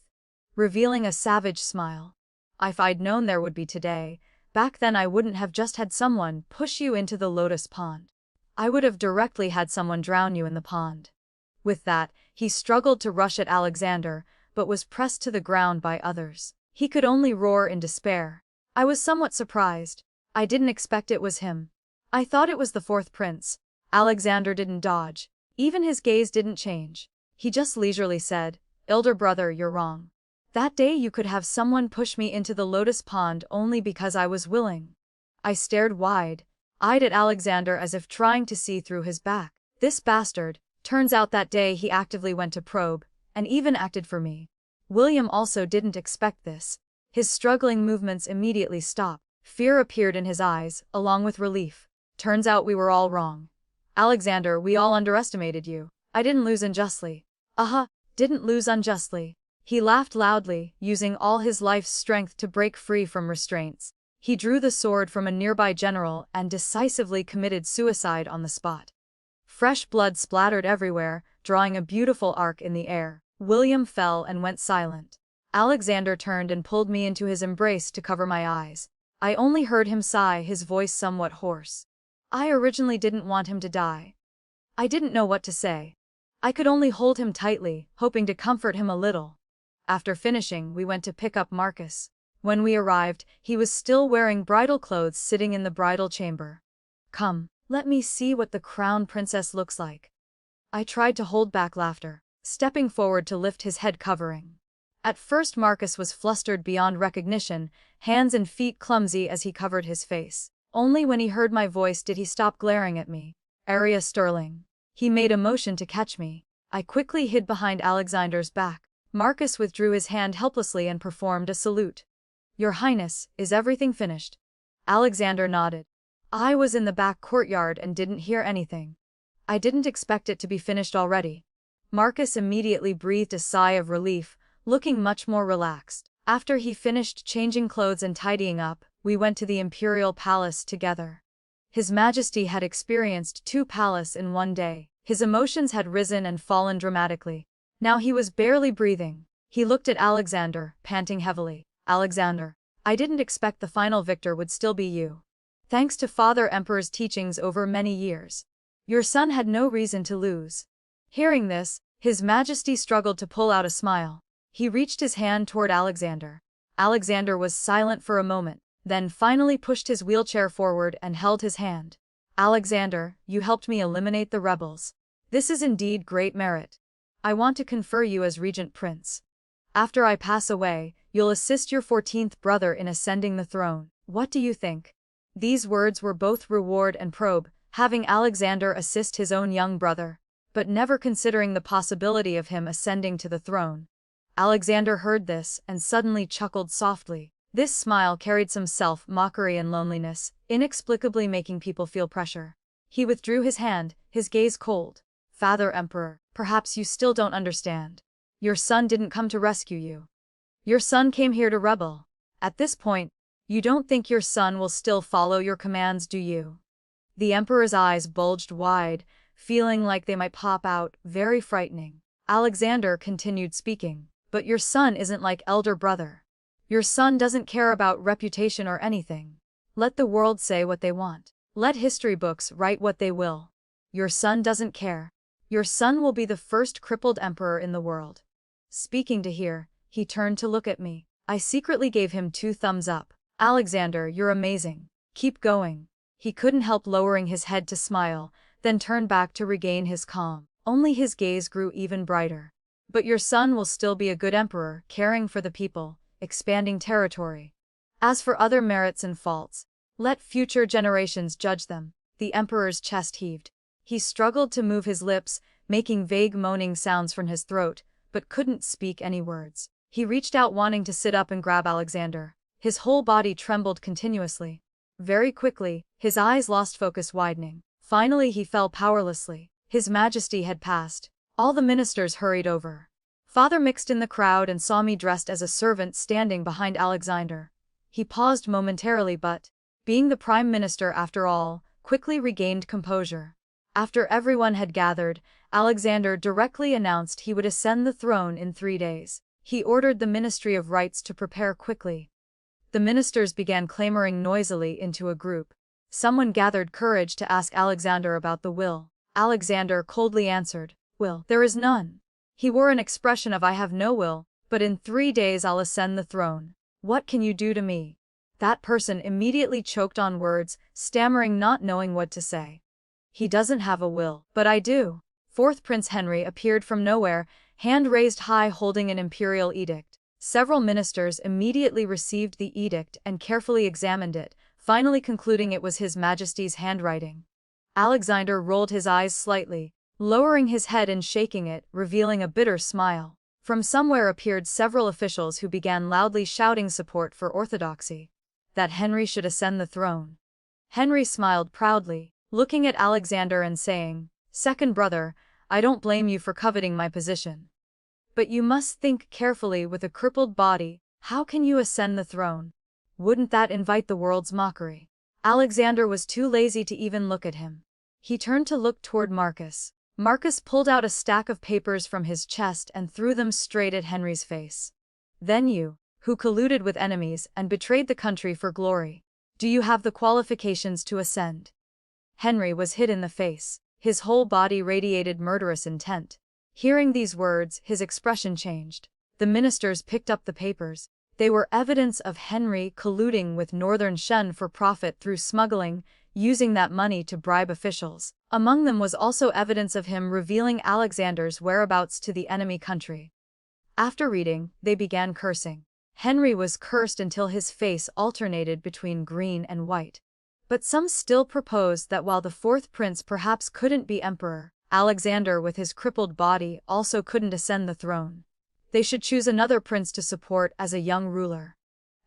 revealing a savage smile. If I'd known there would be today, back then I wouldn't have just had someone push you into the lotus pond. I would have directly had someone drown you in the pond. With that, he struggled to rush at Alexander, but was pressed to the ground by others. He could only roar in despair. I was somewhat surprised. I didn't expect it was him. I thought it was the fourth prince. Alexander didn't dodge. Even his gaze didn't change. He just leisurely said, Elder brother, you're wrong. That day you could have someone push me into the lotus pond only because I was willing. I stared wide-eyed at Alexander as if trying to see through his back. This bastard, turns out that day he actively went to probe, and even acted for me. William also didn't expect this. His struggling movements immediately stopped. Fear appeared in his eyes, along with relief. Turns out we were all wrong. Alexander, we all underestimated you. I didn't lose unjustly. Didn't lose unjustly. He laughed loudly, using all his life's strength to break free from restraints. He drew the sword from a nearby general and decisively committed suicide on the spot. Fresh blood splattered everywhere, drawing a beautiful arc in the air. William fell and went silent. Alexander turned and pulled me into his embrace to cover my eyes. I only heard him sigh, his voice somewhat hoarse. I originally didn't want him to die. I didn't know what to say. I could only hold him tightly, hoping to comfort him a little. After finishing, we went to pick up Marcus. When we arrived, he was still wearing bridal clothes sitting in the bridal chamber. Come, let me see what the crown princess looks like. I tried to hold back laughter, stepping forward to lift his head covering. At first Marcus was flustered beyond recognition, hands and feet clumsy as he covered his face. Only when he heard my voice did he stop glaring at me. Arya Sterling. He made a motion to catch me. I quickly hid behind Alexander's back. Marcus withdrew his hand helplessly and performed a salute. Your Highness, is everything finished? Alexander nodded. I was in the back courtyard and didn't hear anything. I didn't expect it to be finished already. Marcus immediately breathed a sigh of relief, looking much more relaxed. After he finished changing clothes and tidying up, we went to the Imperial Palace together. His Majesty had experienced 2 palaces in one day. His emotions had risen and fallen dramatically. Now he was barely breathing. He looked at Alexander, panting heavily. Alexander, I didn't expect the final victor would still be you. Thanks to Father Emperor's teachings over many years, your son had no reason to lose. Hearing this, His Majesty struggled to pull out a smile. He reached his hand toward Alexander. Alexander was silent for a moment, then finally pushed his wheelchair forward and held his hand. Alexander, you helped me eliminate the rebels. This is indeed great merit. I want to confer you as Regent Prince. After I pass away, you'll assist your 14th brother in ascending the throne. What do you think? These words were both reward and probe, having Alexander assist his own young brother, but never considering the possibility of him ascending to the throne. Alexander heard this and suddenly chuckled softly. This smile carried some self-mockery and loneliness, inexplicably making people feel pressure. He withdrew his hand, his gaze cold. Father Emperor, perhaps you still don't understand. Your son didn't come to rescue you. Your son came here to rebel. At this point, you don't think your son will still follow your commands, do you? The Emperor's eyes bulged wide, feeling like they might pop out, very frightening. Alexander continued speaking. But your son isn't like elder brother. Your son doesn't care about reputation or anything. Let the world say what they want. Let history books write what they will. Your son doesn't care. Your son will be the first crippled emperor in the world. Speaking to hear, he turned to look at me. I secretly gave him 2 thumbs up. Alexander, you're amazing. Keep going. He couldn't help lowering his head to smile, then turned back to regain his calm. Only his gaze grew even brighter. But your son will still be a good emperor, caring for the people, expanding territory. As for other merits and faults, let future generations judge them. The emperor's chest heaved. He struggled to move his lips, making vague moaning sounds from his throat, but couldn't speak any words. He reached out wanting to sit up and grab Alexander. His whole body trembled continuously. Very quickly, his eyes lost focus, widening. Finally he fell powerlessly. His Majesty had passed. All the ministers hurried over. Father mixed in the crowd and saw me dressed as a servant standing behind Alexander. He paused momentarily but, being the Prime Minister after all, quickly regained composure. After everyone had gathered, Alexander directly announced he would ascend the throne in 3 days. He ordered the Ministry of Rites to prepare quickly. The ministers began clamoring noisily into a group. Someone gathered courage to ask Alexander about the will. Alexander coldly answered, "Will, there is none." He wore an expression of "I have no will, but in 3 days I'll ascend the throne. What can you do to me?" That person immediately choked on words, stammering, not knowing what to say. "He doesn't have a will, but I do." Fourth Prince Henry appeared from nowhere, hand raised high holding an imperial edict. Several ministers immediately received the edict and carefully examined it, finally concluding it was His Majesty's handwriting. Alexander rolled his eyes slightly, lowering his head and shaking it, revealing a bitter smile. From somewhere appeared several officials who began loudly shouting support for orthodoxy. That Henry should ascend the throne. Henry smiled proudly, looking at Alexander and saying, "Second brother, I don't blame you for coveting my position. But you must think carefully. With a crippled body, how can you ascend the throne? Wouldn't that invite the world's mockery?" Alexander was too lazy to even look at him. He turned to look toward Marcus. Marcus pulled out a stack of papers from his chest and threw them straight at Henry's face. "Then you, who colluded with enemies and betrayed the country for glory, do you have the qualifications to ascend?" Henry was hit in the face. His whole body radiated murderous intent. Hearing these words, his expression changed. The ministers picked up the papers. They were evidence of Henry colluding with Northern Shen for profit through smuggling, using that money to bribe officials. Among them was also evidence of him revealing Alexander's whereabouts to the enemy country. After reading, they began cursing. Henry was cursed until his face alternated between green and white. But some still proposed that while the fourth prince perhaps couldn't be emperor, Alexander with his crippled body also couldn't ascend the throne. They should choose another prince to support as a young ruler.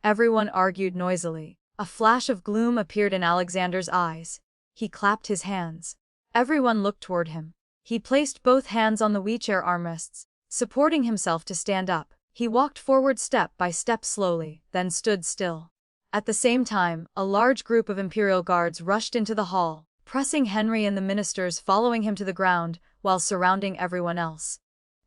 Everyone argued noisily. A flash of gloom appeared in Alexander's eyes. He clapped his hands. Everyone looked toward him. He placed both hands on the wheelchair armrests, supporting himself to stand up. He walked forward step by step slowly, then stood still. At the same time, a large group of imperial guards rushed into the hall, pressing Henry and the ministers following him to the ground, while surrounding everyone else.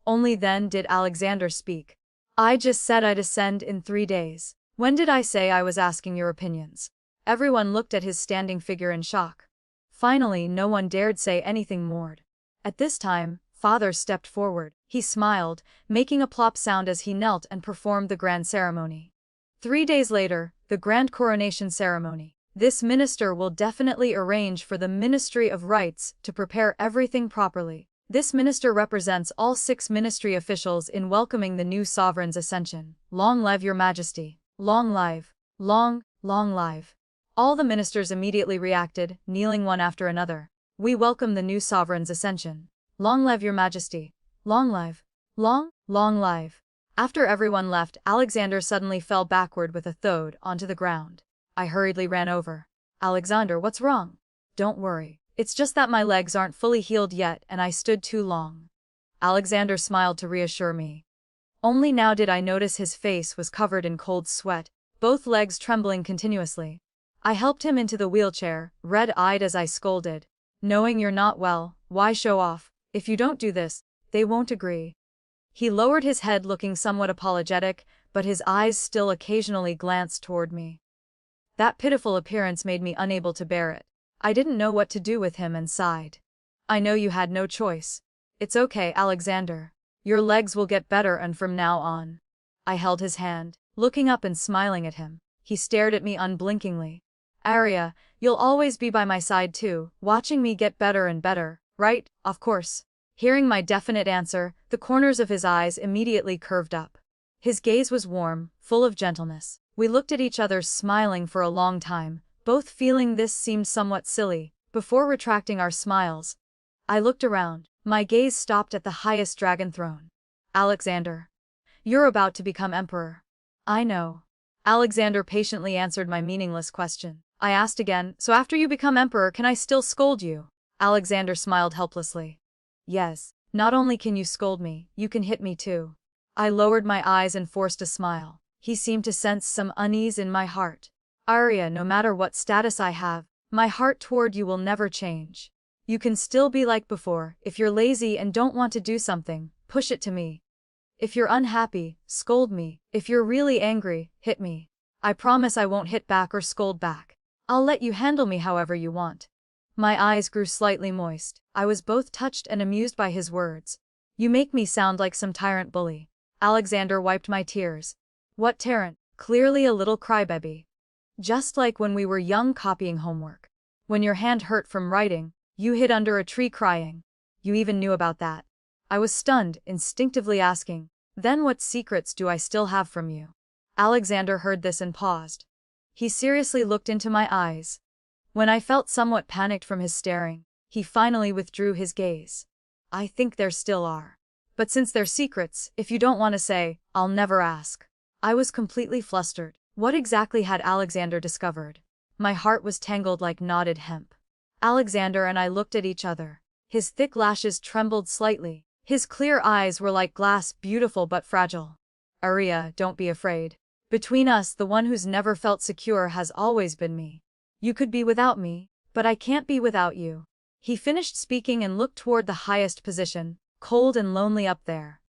Only then did Alexander speak. "I just said I'd ascend in 3 days. When did I say I was asking your opinions?" Everyone looked at his standing figure in shock. Finally, no one dared say anything more. At this time, Father stepped forward. He smiled, making a plop sound as he knelt and performed the grand ceremony. 3 days later, the grand coronation ceremony. This minister will definitely arrange for the Ministry of Rites to prepare everything properly. This minister represents all 6 ministry officials in welcoming the new sovereign's ascension. Long live your majesty. Long live. Long live. All the ministers immediately reacted, kneeling one after another. "We welcome the new sovereign's ascension. Long live your majesty. Long live. Long live." After everyone left, Alexander suddenly fell backward with a thud onto the ground. I hurriedly ran over. "Alexander, what's wrong?" "Don't worry. It's just that my legs aren't fully healed yet and I stood too long." Alexander smiled to reassure me. Only now did I notice his face was covered in cold sweat, both legs trembling continuously. I helped him into the wheelchair, red-eyed as I scolded. "Knowing you're not well, why show off? If you don't do this, they won't agree." He lowered his head looking somewhat apologetic, but his eyes still occasionally glanced toward me. That pitiful appearance made me unable to bear it. I didn't know what to do with him and sighed. I know you had no choice. It's okay, Alexander. Your legs will get better and from now on. I held his hand, looking up and smiling at him. He stared at me unblinkingly. Arya, you'll always be by my side too, watching me get better and better, right? Of course. Hearing my definite answer, the corners of his eyes immediately curved up. His gaze was warm, full of gentleness. We looked at each other smiling for a long time, both feeling this seemed somewhat silly, before retracting our smiles. I looked around. My gaze stopped at the highest dragon throne. Alexander. You're about to become emperor. I know. Alexander patiently answered my meaningless question. I asked again, so after you become emperor can I still scold you? Alexander smiled helplessly. Yes, not only can you scold me, you can hit me too. I lowered my eyes and forced a smile. He seemed to sense some unease in my heart. Arya, no matter what status I have, my heart toward you will never change. You can still be like before. If you're lazy and don't want to do something, push it to me. If you're unhappy, scold me. If you're really angry, hit me. I promise I won't hit back or scold back. I'll let you handle me however you want. My eyes grew slightly moist. I was both touched and amused by his words. You make me sound like some tyrant bully. Alexander wiped my tears. What tyrant? Clearly a little crybaby. Just like when we were young copying homework. When your hand hurt from writing, you hid under a tree crying. You even knew about that. I was stunned, instinctively asking, then what secrets do I still have from you? Alexander heard this and paused. He seriously looked into my eyes. When I felt somewhat panicked from his staring, he finally withdrew his gaze. I think there still are. But since they're secrets, if you don't want to say, I'll never ask. I was completely flustered. What exactly had Alexander discovered? My heart was tangled like knotted hemp. Alexander and I looked at each other. His thick lashes trembled slightly. His clear eyes were like glass, beautiful but fragile. Arya, don't be afraid. Between us, the one who's never felt secure has always been me. You could be without me, but I can't be without you. He finished speaking and looked toward the highest position, cold and lonely up there.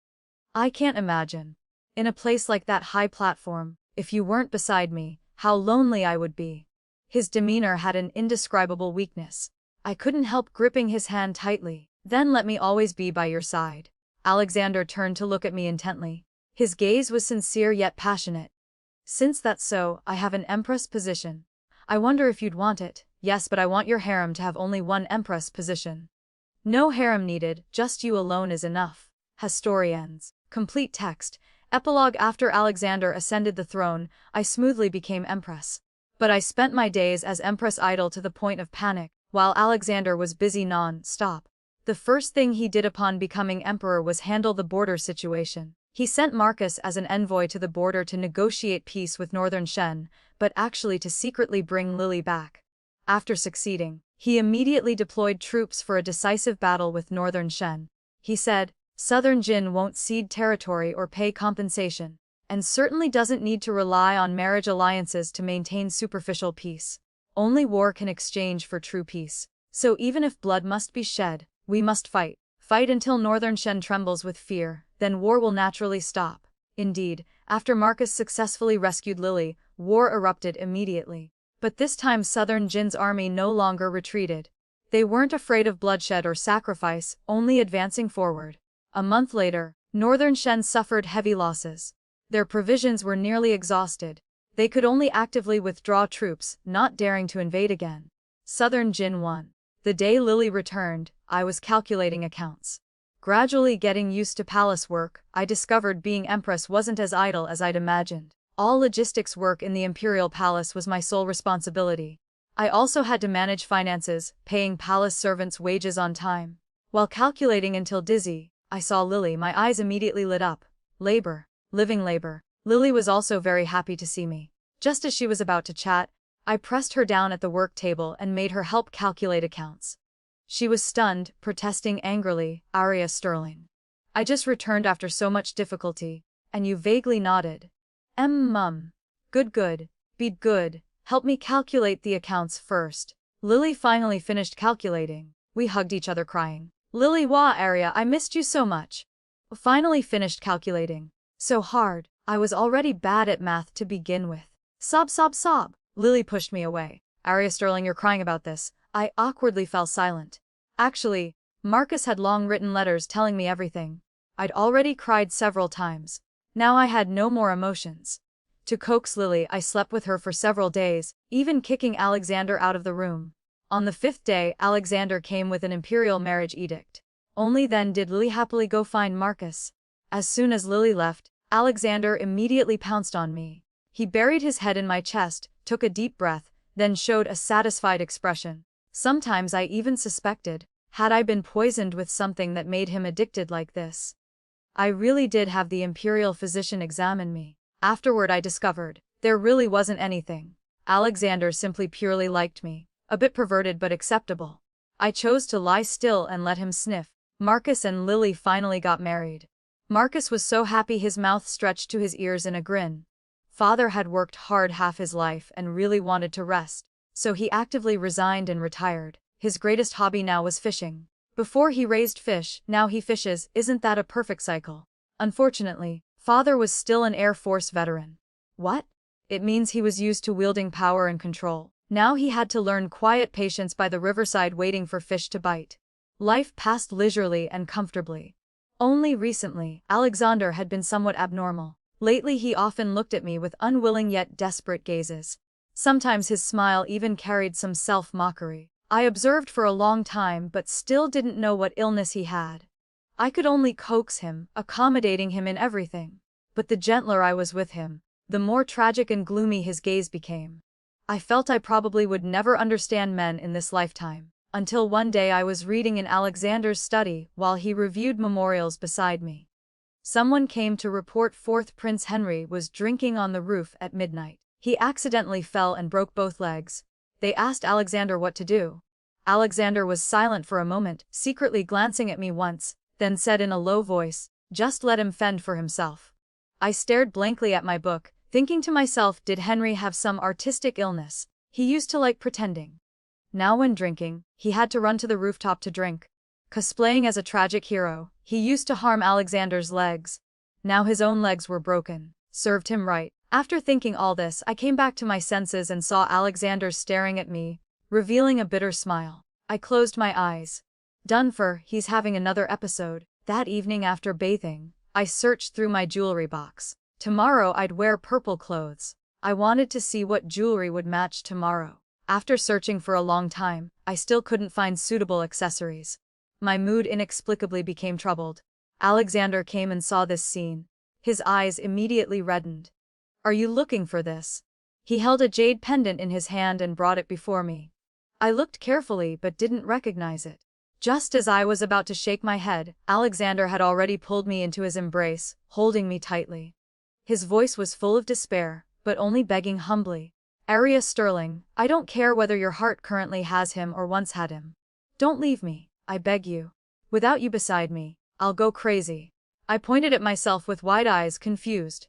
I can't imagine. In a place like that high platform, if you weren't beside me, how lonely I would be. His demeanor had an indescribable weakness. I couldn't help gripping his hand tightly. Then let me always be by your side. Alexander turned to look at me intently. His gaze was sincere yet passionate. Since that's so, I have an empress position. I wonder if you'd want it. Yes, but I want your harem to have only one empress position. No harem needed, just you alone is enough. Has story ends. Complete text. Epilogue. After Alexander ascended the throne, I smoothly became empress. But I spent my days as empress idle to the point of panic, while Alexander was busy non-stop. The first thing he did upon becoming emperor was handle the border situation. He sent Marcus as an envoy to the border to negotiate peace with Northern Shen, but actually to secretly bring Lily back. After succeeding, he immediately deployed troops for a decisive battle with Northern Shen. He said, Southern Jin won't cede territory or pay compensation, and certainly doesn't need to rely on marriage alliances to maintain superficial peace. Only war can exchange for true peace. So even if blood must be shed, we must fight. Fight until Northern Shen trembles with fear, then war will naturally stop. Indeed, after Marcus successfully rescued Lily, war erupted immediately. But this time Southern Jin's army no longer retreated. They weren't afraid of bloodshed or sacrifice, only advancing forward. A month later, Northern Shen suffered heavy losses. Their provisions were nearly exhausted. They could only actively withdraw troops, not daring to invade again. Southern Jin won. The day Lily returned, I was calculating accounts. Gradually getting used to palace work, I discovered being empress wasn't as idle as I'd imagined. All logistics work in the imperial palace was my sole responsibility. I also had to manage finances, paying palace servants' wages on time. While calculating until dizzy, I saw Lily. My eyes immediately lit up. Labor. Living labor. Lily was also very happy to see me. Just as she was about to chat, I pressed her down at the work table and made her help calculate accounts. She was stunned, protesting angrily, Arya Sterling. I just returned after so much difficulty, and you vaguely nodded. Mum. Good. Be good. Help me calculate the accounts first. Lily finally finished calculating. We hugged each other crying. Lily, wah, Arya, I missed you so much. Finally finished calculating. So hard. I was already bad at math to begin with. Sob, sob, sob. Lily pushed me away. Arya Sterling, you're crying about this. I awkwardly fell silent. Actually, Marcus had long written letters telling me everything. I'd already cried several times. Now I had no more emotions. To coax Lily, I slept with her for several days, even kicking Alexander out of the room. On the 5th day, Alexander came with an imperial marriage edict. Only then did Lily happily go find Marcus. As soon as Lily left, Alexander immediately pounced on me. He buried his head in my chest, took a deep breath, then showed a satisfied expression. Sometimes I even suspected, had I been poisoned with something that made him addicted like this? I really did have the imperial physician examine me. Afterward I discovered, there really wasn't anything. Alexander simply purely liked me. A bit perverted but acceptable. I chose to lie still and let him sniff. Marcus and Lily finally got married. Marcus was so happy his mouth stretched to his ears in a grin. Father had worked hard half his life and really wanted to rest, so he actively resigned and retired. His greatest hobby now was fishing. Before he raised fish, now he fishes. Isn't that a perfect cycle? Unfortunately, Father was still an Air Force veteran. What? It means he was used to wielding power and control. Now he had to learn quiet patience by the riverside waiting for fish to bite. Life passed leisurely and comfortably. Only recently, Alexander had been somewhat abnormal. Lately he often looked at me with unwilling yet desperate gazes. Sometimes his smile even carried some self-mockery. I observed for a long time but still didn't know what illness he had. I could only coax him, accommodating him in everything. But the gentler I was with him, the more tragic and gloomy his gaze became. I felt I probably would never understand men in this lifetime, until one day I was reading in Alexander's study while he reviewed memorials beside me. Someone came to report 4th Prince Henry was drinking on the roof at midnight. He accidentally fell and broke both legs. They asked Alexander what to do. Alexander was silent for a moment, secretly glancing at me once, then said in a low voice, "Just let him fend for himself." I stared blankly at my book, thinking to myself, did Henry have some artistic illness? He used to like pretending. Now when drinking, he had to run to the rooftop to drink. Cosplaying as a tragic hero, he used to harm Alexander's legs. Now his own legs were broken. Served him right. After thinking all this, I came back to my senses and saw Alexander staring at me, revealing a bitter smile. I closed my eyes. Done for, he's having another episode. That evening after bathing, I searched through my jewelry box. Tomorrow I'd wear purple clothes. I wanted to see what jewelry would match tomorrow. After searching for a long time, I still couldn't find suitable accessories. My mood inexplicably became troubled. Alexander came and saw this scene. His eyes immediately reddened. "Are you looking for this?" He held a jade pendant in his hand and brought it before me. I looked carefully but didn't recognize it. Just as I was about to shake my head, Alexander had already pulled me into his embrace, holding me tightly. His voice was full of despair, but only begging humbly. "Arya Sterling, I don't care whether your heart currently has him or once had him. Don't leave me, I beg you. Without you beside me, I'll go crazy." I pointed at myself with wide eyes, confused.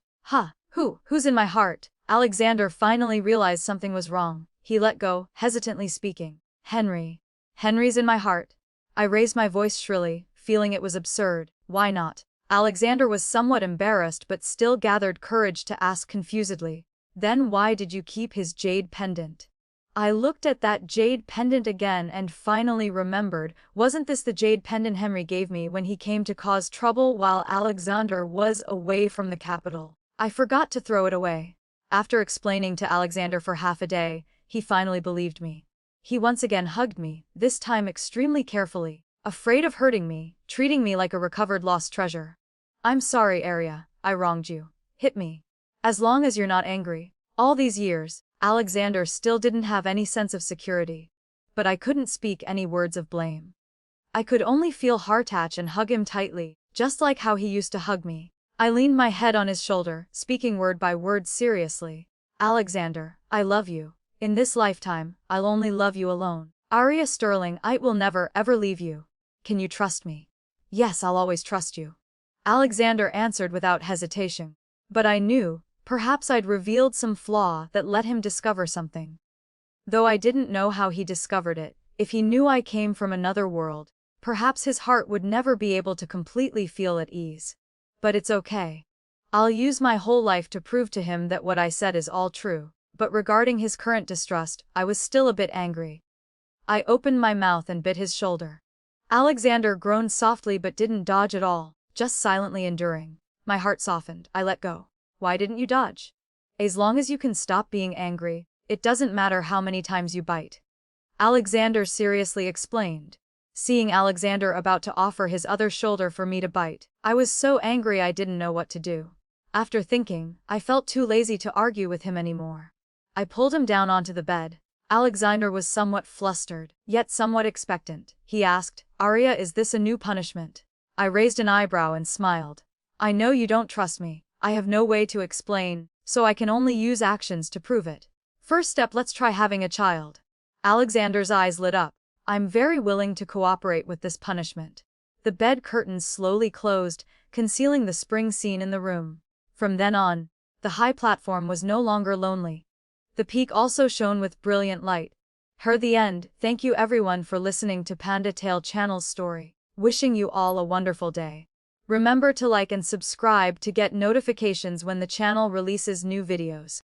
Who's in my heart? Alexander finally realized something was wrong. He let go, hesitantly speaking. "Henry. Henry's in my heart." I raised my voice shrilly, feeling it was absurd. "Why not?" Alexander was somewhat embarrassed but still gathered courage to ask confusedly. "Then why did you keep his jade pendant?" I looked at that jade pendant again and finally remembered, wasn't this the jade pendant Henry gave me when he came to cause trouble while Alexander was away from the capital? I forgot to throw it away. After explaining to Alexander for half a day, he finally believed me. He once again hugged me, this time extremely carefully, afraid of hurting me, treating me like a recovered lost treasure. "I'm sorry, Arya, I wronged you. Hit me. As long as you're not angry." All these years, Alexander still didn't have any sense of security. But I couldn't speak any words of blame. I could only feel heart-touch and hug him tightly, just like how he used to hug me. I leaned my head on his shoulder, speaking word by word seriously. "Alexander, I love you. In this lifetime, I'll only love you alone. Arya Sterling, I will never ever leave you. Can you trust me?" "Yes, I'll always trust you," Alexander answered without hesitation. But I knew, perhaps I'd revealed some flaw that let him discover something. Though I didn't know how he discovered it, if he knew I came from another world, perhaps his heart would never be able to completely feel at ease. But it's okay. I'll use my whole life to prove to him that what I said is all true. But regarding his current distrust, I was still a bit angry. I opened my mouth and bit his shoulder. Alexander groaned softly but didn't dodge at all, just silently enduring. My heart softened. I let go. Why didn't you dodge? As long as you can stop being angry, it doesn't matter how many times you bite. Alexander seriously explained. Seeing Alexander about to offer his other shoulder for me to bite, I was so angry I didn't know what to do. After thinking, I felt too lazy to argue with him anymore. I pulled him down onto the bed. Alexander was somewhat flustered, yet somewhat expectant. He asked, Arya, is this a new punishment? I raised an eyebrow and smiled. I know you don't trust me. I have no way to explain, so I can only use actions to prove it. First step, let's try having a child. Alexander's eyes lit up. I'm very willing to cooperate with this punishment. The bed curtains slowly closed, concealing the spring scene in the room. From then on, the high platform was no longer lonely. The peak also shone with brilliant light. Her the end. Thank you everyone for listening to Panda Tale Channel's story. Wishing you all a wonderful day. Remember to like and subscribe to get notifications when the channel releases new videos.